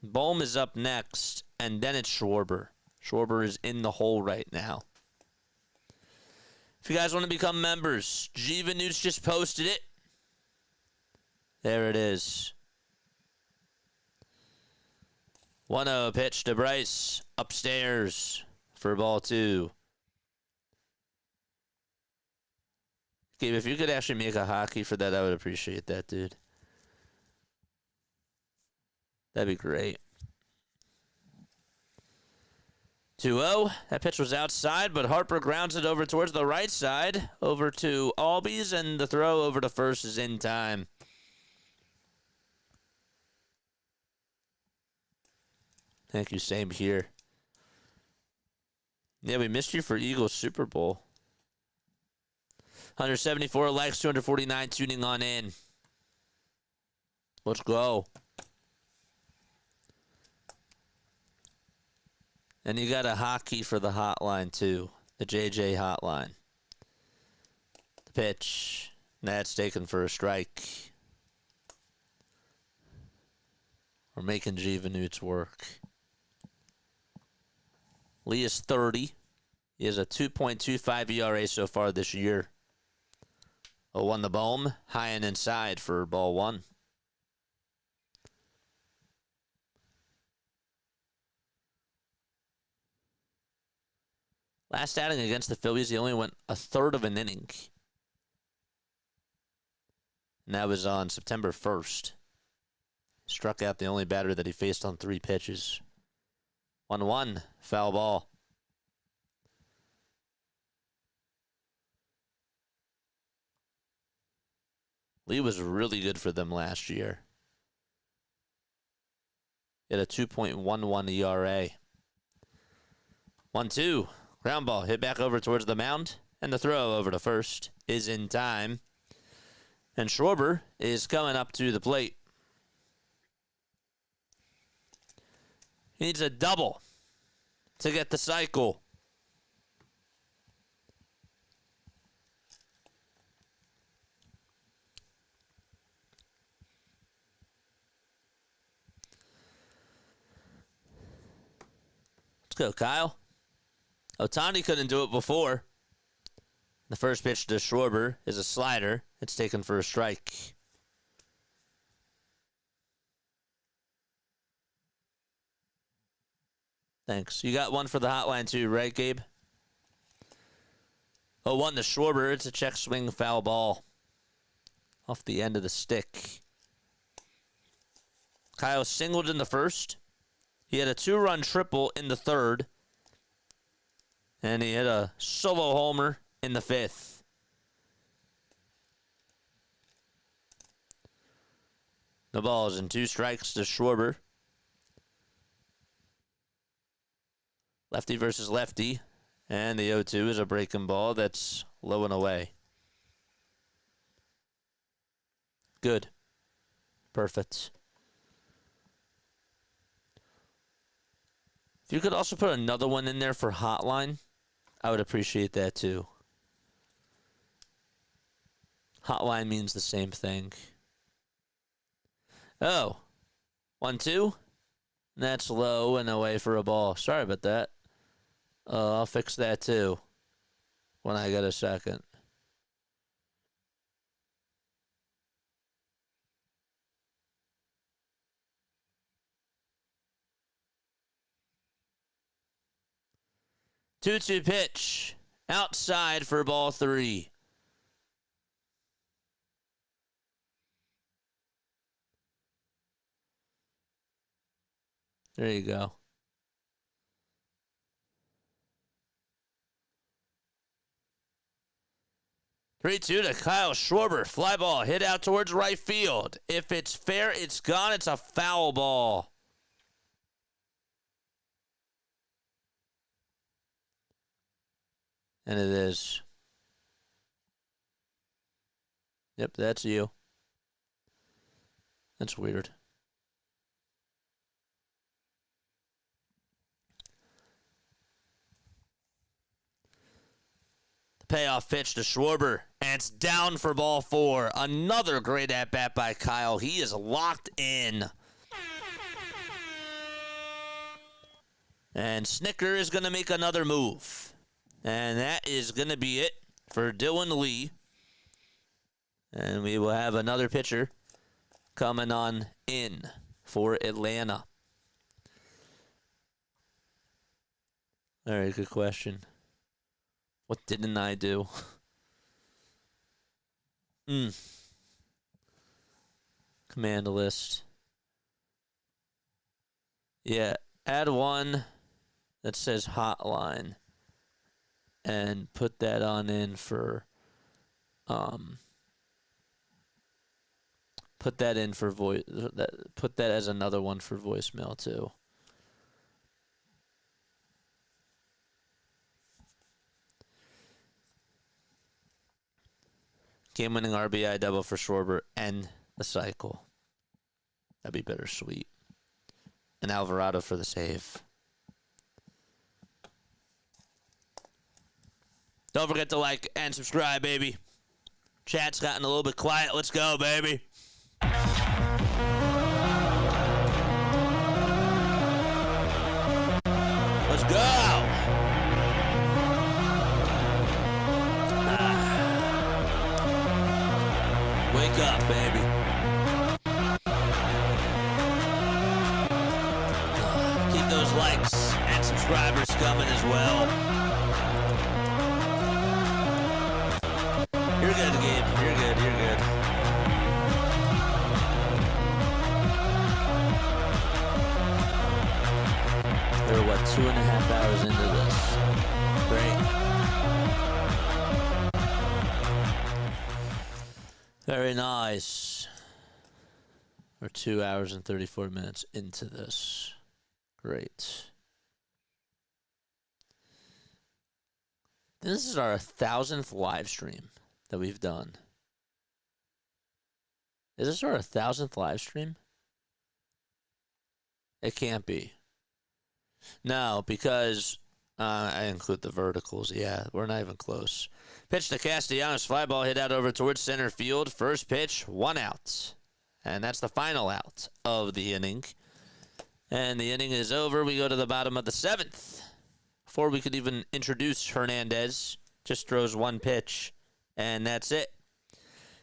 Bohm is up next, and then it's Schwarber. Schwarber is in the hole right now. If you guys want to become members, Jiva Newts just posted it. There it is. 1-0 pitch to Bryce. Upstairs for ball 2. Gabe, if you could actually make a hockey for that, I would appreciate that, dude. That'd be great. 2-0. That pitch was outside, but Harper grounds it over towards the right side. Over to Albies, and the throw over to first is in time. Thank you, same here. Yeah, we missed you for Eagles Super Bowl. 174 likes, 249 tuning on in. Let's go. And you got a hotkey for the hotline, too. The JJ hotline. The pitch. That's taken for a strike. We're making Jiva Newts work. Lee is 30. He has a 2.25 ERA so far this year. 0-1 the Bohm. High and inside for ball 1. Last outing against the Phillies, he only went a third of an inning. And that was on September 1st. Struck out the only batter that he faced on 3 pitches. 1-1, foul ball. Lee was really good for them last year. He had a 2.11 ERA. 1-2. Ground ball hit back over towards the mound. And the throw over to first is in time. And Schwarber is coming up to the plate. He needs a double to get the cycle. go, Kyle. Ohtani couldn't do it before. The first pitch to Schwarber is a slider. It's taken for a strike. Thanks. You got one for the hotline too, right, Gabe? Oh, one to Schwarber. It's a check swing foul ball. Off the end of the stick. Kyle singled in the first. He had a 2-run triple in the third. And he hit a solo homer in the fifth. The ball is in 2 strikes to Schwarber. Lefty versus lefty. And the 0-2 is a breaking ball that's low and away. Good. Perfect. If you could also put another one in there for hotline, I would appreciate that too. Hotline means the same thing. Oh. 1-2? That's low and away for a ball. Sorry about that. I'll fix that too when I get a second. Two-two pitch. Outside for ball 3. There you go. 3-2 to Kyle Schwarber. Fly ball hit out towards right field. If it's fair, it's gone. It's a foul ball. And it is. Yep, that's you. That's weird. Payoff pitch to Schwarber, and it's down for ball 4. Another great at-bat by Kyle. He is locked in. And Snicker is going to make another move. And that is going to be it for Dylan Lee. And we will have another pitcher coming on in for Atlanta. Very good question. What didn't I do? Command list. Yeah, add one that says hotline. And put that on in for put that in for voice, put that as another one for voicemail too. Game-winning RBI double for Schwarber and the cycle. That'd be bittersweet. And Alvarado for the save. Don't forget to like and subscribe, baby. Chat's gotten a little bit quiet. Let's go, baby. Let's go. Wake up, baby. Keep those likes and subscribers coming as well. You're good, Gabe. You're good. You're good. We're, 2.5 hours into this? Great. Very nice. We're 2 hours and 34 minutes into this. Great. This is our 1,000th live stream that we've done. Is this our 1,000th live stream? It can't be. No, because I include the verticals. Yeah, we're not even close. Pitch to Castellanos. Fly ball hit out over towards center field. First pitch, 1 out. And that's the final out of the inning. And the inning is over. We go to the bottom of the 7th. before we could even introduce Hernandez. Just throws one pitch, and that's it.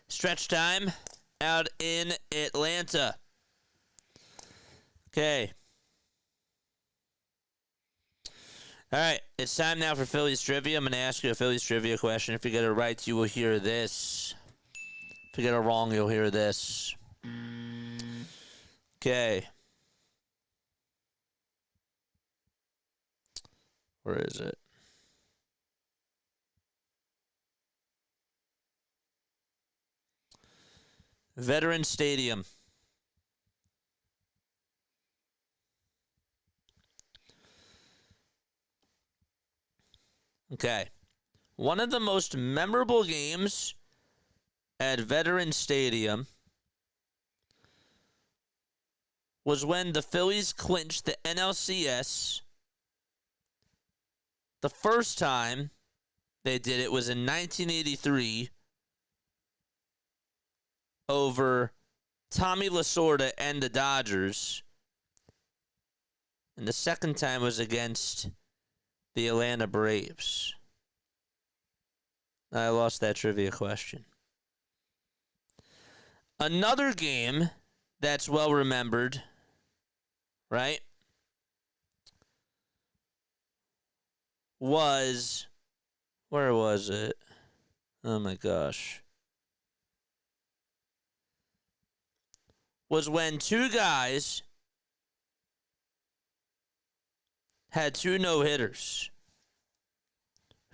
Stretch time out in Atlanta. Okay. All right, it's time now for Phillies trivia. I'm going to ask you a Phillies trivia question. If you get it right, you will hear this. If you get it wrong, you'll hear this. Okay. Where is it? Veteran Stadium. Okay. One of the most memorable games at Veteran Stadium was when the Phillies clinched the NLCS. The first time they did it was in 1983 over Tommy Lasorda and the Dodgers. And the second time was against the Atlanta Braves. I lost that trivia question. Another game that's well remembered, right, was, where was it? Oh my gosh. Was when two guys had two no-hitters.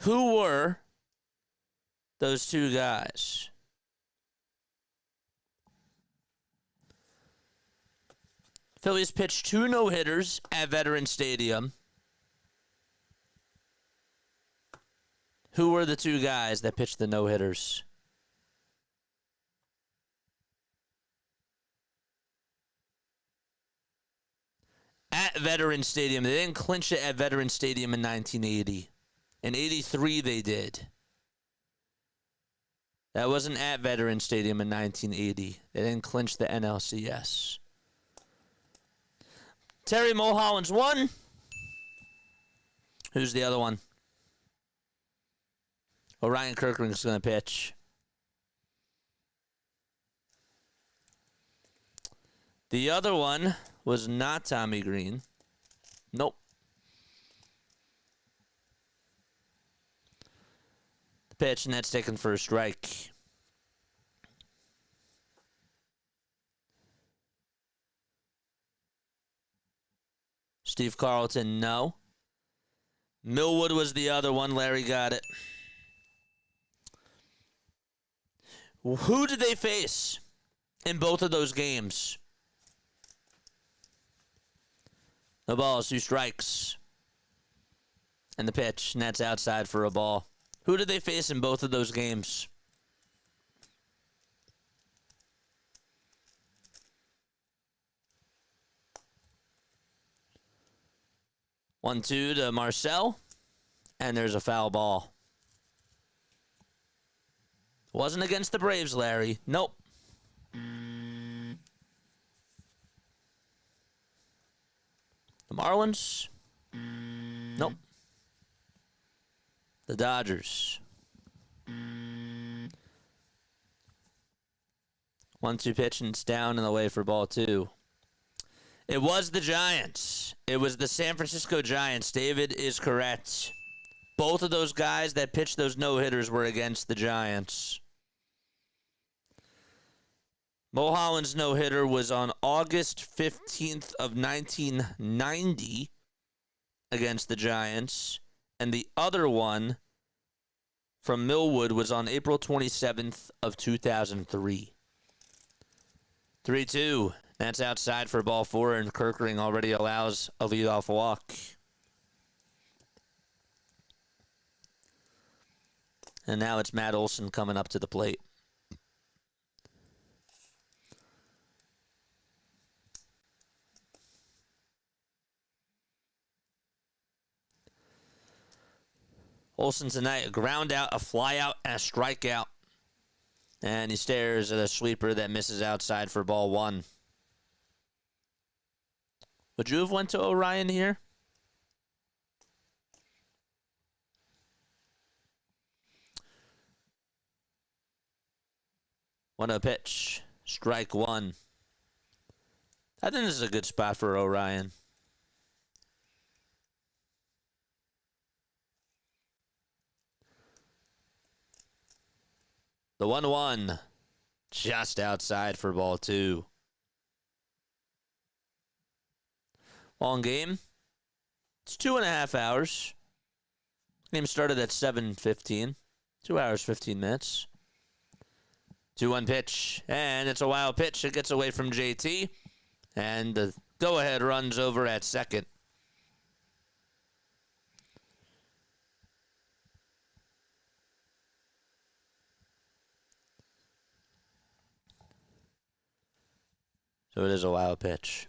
Who were those two guys? Phillies pitched two no-hitters at Veterans Stadium. Who were the two guys that pitched the no-hitters? At Veterans Stadium. They didn't clinch it at Veterans Stadium in 1980. In 83, they did. That wasn't at Veterans Stadium in 1980. They didn't clinch the NLCS. Terry Mulholland's one. Who's the other one? Orion Kirkring's going to pitch. The other one was not Tommy Green. Nope. The pitch, and that's taken for a strike. Steve Carlton, no. Millwood was the other one. Larry got it. Who did they face in both of those games? No balls, 2 strikes. And the pitch, and that's outside for a ball. Who did they face in both of those games? One, 2 to Marcel, and there's a foul ball. Wasn't against the Braves, Larry. Nope. The Marlins? Nope. The Dodgers. 1-2 pitch, and it's down and away for ball 2. It was the Giants. It was the San Francisco Giants. David is correct. Both of those guys that pitched those no-hitters were against the Giants. Mulholland's no-hitter was on August 15th of 1990 against the Giants, and the other one from Millwood was on April 27th of 2003. 3-2. That's outside for ball 4, and Kirkring already allows a leadoff walk. And now it's Matt Olson coming up to the plate. Olson tonight, a ground out, a fly out, and a strikeout. And he stares at a sweeper that misses outside for ball 1. Would you have went to Orion here? 1-0 pitch. Strike one. I think this is a good spot for Orion. The 1-1. Just outside for ball two. Long game. It's 2.5 hours. Game started at 7:15. 2 hours, 15 minutes. 2-1 pitch. And it's a wild pitch. It gets away from JT. And the go-ahead runs over at second. So it is a wild pitch.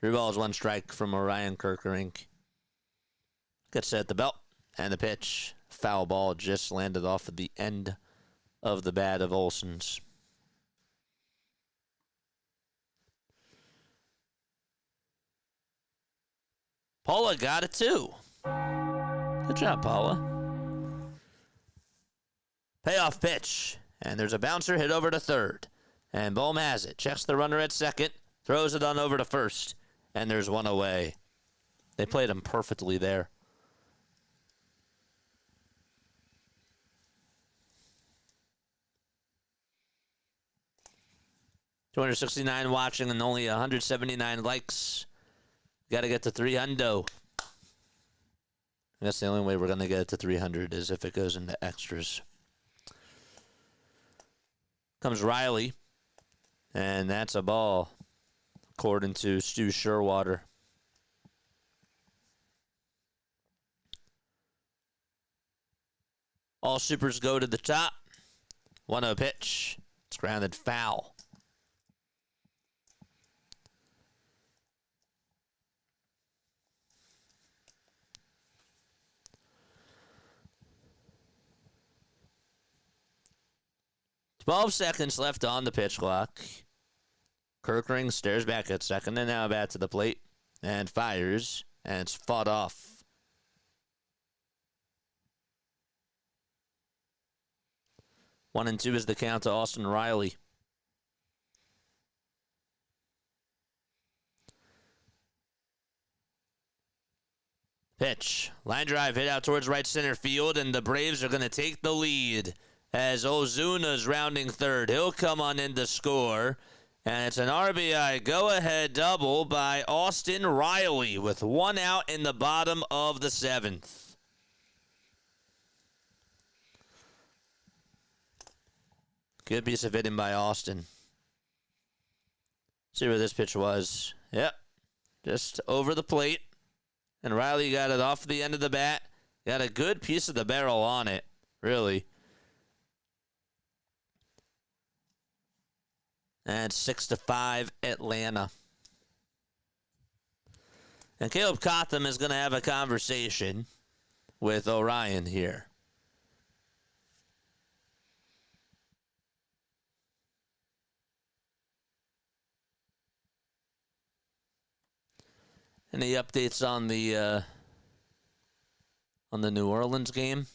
3 balls, 1 strike from Orion Kerkerink. Gets set at the belt. And the pitch. Foul ball just landed off at the end of the bat of Olson's. Paula got it too. Good job, Paula. Payoff pitch. And there's a bouncer hit over to third. And Bohm has it. Checks the runner at second. Throws it on over to first. And there's one away. They played him perfectly there. $269 watching and only 179 likes. Got to get to 300. That's the only way we're going to get it to 300 is if it goes into extras. Comes Riley. And that's a ball, according to Stu Sherwater. All supers go to the top. 1-0 pitch. It's grounded foul. Twelve seconds left on the pitch clock. Kerkering stares back at second and now back to the plate and fires, and it's fought off. One and two is the count to Austin Riley. Pitch. Line drive hit out towards right center field, and the Braves are going to take the lead as Ozuna's rounding third. He'll come on in to score. And it's an RBI go-ahead double by Austin Riley with 1 out in the bottom of the 7th. Good piece of hitting by Austin. See where this pitch was. Yep. Just over the plate. And Riley got it off the end of the bat. Got a good piece of the barrel on it, really. And 6-5 Atlanta. And Caleb Cotham is going to have a conversation with Orion here. Any updates on the New Orleans game?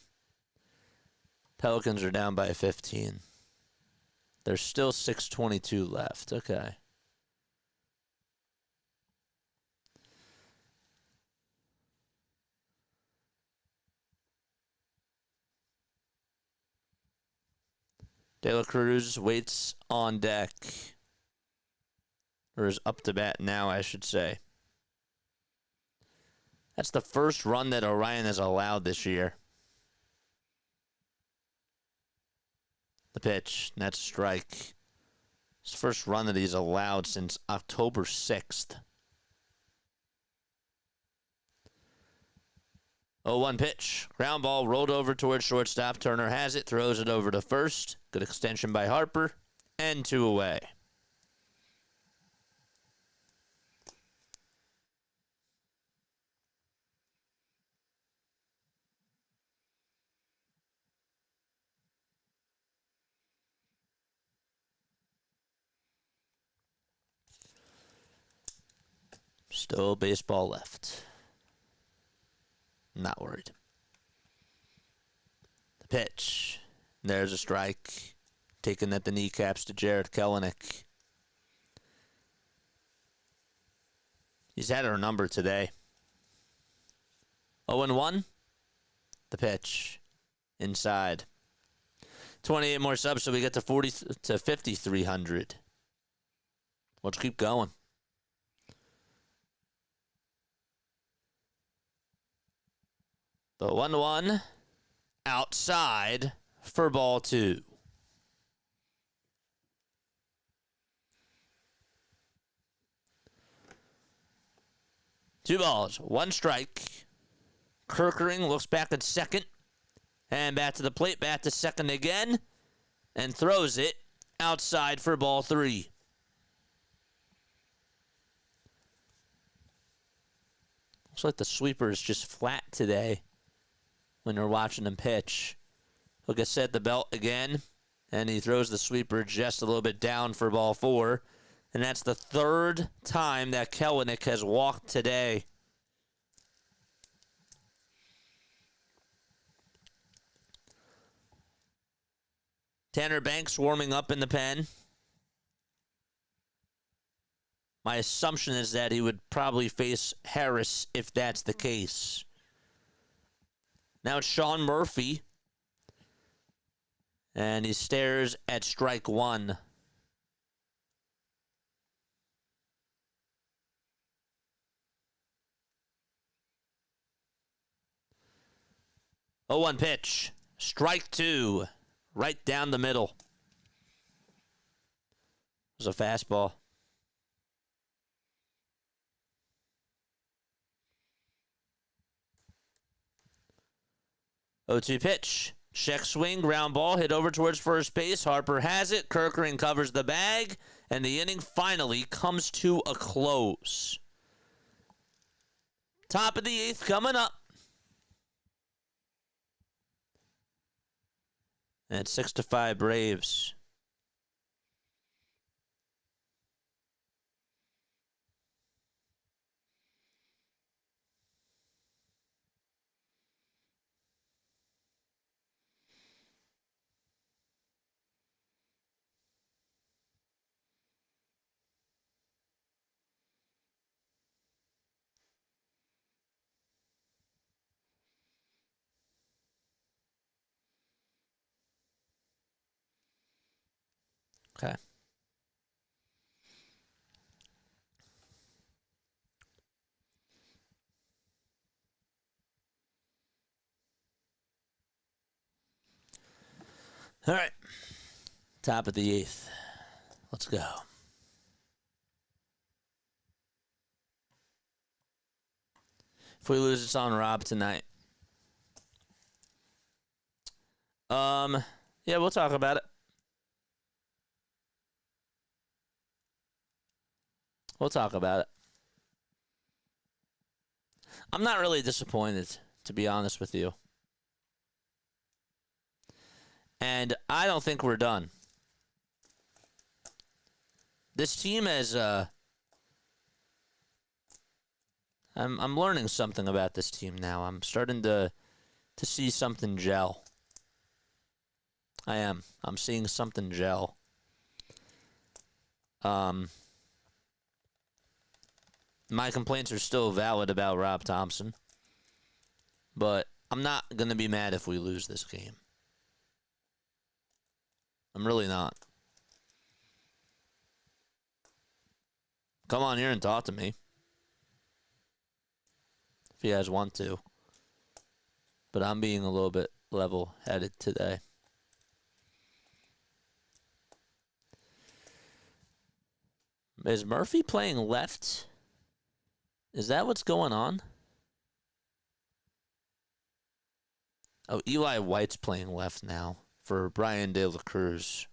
Pelicans are down by 15. There's still 6:22 left. Okay. De La Cruz waits on deck. Or is up to bat now, I should say. That's the first run that Orion has allowed this year. The pitch, that's a strike. It's the first run that he's allowed since October 6th. 0-1 pitch. Ground ball rolled over towards shortstop. Turner has it, throws it over to first. Good extension by Harper. And 2 away. Still baseball left. Not worried. The pitch. There's a strike. taking at the kneecaps to Jared Kelenic. He's had her number today. 0-1. The pitch. Inside. 28 more subs, so we get to 5,300. Let's keep going. The 1-1 outside for ball 2. Two balls, one strike. Kirkering looks back at second. And back to the plate, back to second again. And throws it outside for ball 3. Looks like the sweeper is just flat today when you're watching him pitch. He'll get set the belt again. And he throws the sweeper just a little bit down for ball 4. And that's the third time that Kelenic has walked today. Tanner Banks warming up in the pen. My assumption is that he would probably face Harris if that's the case. Now it's Sean Murphy. And he stares at strike 1. 0-1 pitch. Strike 2. Right down the middle. It was a fastball. 0-2 pitch. Check swing, ground ball, hit over towards first base. Harper has it. Kirkering covers the bag. And the inning finally comes to a close. Top of the 8th coming up. And it's 6-5 Braves. Okay. All right. Top of the 8th. Let's go. If we lose, it's on Rob tonight. Yeah, we'll talk about it. We'll talk about it. I'm not really disappointed, to be honest with you. And I don't think we're done. This team has, I'm learning something about this team now. I'm starting to see something gel. I am. I'm seeing something gel. My complaints are still valid about Rob Thompson. But I'm not going to be mad if we lose this game. I'm really not. Come on here and talk to me. If you guys want to. But I'm being a little bit level-headed today. Is Murphy playing left? Is that what's going on? Oh, Eli White's playing left now for Brian De La Cruz.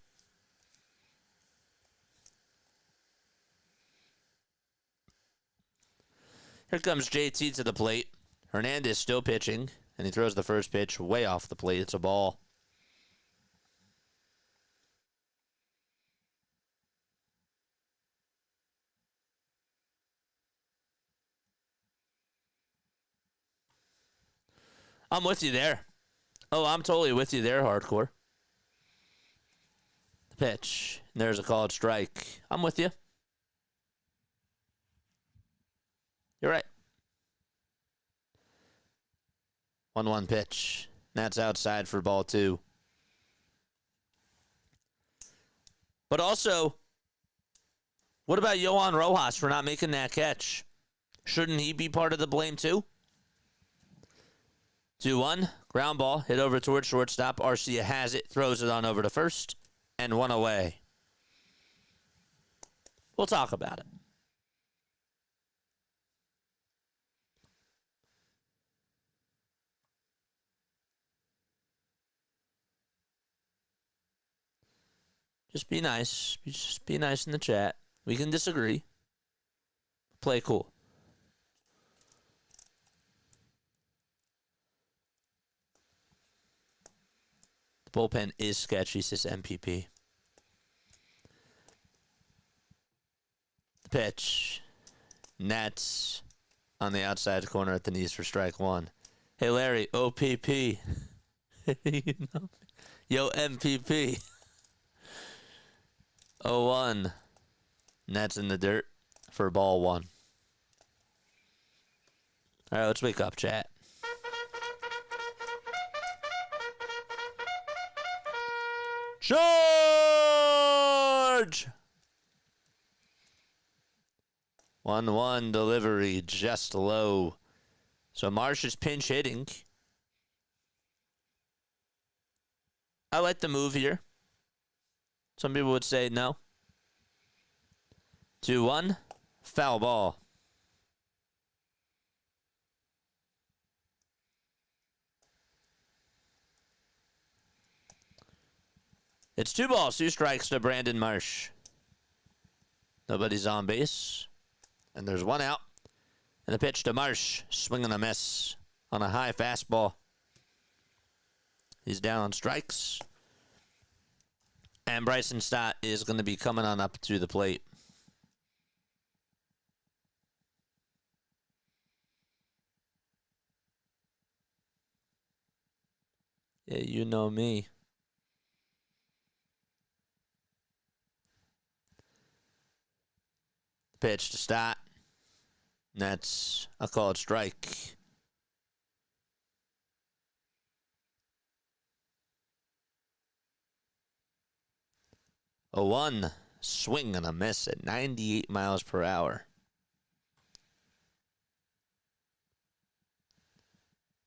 Here comes JT to the plate. Hernandez still pitching, and he throws the first pitch way off the plate. It's a ball. I'm with you there. Oh, I'm totally with you there, hardcore. Pitch. There's a called strike. I'm with you. You're right. 1-1 pitch. That's outside for ball 2. But also, what about Yohan Rojas for not making that catch? Shouldn't he be part of the blame too? 2-1. Ground ball. Hit over towards shortstop. Arcia has it. Throws it on over to first. And 1 away. We'll talk about it. Just be nice. Just be nice in the chat. We can disagree. Play cool. The bullpen is sketchy, says MPP. The pitch. Nats on the outside corner at the knees for strike 1. Hey, Larry, OPP. You know, yo, MPP. 0-1. Nets in the dirt for ball 1. All right, let's wake up, chat. Charge! 1-1 delivery, just low. So Marsh is pinch hitting. I like the move here. Some people would say no. 2-1, foul ball. It's 2 balls, 2 strikes to Brandon Marsh. Nobody's on base. And there's 1 out. And the pitch to Marsh, swing and a miss on a high fastball. He's down on strikes. And Bryson Stott is going to be coming on up to the plate. Yeah, you know me. Pitch to Stott. That's a called strike. A 1 swing and a miss at 98 miles per hour.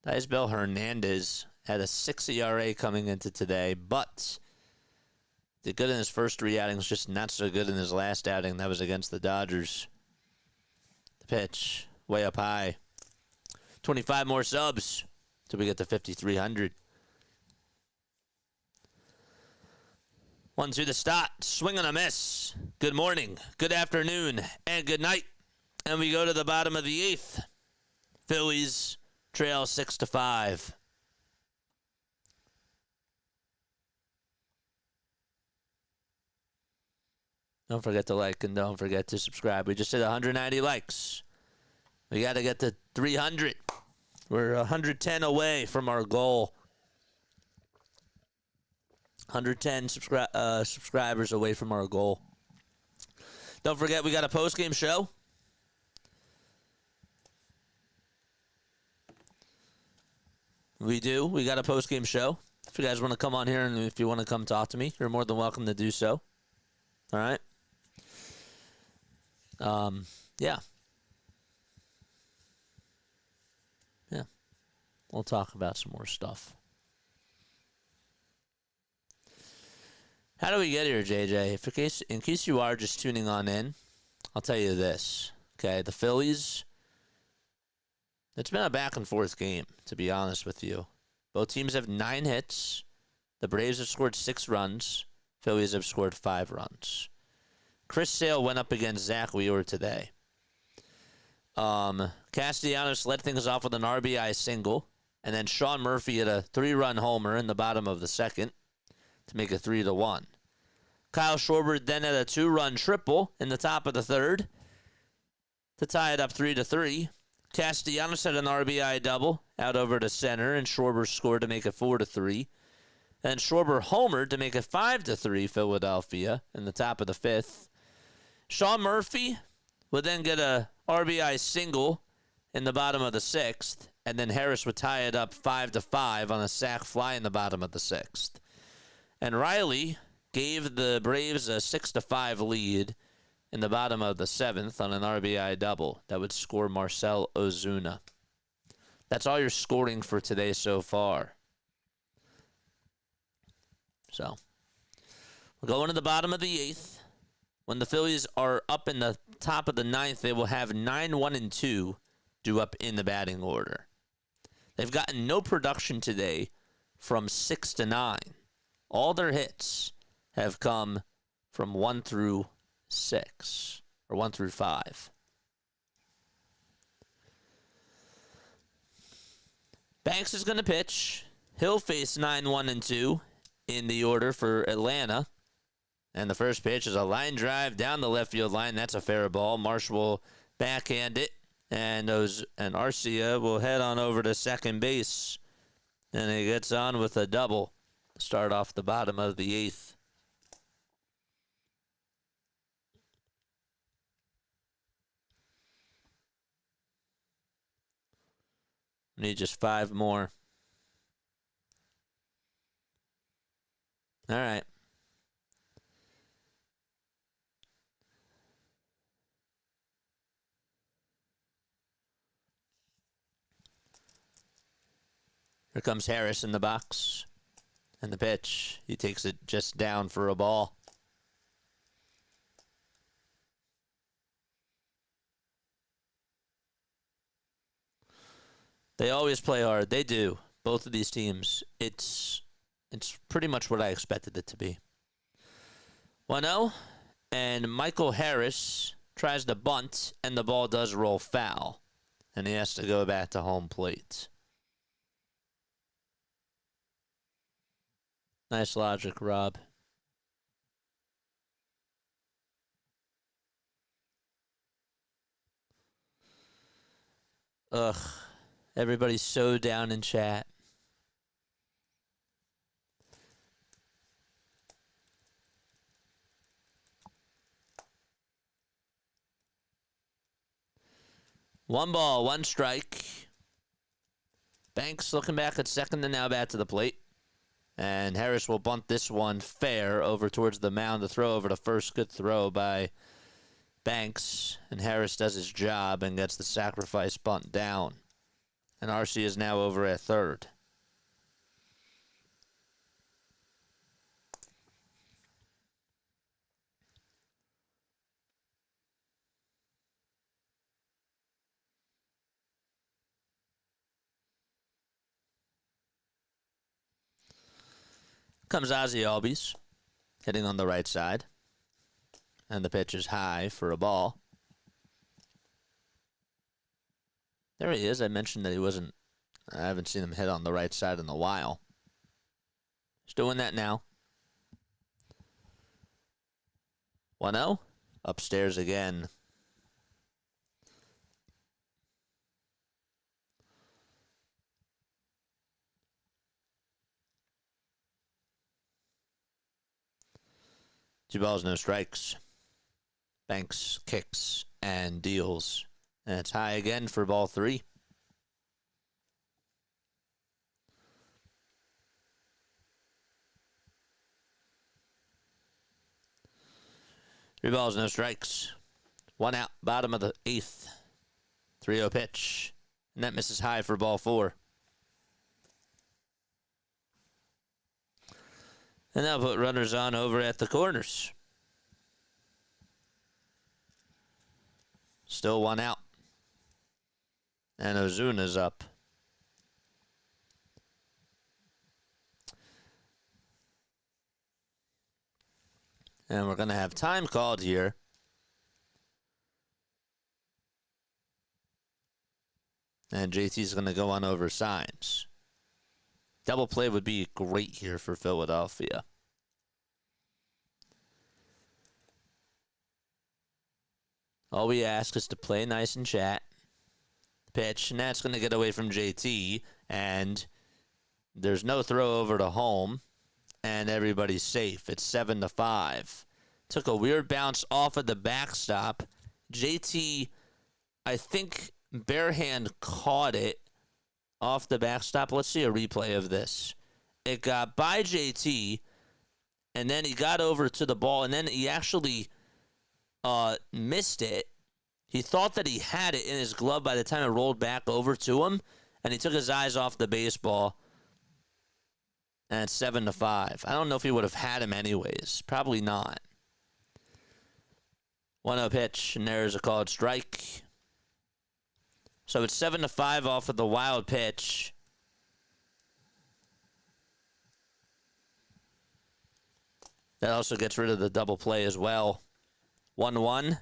Isbel Hernandez had a 6 ERA coming into today, but did good in his first 3 outings, just not so good in his last outing. That was against the Dodgers. The pitch, way up high. 25 more subs till we get to 5,300. 1 to the Stott, swing and a miss. Good morning, good afternoon, and good night. And we go to the bottom of the 8th. Phillies trail 6-5. Don't forget to like and don't forget to subscribe. We just hit 190 likes. We got to get to 300. We're 110 away from our goal. 110 subscribers away from our goal. Don't forget, we got a post-game show. We do. We got a post-game show. If you guys want to come on here and if you want to come talk to me, you're more than welcome to do so. All right? Yeah. Yeah. We'll talk about some more stuff. How do we get here, JJ? In case you are just tuning on in, I'll tell you this. Okay, the Phillies, it's been a back-and-forth game, to be honest with you. Both teams have 9 hits. The Braves have scored 6 runs. Phillies have scored 5 runs. Chris Sale went up against Zach Wheeler today. Castellanos led things off with an RBI single, and then Sean Murphy had a 3-run homer in the bottom of the 2nd to make it 3-1. Kyle Schwarber then had a 2-run triple in the top of the 3rd to tie it up 3-3. Castellanos had an RBI double out over to center, and Schwarber scored to make it 4-3. Then Schwarber homered to make it 5-3 Philadelphia in the top of the 5th. Sean Murphy would then get a RBI single in the bottom of the 6th, and then Harris would tie it up 5-5 on a sac fly in the bottom of the 6th. And Riley gave the Braves a 6-5 lead in the bottom of the 7th on an RBI double that would score Marcell Ozuna. That's all your scoring for today so far. So, we're going to the bottom of the 8th. When the Phillies are up in the top of the 9th, they will have 9-1-2 due up in the batting order. They've gotten no production today from 6 to 9. All their hits have come from 1 through 6, or 1 through 5. Banks is going to pitch. He'll face 9-1-2 in the order for Atlanta. And the first pitch is a line drive down the left field line. That's a fair ball. Marsh will backhand it. And Arcia will head on over to second base. And he gets on with a double to start off the bottom of the 8th. Need just 5 more. All right. Here comes Harris in the box. And the pitch. He takes it just down for a ball. They always play hard. They do. Both of these teams. It's pretty much what I expected it to be. 1-0. And Michael Harris tries to bunt, and the ball does roll foul. And he has to go back to home plate. Nice logic, Rob. Ugh. Everybody's so down in chat. One ball, one strike. Banks looking back at second and now back to the plate. And Harris will bunt this one fair over towards the mound to throw over to first. Good throw by Banks. And Harris does his job and gets the sacrifice bunt down. And RC is now over at third. Comes Ozzie Albies, hitting on the right side. And the pitch is high for a ball. There he is. I mentioned that he wasn't. I haven't seen him hit on the right side in a while. He's doing that now. 1-0. Upstairs again. Two balls, no strikes. Banks kicks and deals. And it's high again for ball 3. Three balls, no strikes. One out, bottom of the 8th. 3-0 pitch. And that misses high for ball 4. And they'll put runners on over at the corners. Still one out. And Ozuna's up. And we're going to have time called here. And JT's going to go on over signs. Double play would be great here for Philadelphia. All we ask is to play nice and chat. Pitch, and that's going to get away from JT. And there's no throw over to home. and everybody's safe. It's 7-5. Took a weird bounce off of the backstop. JT, I think, barehand caught it off the backstop. Let's see a replay of this. It got by JT, and then he got over to the ball, and then he actually missed it. He thought that he had it in his glove by the time it rolled back over to him, and he took his eyes off the baseball. And it's 7-5. I don't know if he would have had him anyways. Probably not. 1-0 pitch, and there's a called strike. So it's 7-5 off of the wild pitch. That also gets rid of the double play as well. 1-1.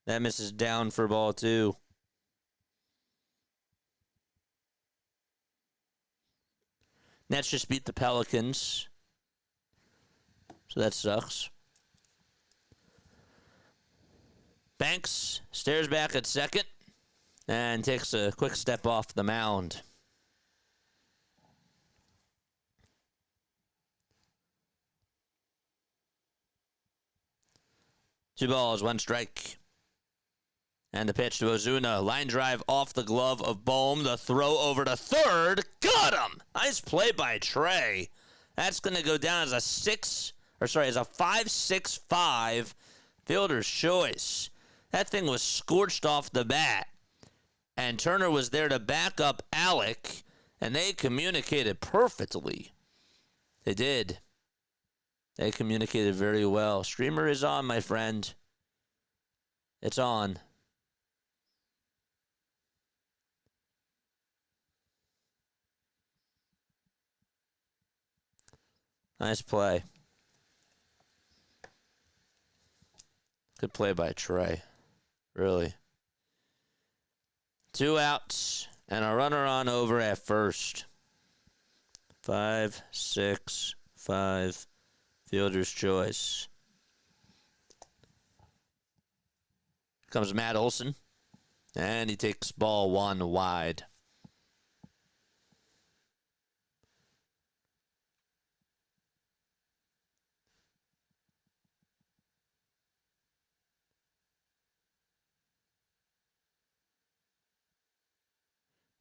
That misses down for ball 2. Nets just beat the Pelicans. So that sucks. Banks stares back at second and takes a quick step off the mound. Two balls, one strike. And the pitch to Ozuna. Line drive off the glove of Bohm. The throw over to third. Got him! Nice play by Trey. That's going to go down as a 5-6-5 fielder's choice. That thing was scorched off the bat. And Turner was there to back up Alec. And they communicated perfectly. They did. They communicated very well. Streamer is on, my friend. It's on. Nice play. Good play by Trey. Really. 2 outs and a runner on over at first. 5-6-5. Fielder's choice. Comes Matt Olson. And he takes ball 1 wide.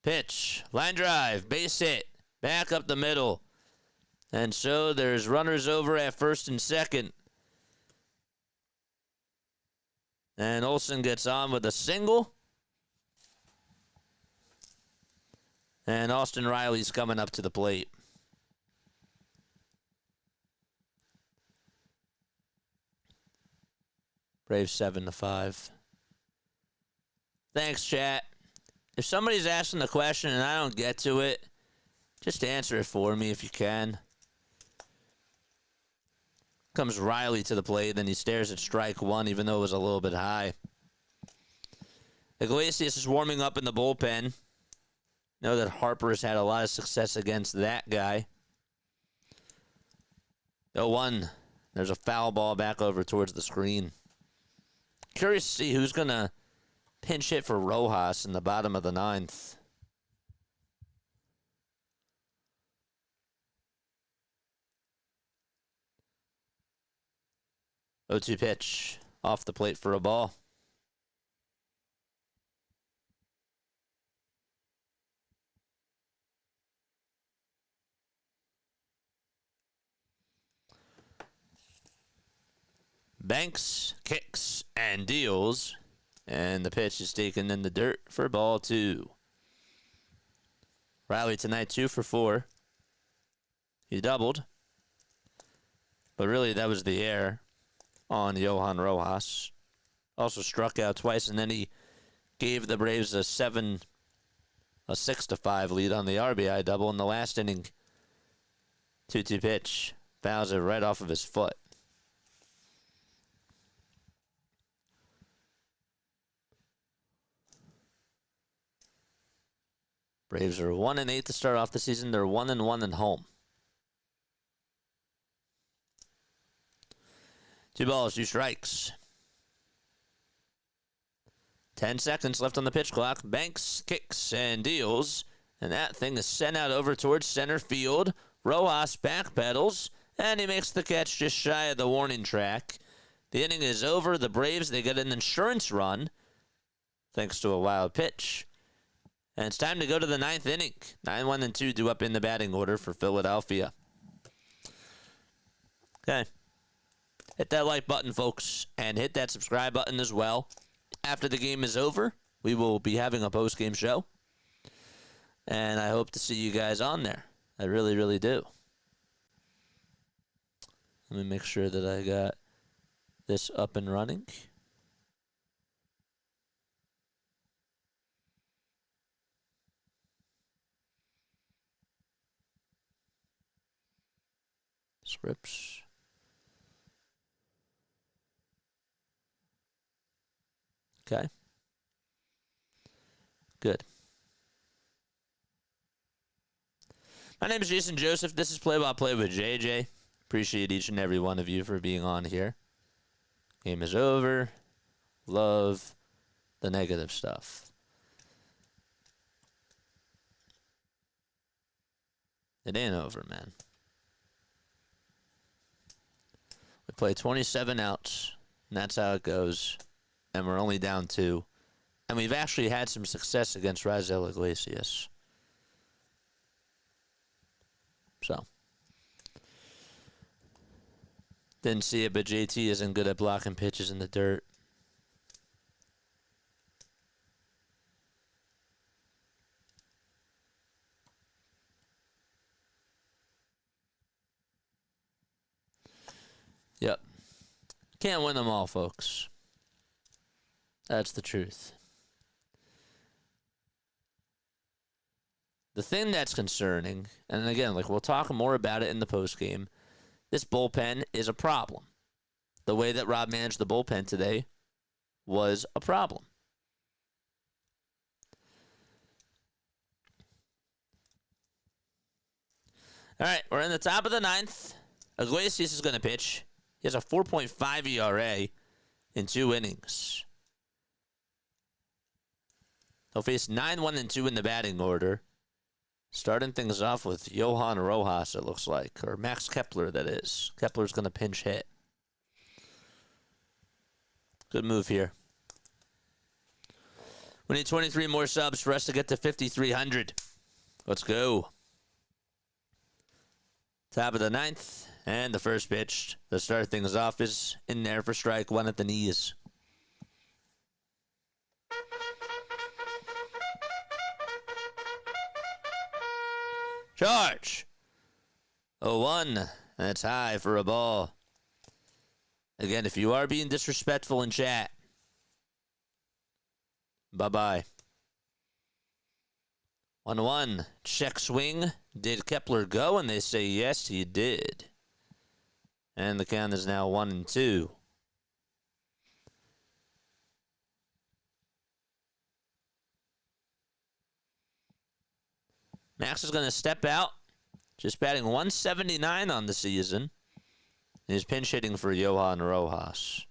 Pitch, line drive, base hit, back up the middle. And so there's runners over at first and second. And Olson gets on with a single. And Austin Riley's coming up to the plate. Braves 7-5. Thanks, chat. If somebody's asking the question and I don't get to it, just answer it for me if you can. Comes Riley to the plate, then he stares at strike 1, even though it was a little bit high. Iglesias is warming up in the bullpen. Know that Harper has had a lot of success against that guy. 0-1. There's a foul ball back over towards the screen. Curious to see who's going to pinch hit for Rojas in the bottom of the 9th. O2 pitch off the plate for a ball. Banks kicks and deals, and the pitch is taken in the dirt for ball 2. Riley tonight 2 for 4. He doubled, but really that was the error on Johan Rojas. Also struck out twice, and then he gave the Braves a 6-5 lead on the RBI double in the last inning. 2-2 pitch. Fouls it right off of his foot. Braves are 1-8 to start off the season. They're 1-1 at home. 2 balls, 2 strikes. 10 seconds left on the pitch clock. Banks kicks and deals. And that thing is sent out over towards center field. Rojas backpedals. And he makes the catch just shy of the warning track. The inning is over. The Braves, they get an insurance run thanks to a wild pitch. And it's time to go to the ninth inning. 9-1-2 due up in the batting order for Philadelphia. Okay. Hit that like button, folks, and hit that subscribe button as well. After the game is over, we will be having a post-game show. And I hope to see you guys on there. I really, really do. Let me make sure that I got this up and running. Scripts. Okay. Good. My name is Jason Joseph. This is Play-by-Play with JJ. Appreciate each and every one of you for being on here. Game is over. Love the negative stuff. It ain't over, man. We play 27 outs, and that's how it goes. And we're only down 2. And we've actually had some success against Raisel Iglesias. So. Didn't see it, but JT isn't good at blocking pitches in the dirt. Yep. Can't win them all, folks. That's the truth. The thing that's concerning, and again, like we'll talk more about it in the postgame, this bullpen is a problem. The way that Rob managed the bullpen today was a problem. All right, we're in the top of the 9th. Iglesias is going to pitch. He has a 4.5 ERA in 2 innings. He'll face 9-1-2 in the batting order. Starting things off with Johan Rojas, it looks like. Or Max Kepler, that is. Kepler's going to pinch hit. Good move here. We need 23 more subs for us to get to 5,300. Let's go. Top of the 9th. And the first pitch to start things off is in there for strike 1 at the knees. Charge. 0-1. That's high for a ball. Again, if you are being disrespectful in chat, bye-bye. 1-1. Check swing. Did Kepler go? And they say yes, he did. And the count is now 1-2. Max is going to step out. Just batting 179 on the season. He's pinch hitting for Johan Rojas.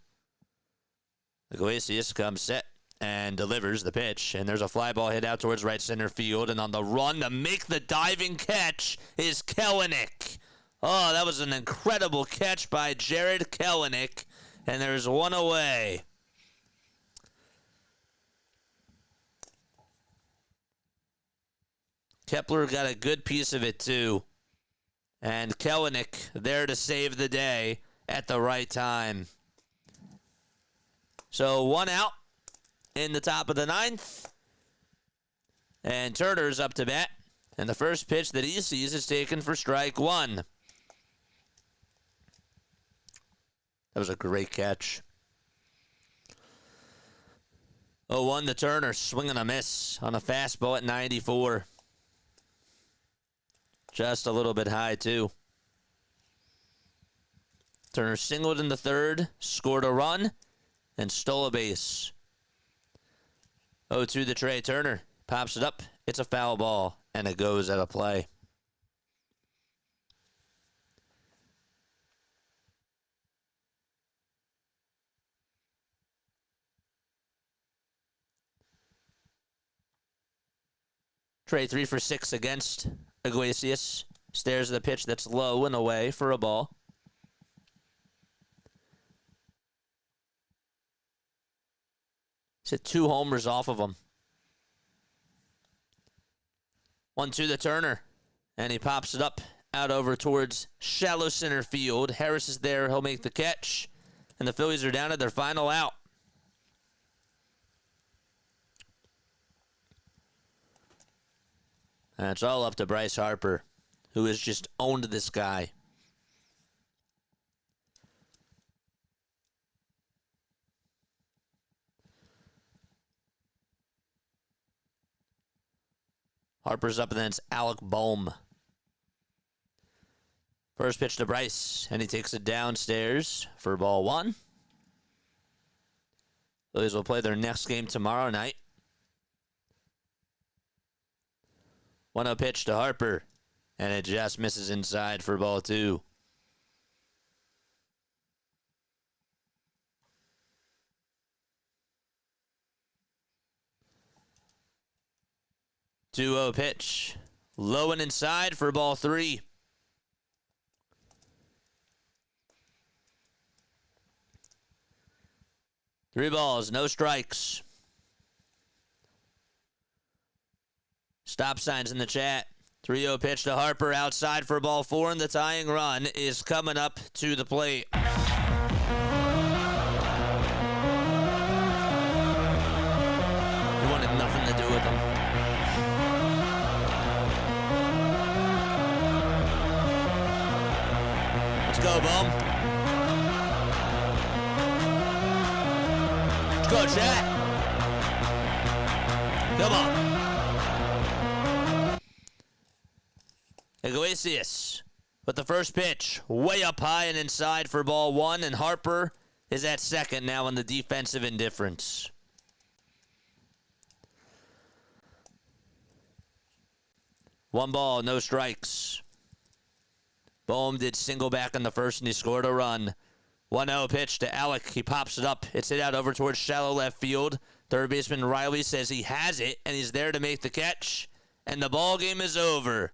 Iglesias comes set and delivers the pitch. And there's a fly ball hit out towards right center field. And on the run to make the diving catch is Kelenic. Oh, that was an incredible catch by Jared Kelenic. And there's one away. Kepler got a good piece of it, too. And Kelenic there to save the day at the right time. So 1 out in the top of the 9th. And Turner's up to bat. And the first pitch that he sees is taken for strike 1. That was a great catch. 0-1 to Turner, swinging a miss on a fastball at 94. Just a little bit high, too. Turner singled in the 3rd, scored a run, and stole a base. 0-2 to Trey Turner. Pops it up. It's a foul ball, and it goes out of play. Trey 3 for 6 against Iglesias. Stares at the pitch that's low and away for a ball. He's hit 2 homers off of him. 1-2 to Turner. And he pops it up out over towards shallow center field. Harris is there. He'll make the catch. And the Phillies are down to their final out. And it's all up to Bryce Harper, who has just owned this guy. Harper's up, and then it's Alec Bohm. First pitch to Bryce, and he takes it downstairs for ball 1. Phillies will play their next game tomorrow night. 1-0 pitch to Harper, and it just misses inside for ball 2. Two-0 pitch. Low and inside for ball 3. Three balls, no strikes. Stop signs in the chat. 3-0 pitch to Harper outside for ball 4, and the tying run is coming up to the plate. He wanted nothing to do with him. Let's go, Bohm. Let's go, chat. Come on. Iglesias with the first pitch, way up high and inside for ball 1, and Harper is at second now in the defensive indifference. One ball, no strikes. Bohm did single back in the first, and he scored a run. 1-0 pitch to Alec. He pops it up. It's hit out over towards shallow left field. Third baseman Riley says he has it, and he's there to make the catch. And the ball game is over.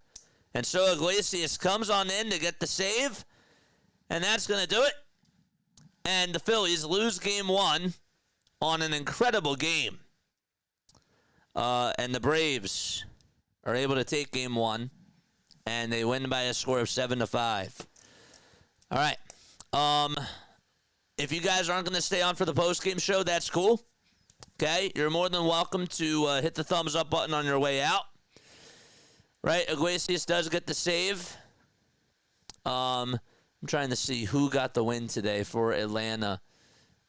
And so Iglesias comes on in to get the save, and that's going to do it. And the Phillies lose game 1 on an incredible game. And the Braves are able to take game 1, and they win by a score of 7-5. All right. If you guys aren't going to stay on for the post-game show, that's cool. Okay? You're more than welcome to hit the thumbs up button on your way out. Right, Iglesias does get the save. I'm trying to see who got the win today for Atlanta.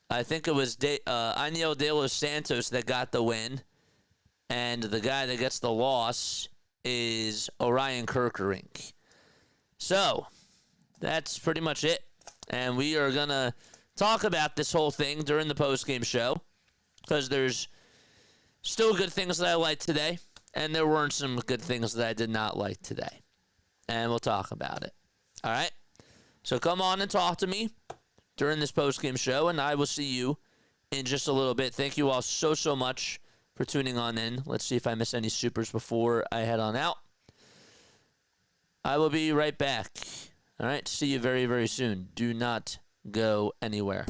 I think it was Aniel De Los Santos that got the win. And the guy that gets the loss is Orion Kerkerink. So, that's pretty much it. And we are going to talk about this whole thing during the postgame show. Because there's still good things that I like today. And there weren't some good things that I did not like today. And we'll talk about it. All right? So come on and talk to me during this postgame show, and I will see you in just a little bit. Thank you all so, so much for tuning on in. Let's see if I miss any supers before I head on out. I will be right back. All right? See you very, very soon. Do not go anywhere.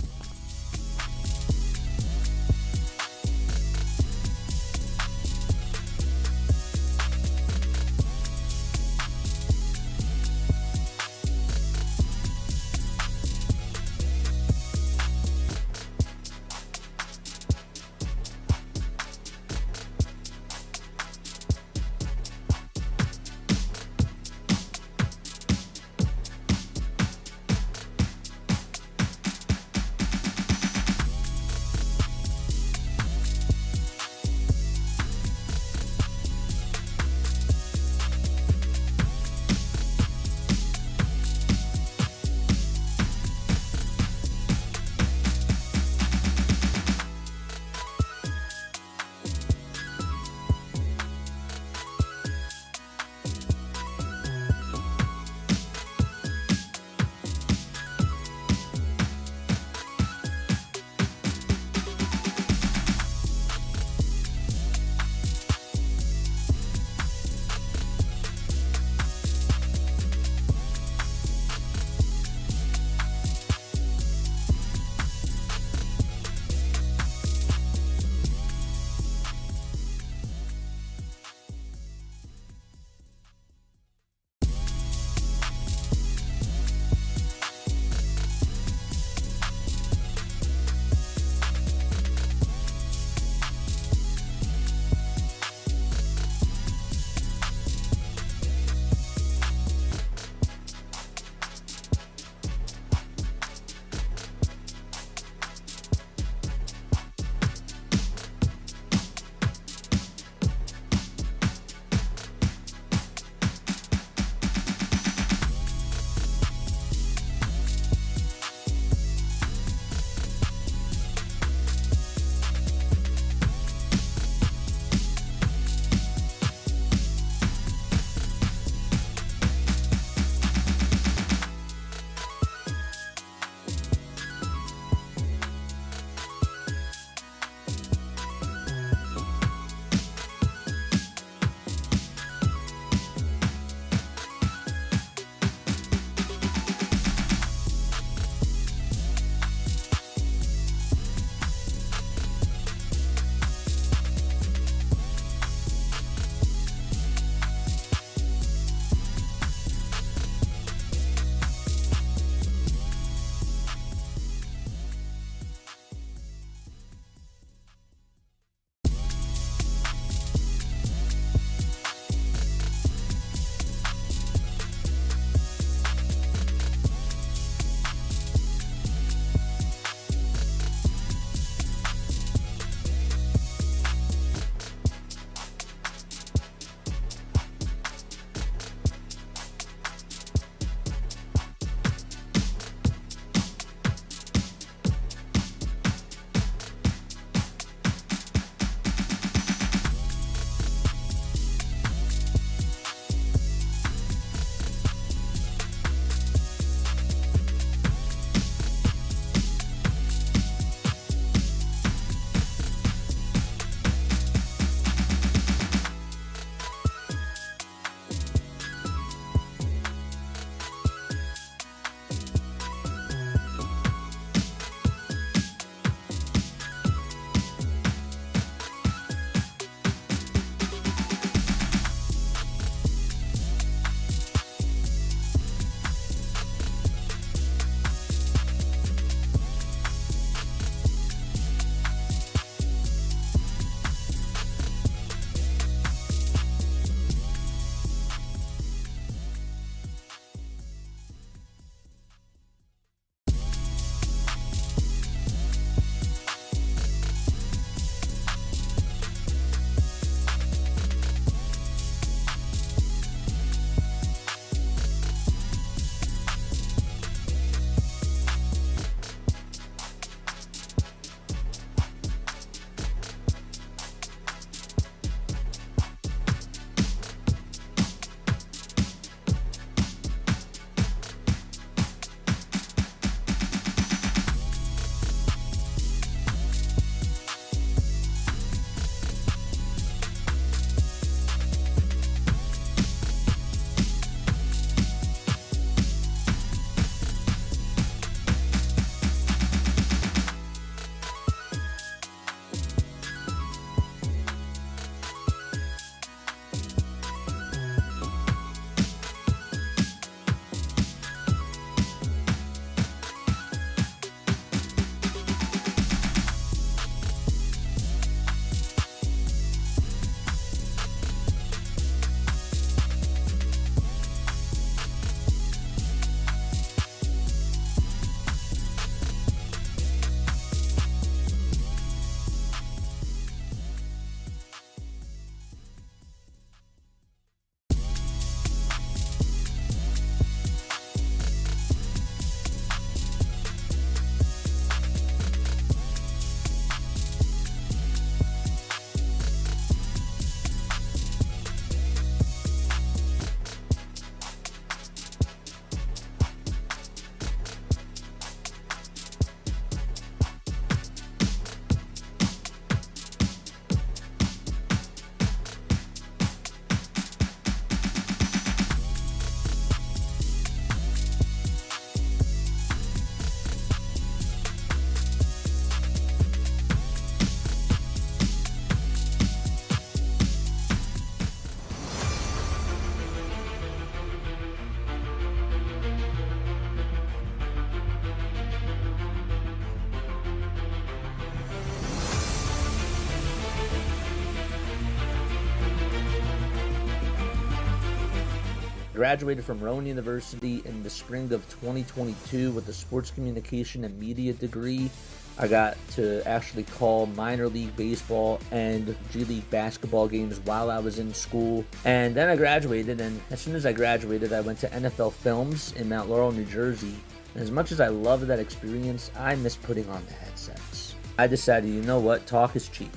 graduated from Rowan University in the spring of 2022 with a sports communication and media degree. I got to actually call minor league baseball and G League basketball games while I was in school. And then I graduated, and as soon as I graduated, I went to NFL Films in Mount Laurel, New Jersey. And as much as I loved that experience, I miss putting on the headsets. I decided, you know what, talk is cheap.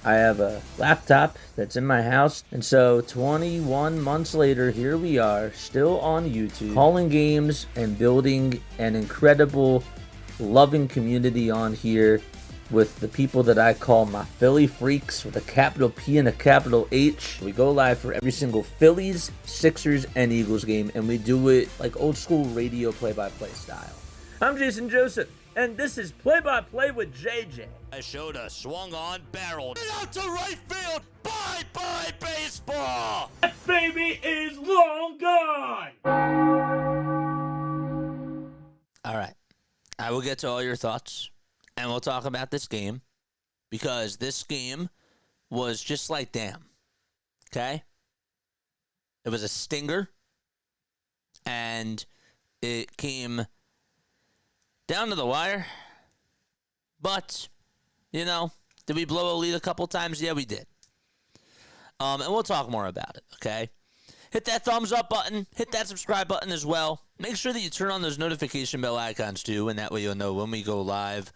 I have a laptop that's in my house, and so 21 months later, here we are, still on YouTube, calling games and building an incredible, loving community on here with the people that I call my Philly freaks with a capital P and a capital H. We go live for every single Phillies, Sixers, and Eagles game, and we do it like old school radio play-by-play style. I'm Jason Joseph, and this is Play-by-Play with JJ. I showed a swung on, barreled out to right field. Bye-bye baseball. That baby is long gone. All right. I will get to all your thoughts, and we'll talk about this game, because this game was just like damn, okay? It was a stinger, and it came down to the wire, but, you know, did we blow a lead a couple times? Yeah, we did. And we'll talk more about it, okay? Hit that thumbs up button. Hit that subscribe button as well. Make sure that you turn on those notification bell icons too, and that way you'll know when we go live.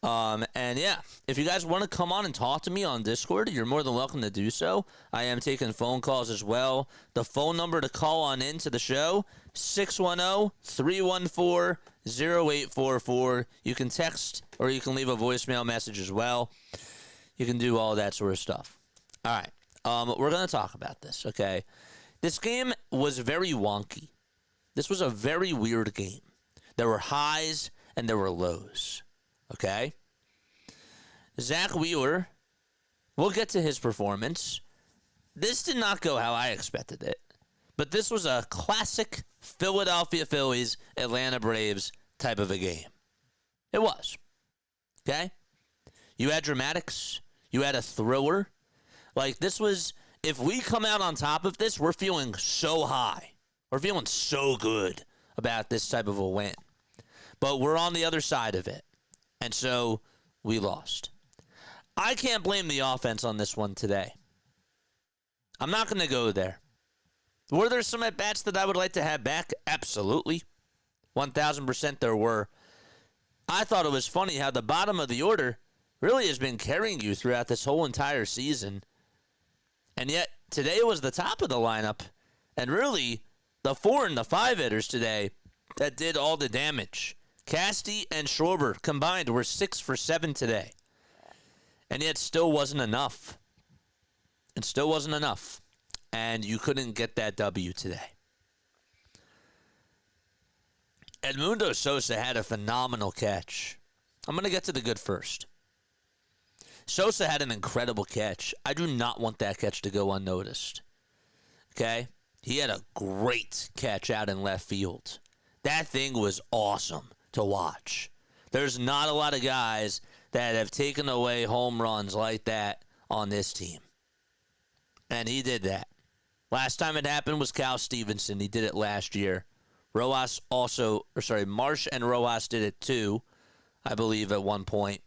And yeah, if you guys want to come on and talk to me on Discord, you're more than welcome to do so. I am taking phone calls as well. The phone number to call on into the show, 610-314-0844. You can text or you can leave a voicemail message as well. You can do all that sort of stuff. All right. We're going to talk about this, okay? This game was very wonky. This was a very weird game. There were highs and there were lows, okay? Zach Wheeler, we'll get to his performance. This did not go how I expected it, but this was a classic Philadelphia Phillies, Atlanta Braves type of a game. It was, okay? You had dramatics. You had a thriller. Like, this was, if we come out on top of this, we're feeling so high. We're feeling so good about this type of a win. But we're on the other side of it. And so we lost. I can't blame the offense on this one today. I'm not going to go there. Were there some at-bats that I would like to have back? Absolutely. 1,000% there were. I thought it was funny how the bottom of the order really has been carrying you throughout this whole entire season. And yet, today was the top of the lineup. And really, the 4 and the 5 hitters today that did all the damage. Casty and Schwarber combined were 6 for 7 today. And yet, still wasn't enough. It still wasn't enough. And you couldn't get that W today. Edmundo Sosa had a phenomenal catch. I'm going to get to the good first. Sosa had an incredible catch. I do not want that catch to go unnoticed. Okay? He had a great catch out in left field. That thing was awesome to watch. There's not a lot of guys that have taken away home runs like that on this team. And he did that. Last time it happened was Cal Stevenson. He did it last year. Marsh and Rojas did it too, I believe, at one point.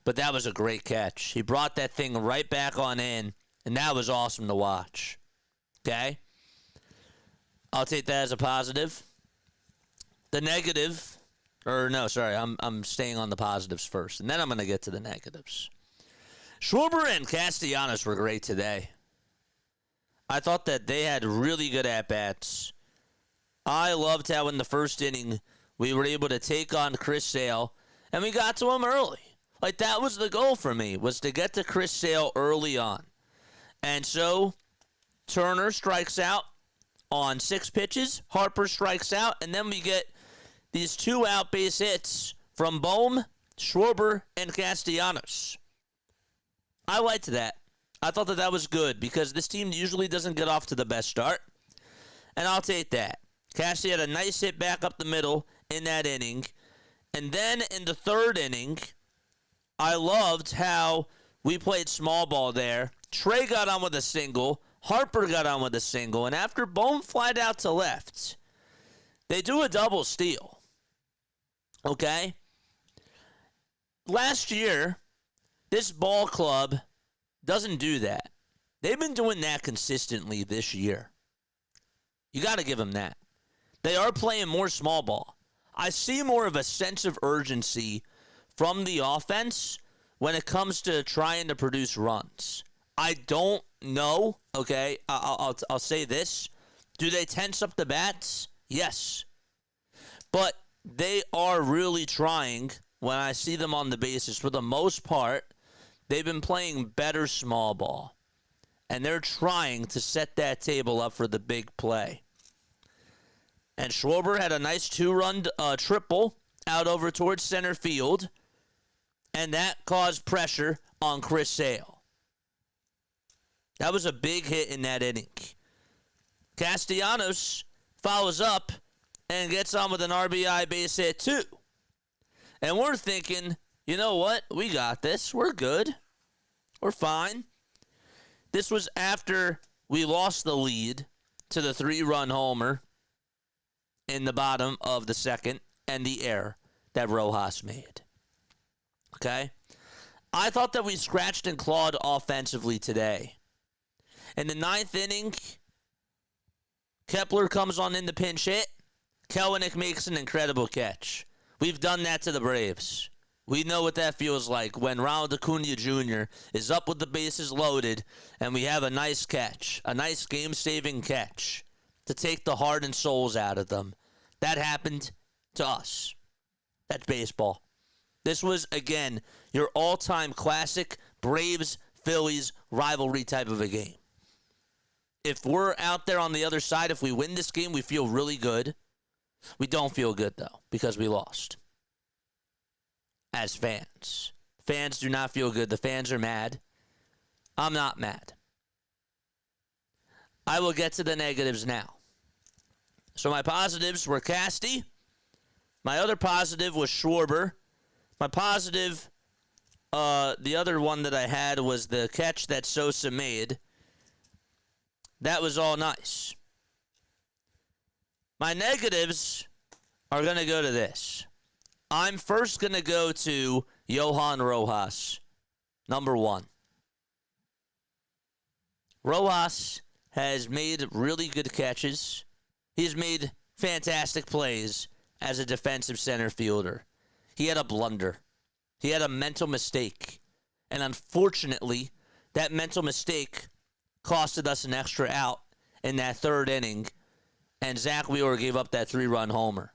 But that was a great catch. He brought that thing right back on in, and that was awesome to watch. Okay? I'll take that as a positive. The negative, I'm staying on the positives first, and then I'm going to get to the negatives. Schwarber and Castellanos were great today. I thought that they had really good at-bats. I loved how in the first inning we were able to take on Chris Sale, and we got to him early. Like, that was the goal for me, was to get to Chris Sale early on. And so Turner strikes out on 6 pitches. Harper strikes out. And then we get these 2 out base hits from Bohm, Schwarber, and Castellanos. I liked that. I thought that was good because this team usually doesn't get off to the best start. And I'll take that. Cassie had a nice hit back up the middle in that inning. And then in the 3rd inning, I loved how we played small ball there. Trey got on with a single. Harper got on with a single, and after Bohm flied out to left, they do a double steal. Okay? Last year, this ball club doesn't do that. They've been doing that consistently this year. You got to give them that. They are playing more small ball. I see more of a sense of urgency from the offense when it comes to trying to produce runs. I don't know, okay? I'll say this. Do they tense up the bats? Yes. But they are really trying. When I see them on the bases, for the most part, they've been playing better small ball. And they're trying to set that table up for the big play. And Schwarber had a nice 2-run triple out over towards center field. And that caused pressure on Chris Sale. That was a big hit in that inning. Castellanos follows up and gets on with an RBI base hit too. And we're thinking, you know what? We got this. We're good. We're fine. This was after we lost the lead to the 3-run homer in the bottom of the second and the error that Rojas made. Okay? I thought that we scratched and clawed offensively today. In the 9th inning, Kepler comes on in the pinch hit. Kelenic makes an incredible catch. We've done that to the Braves. We know what that feels like when Ronald Acuna Jr. is up with the bases loaded and we have a nice catch, a nice game-saving catch to take the heart and souls out of them. That happened to us. That's baseball. This was, again, your all-time classic Braves-Phillies rivalry type of a game. If we're out there on the other side, if we win this game, we feel really good. We don't feel good, though, because we lost. As fans. Fans do not feel good. The fans are mad. I'm not mad. I will get to the negatives now. So my positives were Casty. My other positive was Schwarber. My positive, the other one that I had was the catch that Sosa made. That was all nice. My negatives are going to go to this. I'm first going to go to Johan Rojas, number 1. Rojas has made really good catches. He's made fantastic plays as a defensive center fielder. He had a blunder. He had a mental mistake. And unfortunately, that mental mistake costed us an extra out in that 3rd inning. And Zach Wheeler gave up that 3-run homer.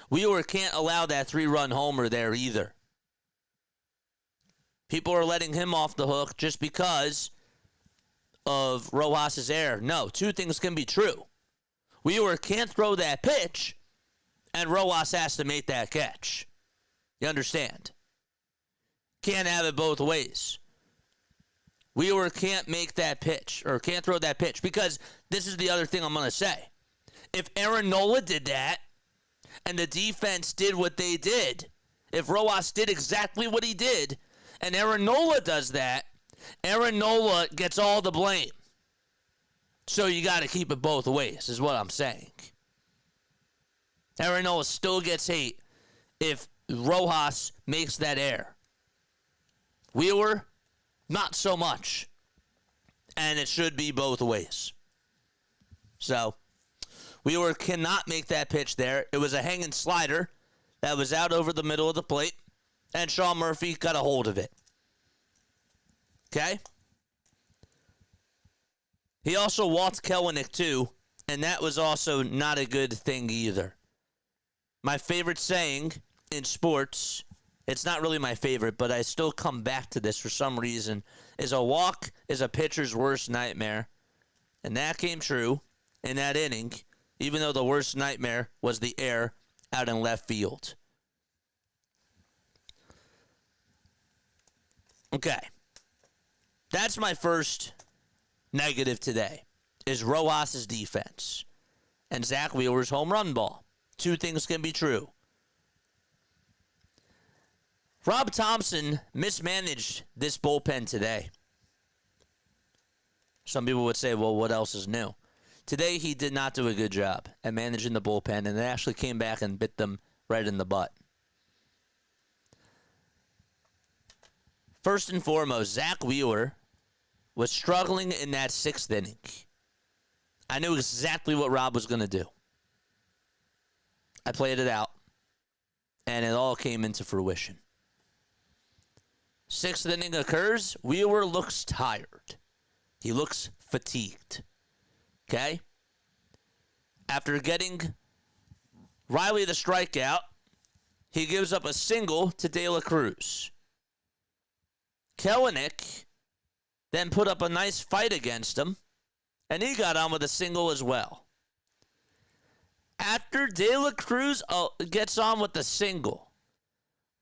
Wheeler can't allow that 3-run homer there either. People are letting him off the hook just because of Rojas' error. No, 2 things can be true. Wheeler can't throw that pitch, and Rojas has to make that catch. You understand? Can't have it both ways. Wheeler can't make that pitch, or can't throw that pitch, because this is the other thing I'm going to say. If Aaron Nola did that, and the defense did what they did, if Rojas did exactly what he did, and Aaron Nola does that, Aaron Nola gets all the blame. So you got to keep it both ways, is what I'm saying. Aaron Nola still gets hate if Rojas makes that error. Wheeler, not so much. And it should be both ways. So, Wheeler cannot make that pitch there. It was a hanging slider that was out over the middle of the plate, and Sean Murphy got a hold of it. Okay? He also walked Kelenic too, and that was also not a good thing either. My favorite saying in sports, it's not really my favorite, but I still come back to this for some reason, is a walk is a pitcher's worst nightmare. And that came true in that inning, even though the worst nightmare was the error out in left field. Okay. That's my first negative today, is Rojas' defense and Zach Wheeler's home run ball. 2 things can be true. Rob Thompson mismanaged this bullpen today. Some people would say, well, what else is new? Today, he did not do a good job at managing the bullpen, and it actually came back and bit them right in the butt. First and foremost, Zach Wheeler was struggling in that 6th inning. I knew exactly what Rob was going to do. I played it out, and it all came into fruition. 6th inning occurs. Wheeler looks tired. He looks fatigued. Okay? After getting Riley the strikeout, he gives up a single to De La Cruz. Kelenic then put up a nice fight against him, and he got on with a single as well. After De La Cruz gets on with the single,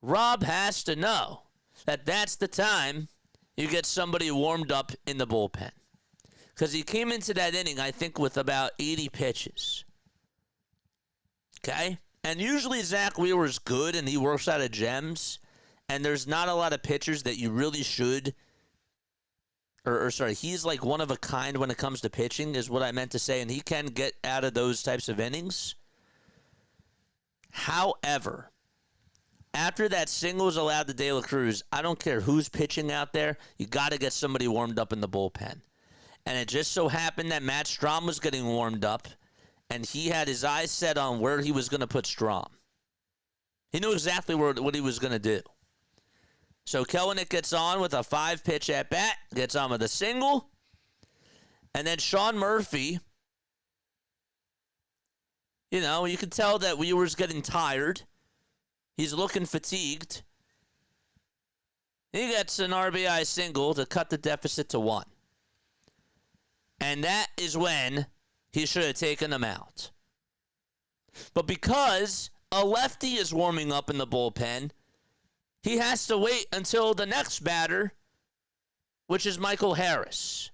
Rob has to know that that's the time you get somebody warmed up in the bullpen. Because he came into that inning, I think, with about 80 pitches. Okay? And usually Zach Wheeler's good and he works out of gems. And there's not a lot of pitchers that you really should, he's like one of a kind when it comes to pitching, is what I meant to say. And he can get out of those types of innings. However, after that single is allowed to De La Cruz, I don't care who's pitching out there, you got to get somebody warmed up in the bullpen. And it just so happened that Matt Strahm was getting warmed up, and he had his eyes set on where he was going to put Strahm. He knew exactly what he was going to do. So Kelenic gets on with a 5-pitch at-bat, gets on with a single, and then Sean Murphy, you know, you can tell that Wheeler's getting tired. He's looking fatigued. He gets an RBI single to cut the deficit to 1. And that is when he should have taken him out. But because a lefty is warming up in the bullpen, he has to wait until the next batter, which is Michael Harris,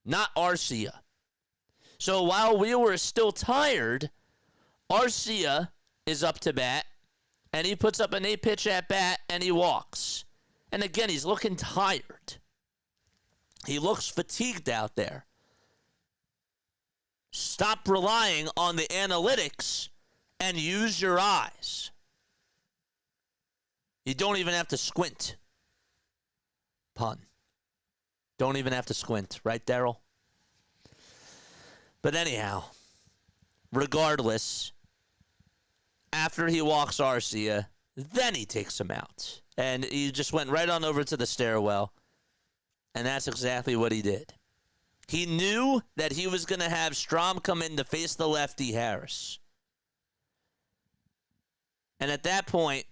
not Arcia. So while Wheeler is still tired, Arcia is up to bat, and he puts up an 8-pitch at-bat, and he walks. And again, he's looking tired. He looks fatigued out there. Stop relying on the analytics and use your eyes. You don't even have to squint. Pun. Don't even have to squint. Right, Daryl? But anyhow, regardless, after he walks Arcia, then he takes him out. And he just went right on over to the stairwell. And that's exactly what he did. He knew that he was going to have Strahm come in to face the lefty Harris. And at that point,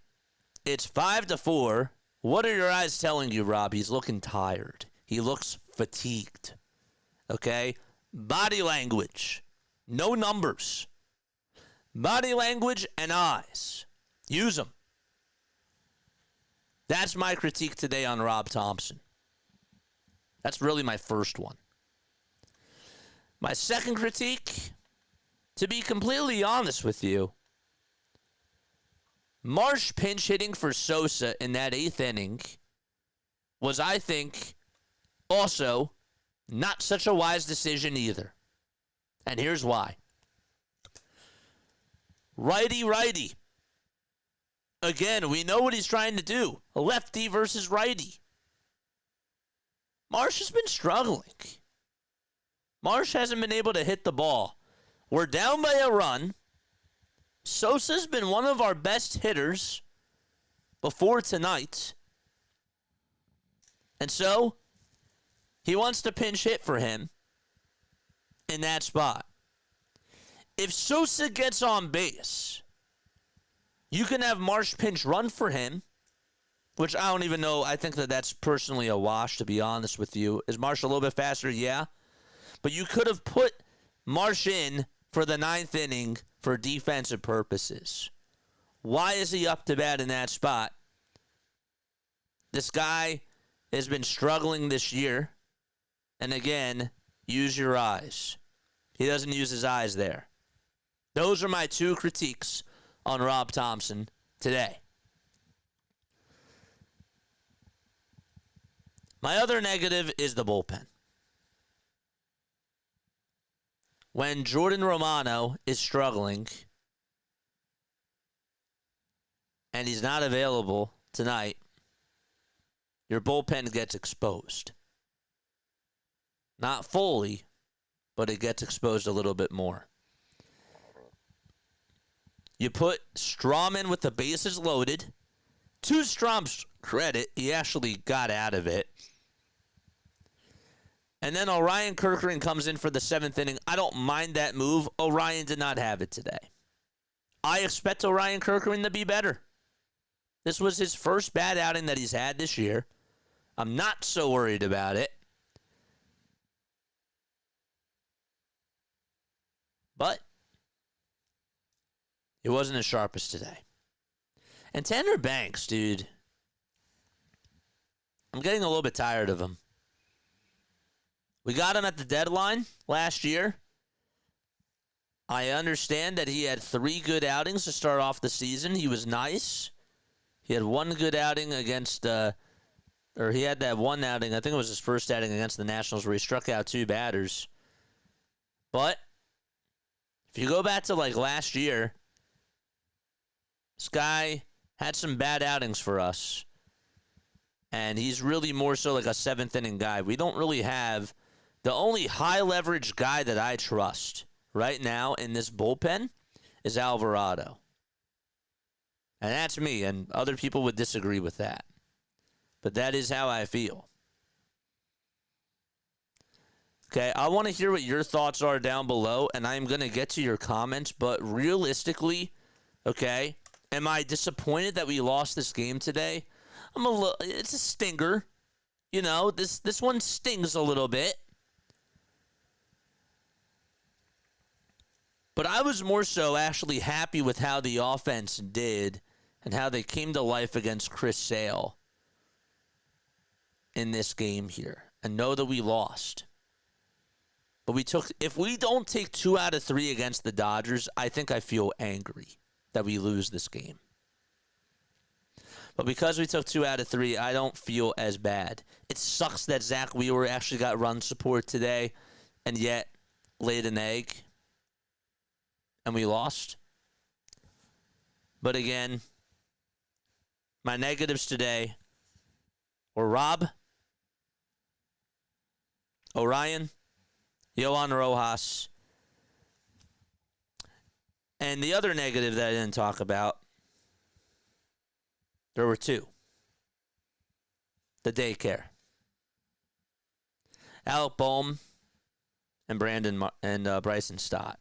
it's 5-4. What are your eyes telling you, Rob? He's looking tired. He looks fatigued. Okay? Body language. No numbers. Body language and eyes. Use them. That's my critique today on Rob Thompson. That's really my first one. My second critique, to be completely honest with you, Marsh pinch hitting for Sosa in that 8th inning was, I think, also not such a wise decision either. And here's why. Righty. Again, we know what he's trying to do. A lefty versus righty. Marsh has been struggling. Marsh hasn't been able to hit the ball. We're down by a run. Sosa's been one of our best hitters before tonight. And so, he wants to pinch hit for him in that spot. If Sosa gets on base, you can have Marsh pinch run for him, which I don't even know. I think that's personally a wash, to be honest with you. Is Marsh a little bit faster? Yeah. But you could have put Marsh in for the 9th inning for defensive purposes. Why is he up to bat in that spot? This guy has been struggling this year. And again, use your eyes. He doesn't use his eyes there. Those are my 2 critiques on Rob Thompson today. My other negative is the bullpen. When Jordan Romano is struggling and he's not available tonight, your bullpen gets exposed. Not fully, but it gets exposed a little bit more. You put Strom in with the bases loaded. To Strom's credit, he actually got out of it. And then Orion Kerkering comes in for the 7th inning. I don't mind that move. Orion did not have it today. I expect Orion Kerkering to be better. This was his first bad outing that he's had this year. I'm not so worried about it. But it wasn't as sharp as today. And Tanner Banks, dude, I'm getting a little bit tired of him. We got him at the deadline last year. I understand that he had 3 good outings to start off the season. He was nice. He had 1 good outing against, or he had that 1 outing, I think it was his first outing against the Nationals where he struck out 2 batters. But if you go back to like last year, this guy had some bad outings for us. And he's really more so like a 7th inning guy. We don't really have the only high leverage guy that I trust right now in this bullpen is Alvarado. And that's me, and other people would disagree with that. But that is how I feel. Okay, I want to hear what your thoughts are down below, and I'm going to get to your comments. But realistically, okay, am I disappointed that we lost this game today? It's a stinger. You know, this one stings a little bit. But I was more so actually happy with how the offense did and how they came to life against Chris Sale in this game here. And know that we lost. But if we don't take 2 out of 3 against the Dodgers, I think I feel angry that we lose this game. But because we took 2 out of 3, I don't feel as bad. It sucks that Zach Wheeler actually got run support today and yet laid an egg and we lost. But again, my negatives today were Rob, Orion, Yohan Rojas, and the other negative that I didn't talk about, there were 2. The daycare. Alec Boehm and Bryson Stott.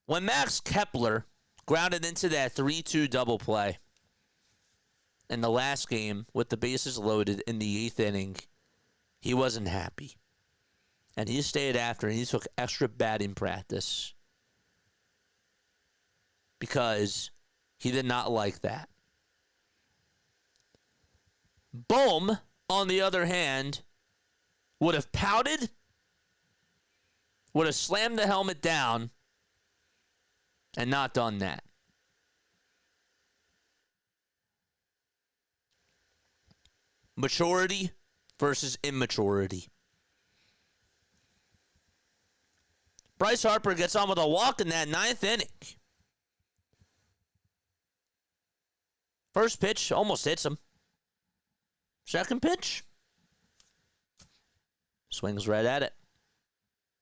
When Max Kepler grounded into that 3-2 double play in the last game with the bases loaded in the 8th inning, he wasn't happy. And he stayed after and he took extra batting practice because he did not like that. Boehm, on the other hand, would have pouted, would have slammed the helmet down, and not done that. Maturity versus immaturity. Bryce Harper gets on with a walk in that 9th inning. First pitch almost hits him. Second pitch, swings right at it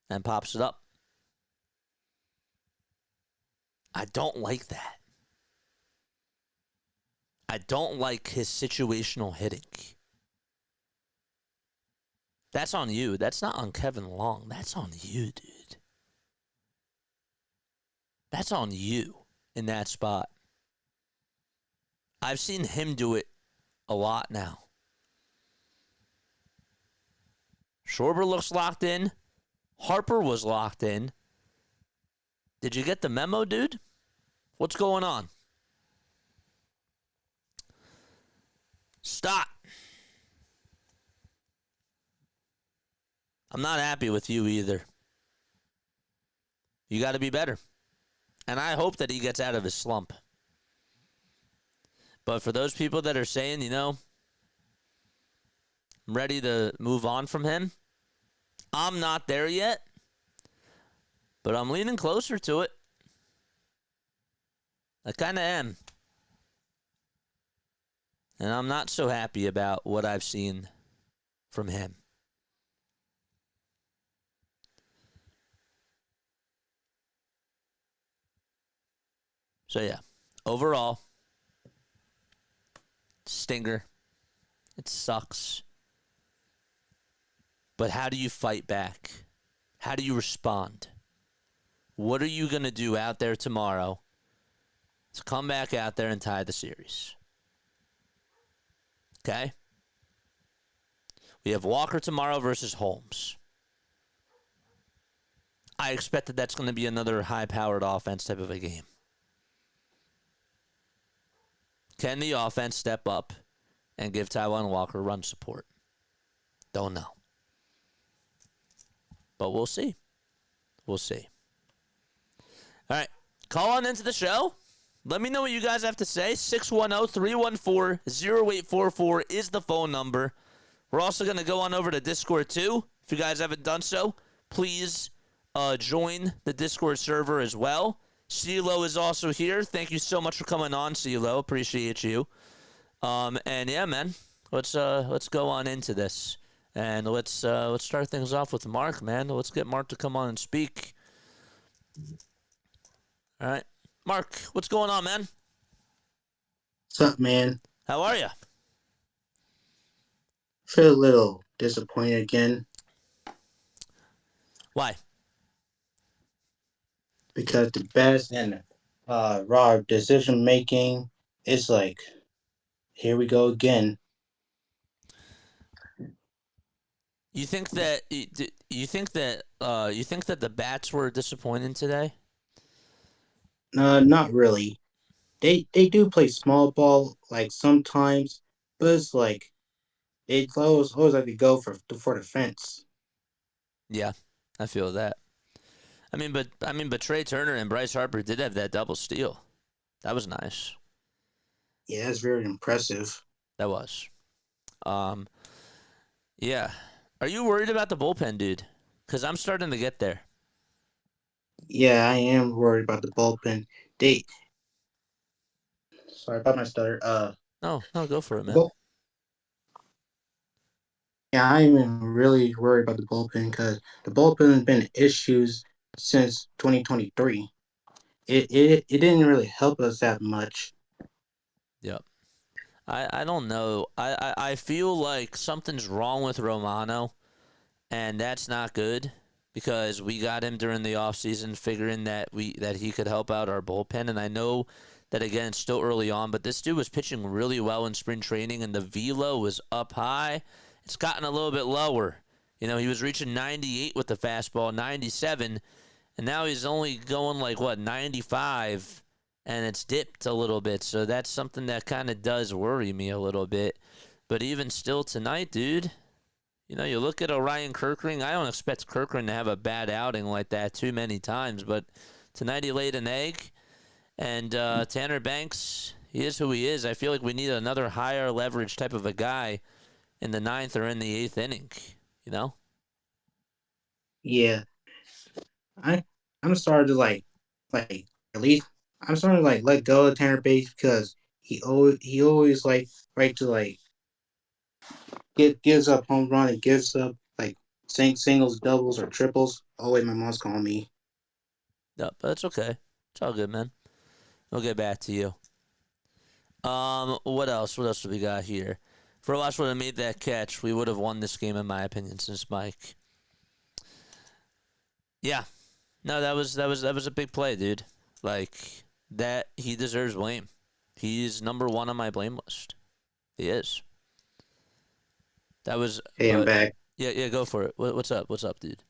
and pops it up. I don't like that. I don't like his situational hitting. That's on you. That's not on Kevin Long. That's on you, dude. That's on you in that spot. I've seen him do it a lot now. Schwarber looks locked in. Harper was locked in. Did you get the memo, dude? What's going on? Stop. I'm not happy with you either. You got to be better. And I hope that he gets out of his slump. But for those people that are saying, you know, I'm ready to move on from him. I'm not there yet, but I'm leaning closer to it. I kind of am. And I'm not so happy about what I've seen from him. So, yeah, overall, stinger. It sucks. But how do you fight back? How do you respond? What are you going to do out there tomorrow to come back out there and tie the series? Okay? We have Walker tomorrow versus Holmes. I expect that that's going to be another high-powered offense type of a game. Can the offense step up and give Taijuan Walker run support? Don't know. But we'll see. We'll see. All right. Call on into the show. Let me know what you guys have to say. 610-314-0844 is the phone number. We're also going to go on over to Discord too. If you guys haven't done so, please join the Discord server as well. CeeLo is also here. Thank you so much for coming on, CeeLo. Appreciate you. And yeah, man, let's go on into this. And let's start things off with Mark, man. Let's get Mark to come on and speak. All right. Mark, what's going on, man? What's up, man? How are you? Feel a little disappointed again. Why? Because the best and raw decision making is like, here we go again. You think that the bats were disappointing today? Not really. They do play small ball like sometimes, but it's like they always like to go for the fence. Yeah, I feel that. I mean, but Trey Turner and Bryce Harper did have that double steal. That was nice. Yeah, that's very impressive. That was. Yeah. Are you worried about the bullpen, dude? Because I'm starting to get there. Yeah, I am worried about the bullpen. Sorry about my stutter. No, go for it, man. Bull- Yeah, I'm really worried about the bullpen because the bullpen has been issues since 2023. It didn't really help us that much. Yep. I don't know. I feel like something's wrong with Romano, and that's not good because we got him during the offseason figuring that he could help out our bullpen, and I know that, again, it's still early on, but this dude was pitching really well in spring training, and the velo was up high. It's gotten a little bit lower. You know, he was reaching 98 with the fastball, 97, and now he's only going 95, and it's dipped a little bit. So that's something that kind of does worry me a little bit. But even still tonight, dude, you know, you look at Orion Kirkring. I don't expect Kirkring to have a bad outing like that too many times, but tonight he laid an egg. And Tanner Banks, he is who he is. I feel like we need another higher leverage type of a guy in the 9th or in the 8th inning, you know? Yeah, I'm starting to at least I'm starting to let go of Tanner Bates because he always to gives up home run and gives up singles, doubles, or triples. Oh wait, my mom's calling me. No, but it's okay. It's all good, man. We'll get back to you. What else? What else do we got here? If Rojas would have made that catch, we would have won this game, in my opinion, since Mike. Yeah. No, that was a big play, dude. Like, that, he deserves blame. He's number one on my blame list. He is. That was. Hey, I'm back. Yeah, go for it. What's up? What's up, dude?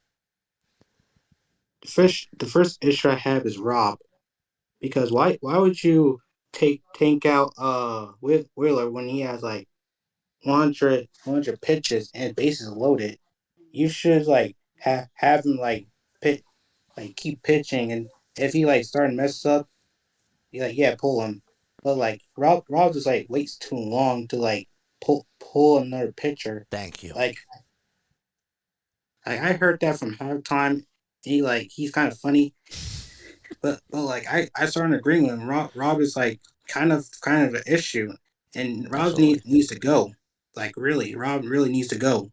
The first issue I have is Rob, because why would you tank out Wheeler when he has 100 pitches and bases loaded? You should have him pit keep pitching, and if he starting to mess up, you yeah, pull him. But Rob just waits too long to pull another pitcher. Thank you. Like I heard that from halftime. He's kind of funny, but like I started agreeing with him. Rob is like kind of an issue, and Rob Absolutely. needs to go. Like really, Rob really needs to go.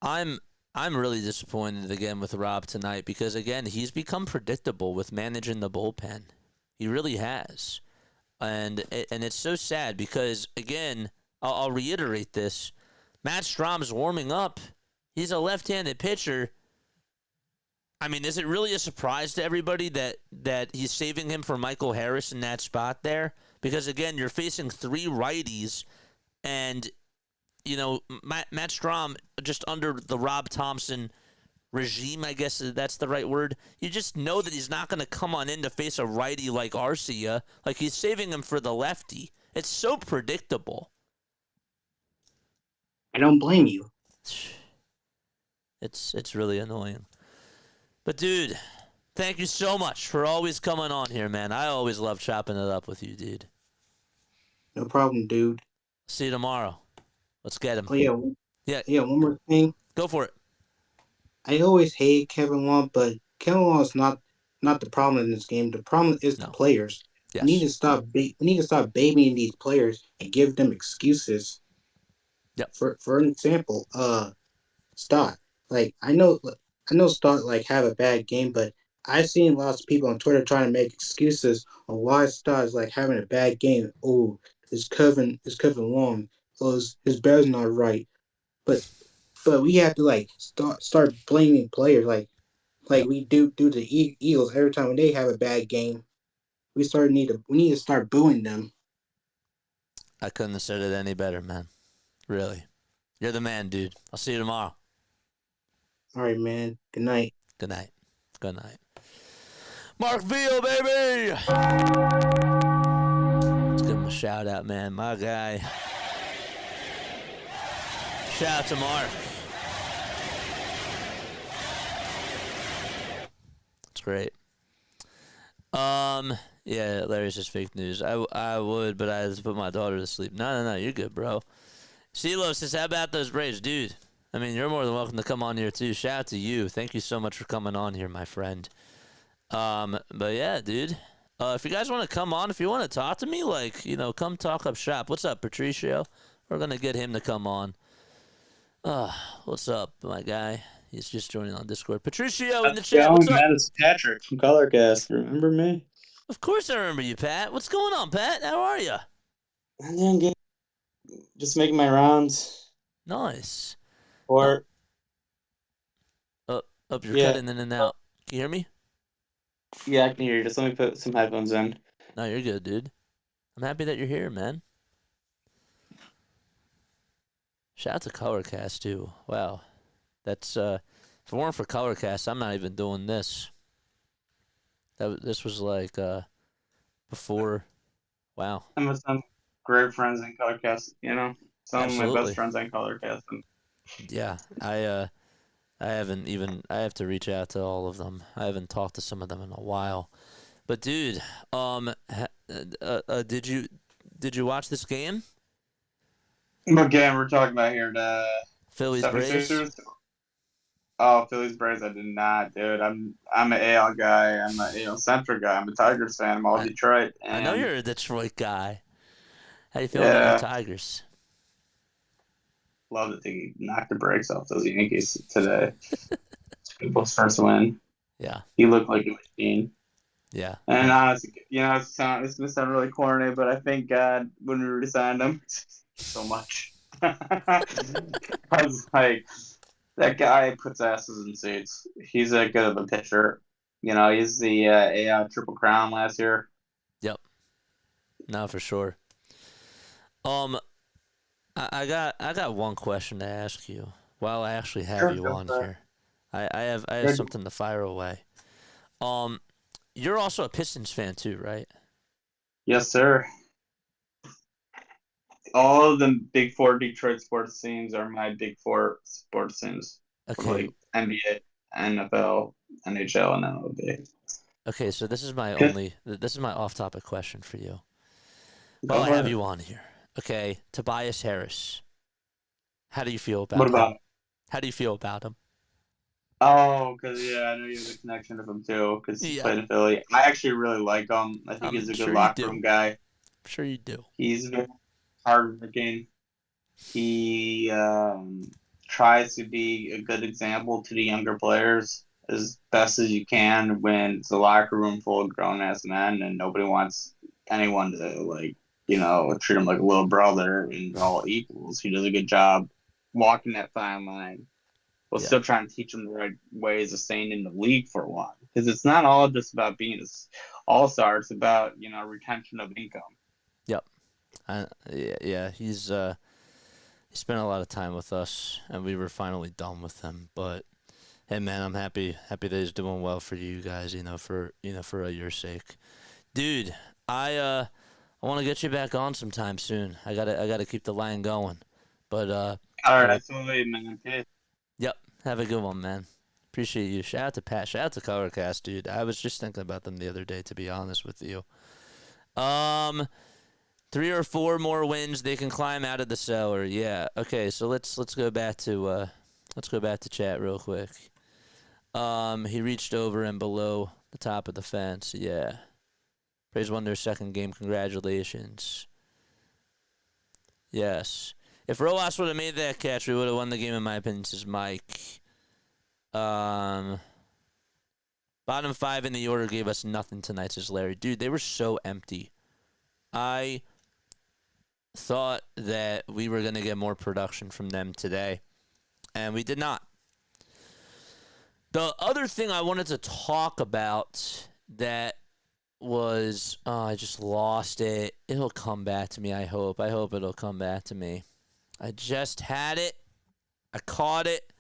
I'm really disappointed again with Rob tonight because again he's become predictable with managing the bullpen. He really has, and it's so sad because again I'll reiterate this: Matt Strom's warming up. He's a left-handed pitcher. I mean, is it really a surprise to everybody that he's saving him for Michael Harris in that spot there? Because again, you're facing 3 righties, and you know, Matt Strom, just under the Rob Thompson regime, I guess that's the right word, you just know that he's not going to come on in to face a righty like Arcia. Like, he's saving him for the lefty. It's so predictable. I don't blame you. It's really annoying. But, dude, thank you so much for always coming on here, man. I always love chopping it up with you, dude. No problem, dude. See you tomorrow. Let's get him. Oh yeah, Yeah. One more thing. Go for it. I always hate Kevin Long, but Kevin Long is not the problem in this game. The problem is the players. Yes. We need to stop babying these players and give them excuses. Yep. For an example, Stott. Like I know Stott like have a bad game, but I've seen lots of people on Twitter trying to make excuses on why Stott is like having a bad game. Oh, is Kevin Long? Oh, his bat's not right. But we have to like start blaming players like we do the Eagles every time when they have a bad game. We need to start booing them. I couldn't have said it any better, man. Really. You're the man, dude. I'll see you tomorrow. All right, man. Good night. Good night. Good night. Mark Veal, baby! Let's give him a shout out, man. My guy. Shout out to Mark. It's great. Yeah, Larry's just fake news. I would, but I had to put my daughter to sleep. No, you're good, bro. CeeLo says, how about those Braves? Dude, I mean, you're more than welcome to come on here, too. Shout out to you. Thank you so much for coming on here, my friend. But yeah, dude. If you guys want to come on, if you want to talk to me, like, you know, come talk up shop. What's up, Patricio? We're going to get him to come on. What's up, my guy? He's just joining on Discord. Patricio in the chat. What's up? Man, it's Patrick from Colorcast. Remember me? Of course I remember you, Pat. What's going on, Pat? How are you? I'm doing good. Just making my rounds. Nice. Or you're cutting in and out. Can you hear me? Yeah, I can hear you. Just let me put some headphones in. No, you're good, dude. I'm happy that you're here, man. Shout out to Colorcast, too. Wow. That's, if it weren't for Colorcast, I'm not even doing this. This was like, before, wow. I'm with some great friends in Colorcast, you know? Some Absolutely. of my best friends in Colorcast. Yeah, I have to reach out to all of them. I haven't talked to some of them in a while. But dude, did you watch this game? What game we're talking about here? The Phillies Braves. Oh, Phillies Braves. I did not, dude. I'm an AL guy. I'm a AL Central guy. I'm a Tigers fan. I'm all Detroit. And I know you're a Detroit guy. How you feeling about the Tigers? Love that they knocked the brakes off those Yankees today. It's people's first win. Yeah. He looked like a machine. Yeah. And honestly, you know, it's going to sound really corny, but I thank God when we re-signed him so much. I was like, that guy puts asses in seats. He's that good of a pitcher. You know, he's the AL Triple Crown last year. Yep. No, for sure. I got one question to ask you while I actually have you on here. I have something to fire away. You're also a Pistons fan too, right? Yes, sir. All of the big four Detroit sports teams are my big four sports teams. Okay. Like NBA, NFL, NHL, and MLB. Okay, so this is my off-topic question for you. While I have you on here, Okay, Tobias Harris. How do you feel about What him? about? How do you feel about him? Oh, because I know you have a connection with him too, because he Yeah, played in Philly. I actually really like him. I think he's I'm a good sure you locker do. room guy. I'm sure you do. He's very hardworking. He tries to be a good example to the younger players as best as you can when it's a locker room full of grown ass men and nobody wants anyone to treat him like a little brother and they're all equals. He does a good job walking that fine line while Yeah. still trying to teach them the right ways of staying in the league for a while. Because it's not all just about being an all-star. It's about, retention of income. Yep. Yeah. He spent a lot of time with us, and we were finally done with him. But hey, man, I'm happy that he's doing well for you guys. For your sake, dude. I want to get you back on sometime soon. I gotta keep the line going. But All right, absolutely, man. Okay. yep. Have a good one, man. Appreciate you. Shout out to Pat. Shout out to Colorcast, dude. I was just thinking about them the other day, to be honest with you. 3 or 4 more wins, they can climb out of the cellar. Yeah. Okay. So let's go back to chat real quick. He reached over and below the top of the fence. Yeah. Braves won their second game. Congratulations. Yes. If Rojas would have made that catch, we would have won the game, in my opinion, says Mike. Bottom 5 in the order gave us nothing tonight, says Larry. Dude, they were so empty. I thought that we were going to get more production from them today, and we did not. The other thing I wanted to talk about that was, I just lost it. It'll come back to me, I hope. I hope it'll come back to me. I just had it. I caught it.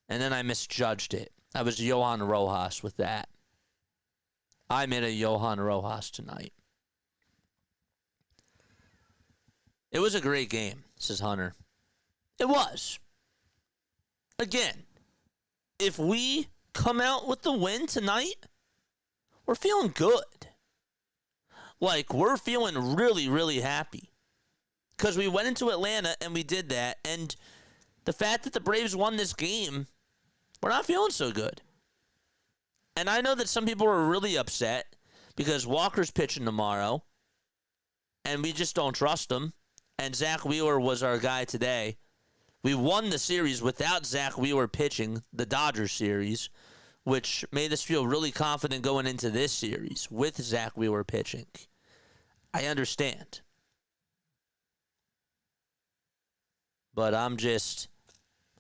And then I misjudged it. I was Johan Rojas with that. I made a Johan Rojas tonight. It was a great game, says Hunter. It was. Again, if we come out with the win tonight, we're feeling good. Like, we're feeling really, really happy. Because we went into Atlanta and we did that. And the fact that the Braves won this game, we're not feeling so good. And I know that some people are really upset because Walker's pitching tomorrow. And we just don't trust him. And Zach Wheeler was our guy today. We won the series without Zach Wheeler pitching, the Dodgers series, which made us feel really confident going into this series with Zach Wheeler pitching. I understand. But I'm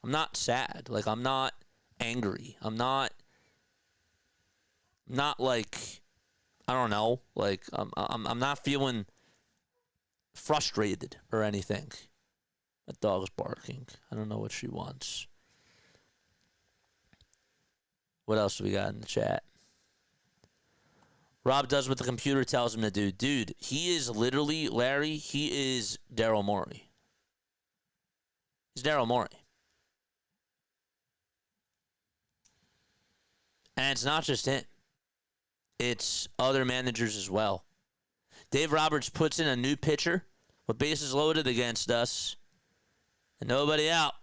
not sad. Like, I'm not angry. I'm not like, I don't know. Like, I'm not feeling frustrated or anything. That dog's barking. I don't know what she wants. What else do we got in the chat? Rob does what the computer tells him to do. Dude, he is literally, Larry, he is Daryl Morey. He's Daryl Morey. And it's not just him. It's other managers as well. Dave Roberts puts in a new pitcher with bases loaded against us and nobody out.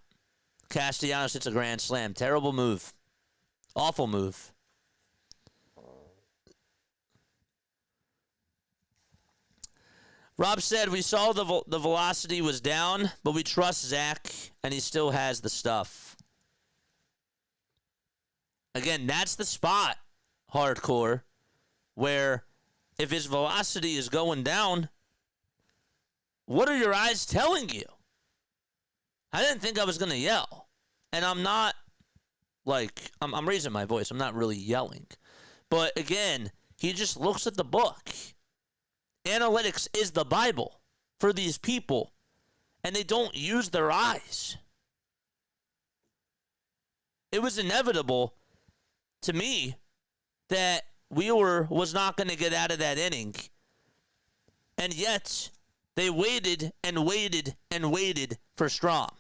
Castellanos hits a grand slam. Terrible move. Awful move. Rob said we saw the velocity was down, but we trust Zach, and he still has the stuff. Again, that's the spot, hardcore, where if his velocity is going down, what are your eyes telling you? I didn't think I was going to yell. And I'm not, like, I'm raising my voice. I'm not really yelling. But again, he just looks at the book. Analytics is the Bible for these people, and they don't use their eyes. It was inevitable to me that Wheeler was not going to get out of that inning, and yet they waited and waited and waited for Strom.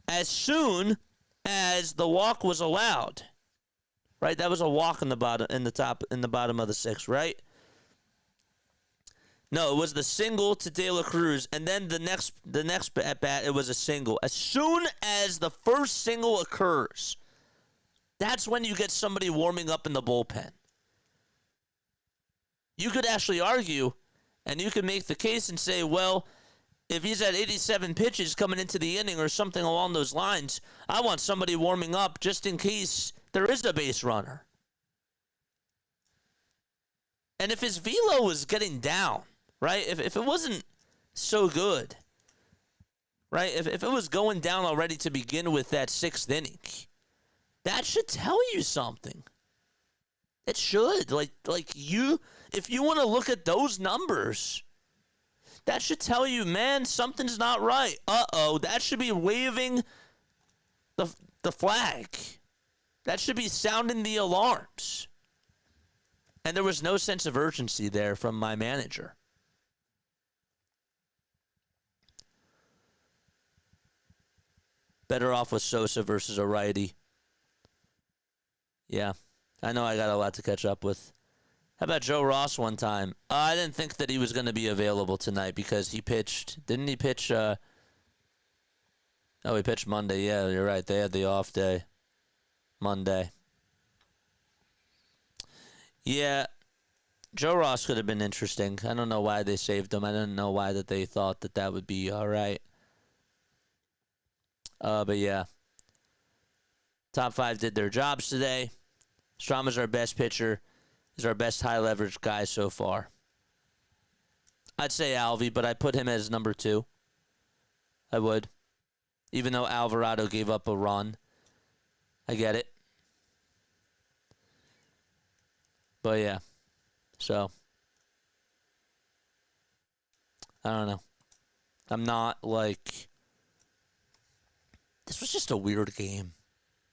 As soon as the walk was allowed, right? That was a walk in the bottom of the 6th, right? No, it was the single to De La Cruz, and then the next at bat, it was a single. As soon as the first single occurs, that's when you get somebody warming up in the bullpen. You could actually argue, and you could make the case and say, well, if he's at 87 pitches coming into the inning or something along those lines, I want somebody warming up just in case there is a base runner. And if his velo was getting down, right, if it wasn't so good, right, if it was going down already to begin with that 6th inning, that should tell you something. It should. If you want to look at those numbers, that should tell you, man, something's not right. Uh-oh, that should be waving the flag. That should be sounding the alarms. And there was no sense of urgency there from my manager. Better off with Sosa versus a righty. Yeah, I know I got a lot to catch up with. How about Joe Ross one time? I didn't think that he was going to be available tonight because he pitched. Didn't he pitch? Oh, he pitched Monday. Yeah, you're right. They had the off day. Monday. Yeah, Joe Ross could have been interesting. I don't know why they saved him. I don't know why that they thought that would be all right. But yeah. Top 5 did their jobs today. Strama's our best pitcher. He's our best high leverage guy so far. I'd say Alvy, but I put him as number 2. I would. Even though Alvarado gave up a run. I get it. But yeah. So. I don't know. I'm not like. This was just a weird game.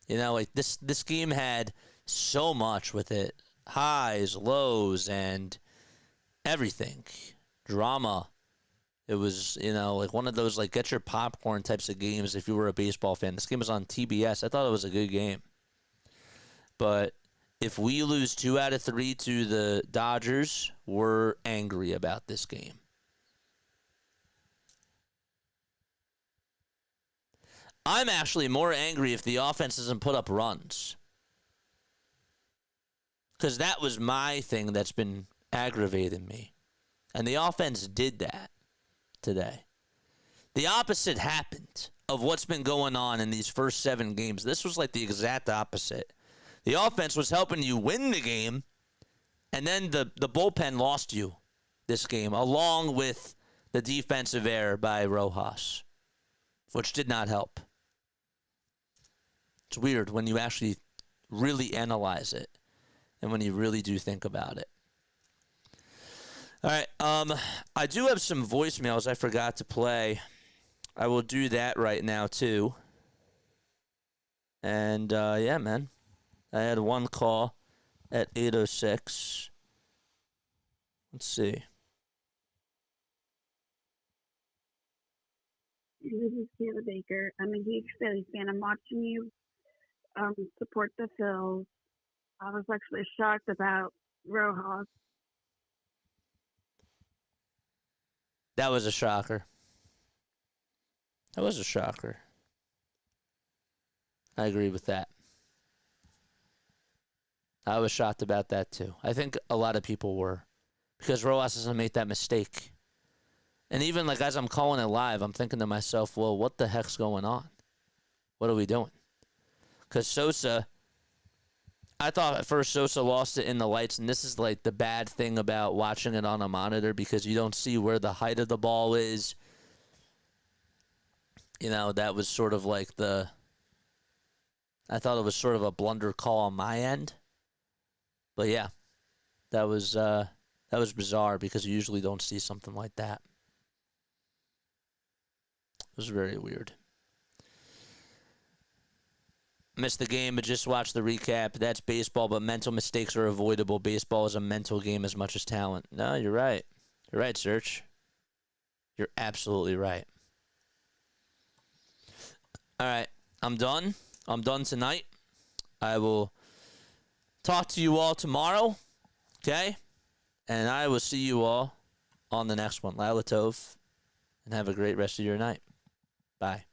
You know, like this game had so much with it. Highs, lows, and everything. Drama. It was, like one of those, like, get your popcorn types of games if you were a baseball fan. This game was on TBS. I thought it was a good game. But if we lose 2 out of 3 to the Dodgers, we're angry about this game. I'm actually more angry if the offense doesn't put up runs. Because that was my thing that's been aggravating me. And the offense did that today. The opposite happened of what's been going on in these first 7 games. This was like the exact opposite. The offense was helping you win the game, and then the bullpen lost you this game, along with the defensive error by Rojas, which did not help. It's weird when you actually really analyze it and when you really do think about it. All right, I do have some voicemails I forgot to play. I will do that right now, too. And, yeah, man. I had one call at 8:06. Let's see. This is Kayla Baker. I'm a huge Phillies fan. I'm watching you support the Phils. I was actually shocked about Rojas. That was a shocker. That was a shocker. I agree with that. I was shocked about that, too. I think a lot of people were. Because Rojas hasn't made that mistake. And even like as I'm calling it live, I'm thinking to myself, well, what the heck's going on? What are we doing? Because Sosa, I thought at first Sosa lost it in the lights, and this is like the bad thing about watching it on a monitor because you don't see where the height of the ball is. That was sort of like I thought it was sort of a blunder call on my end. But yeah, that was bizarre because you usually don't see something like that. It was very weird. Missed the game, but just watched the recap. That's baseball, but mental mistakes are avoidable. Baseball is a mental game as much as talent. No, you're right. You're right, Serge. You're absolutely right. All right, I'm done. I'm done tonight. I will talk to you all tomorrow, okay? And I will see you all on the next one. Laila Tov, and have a great rest of your night. Bye.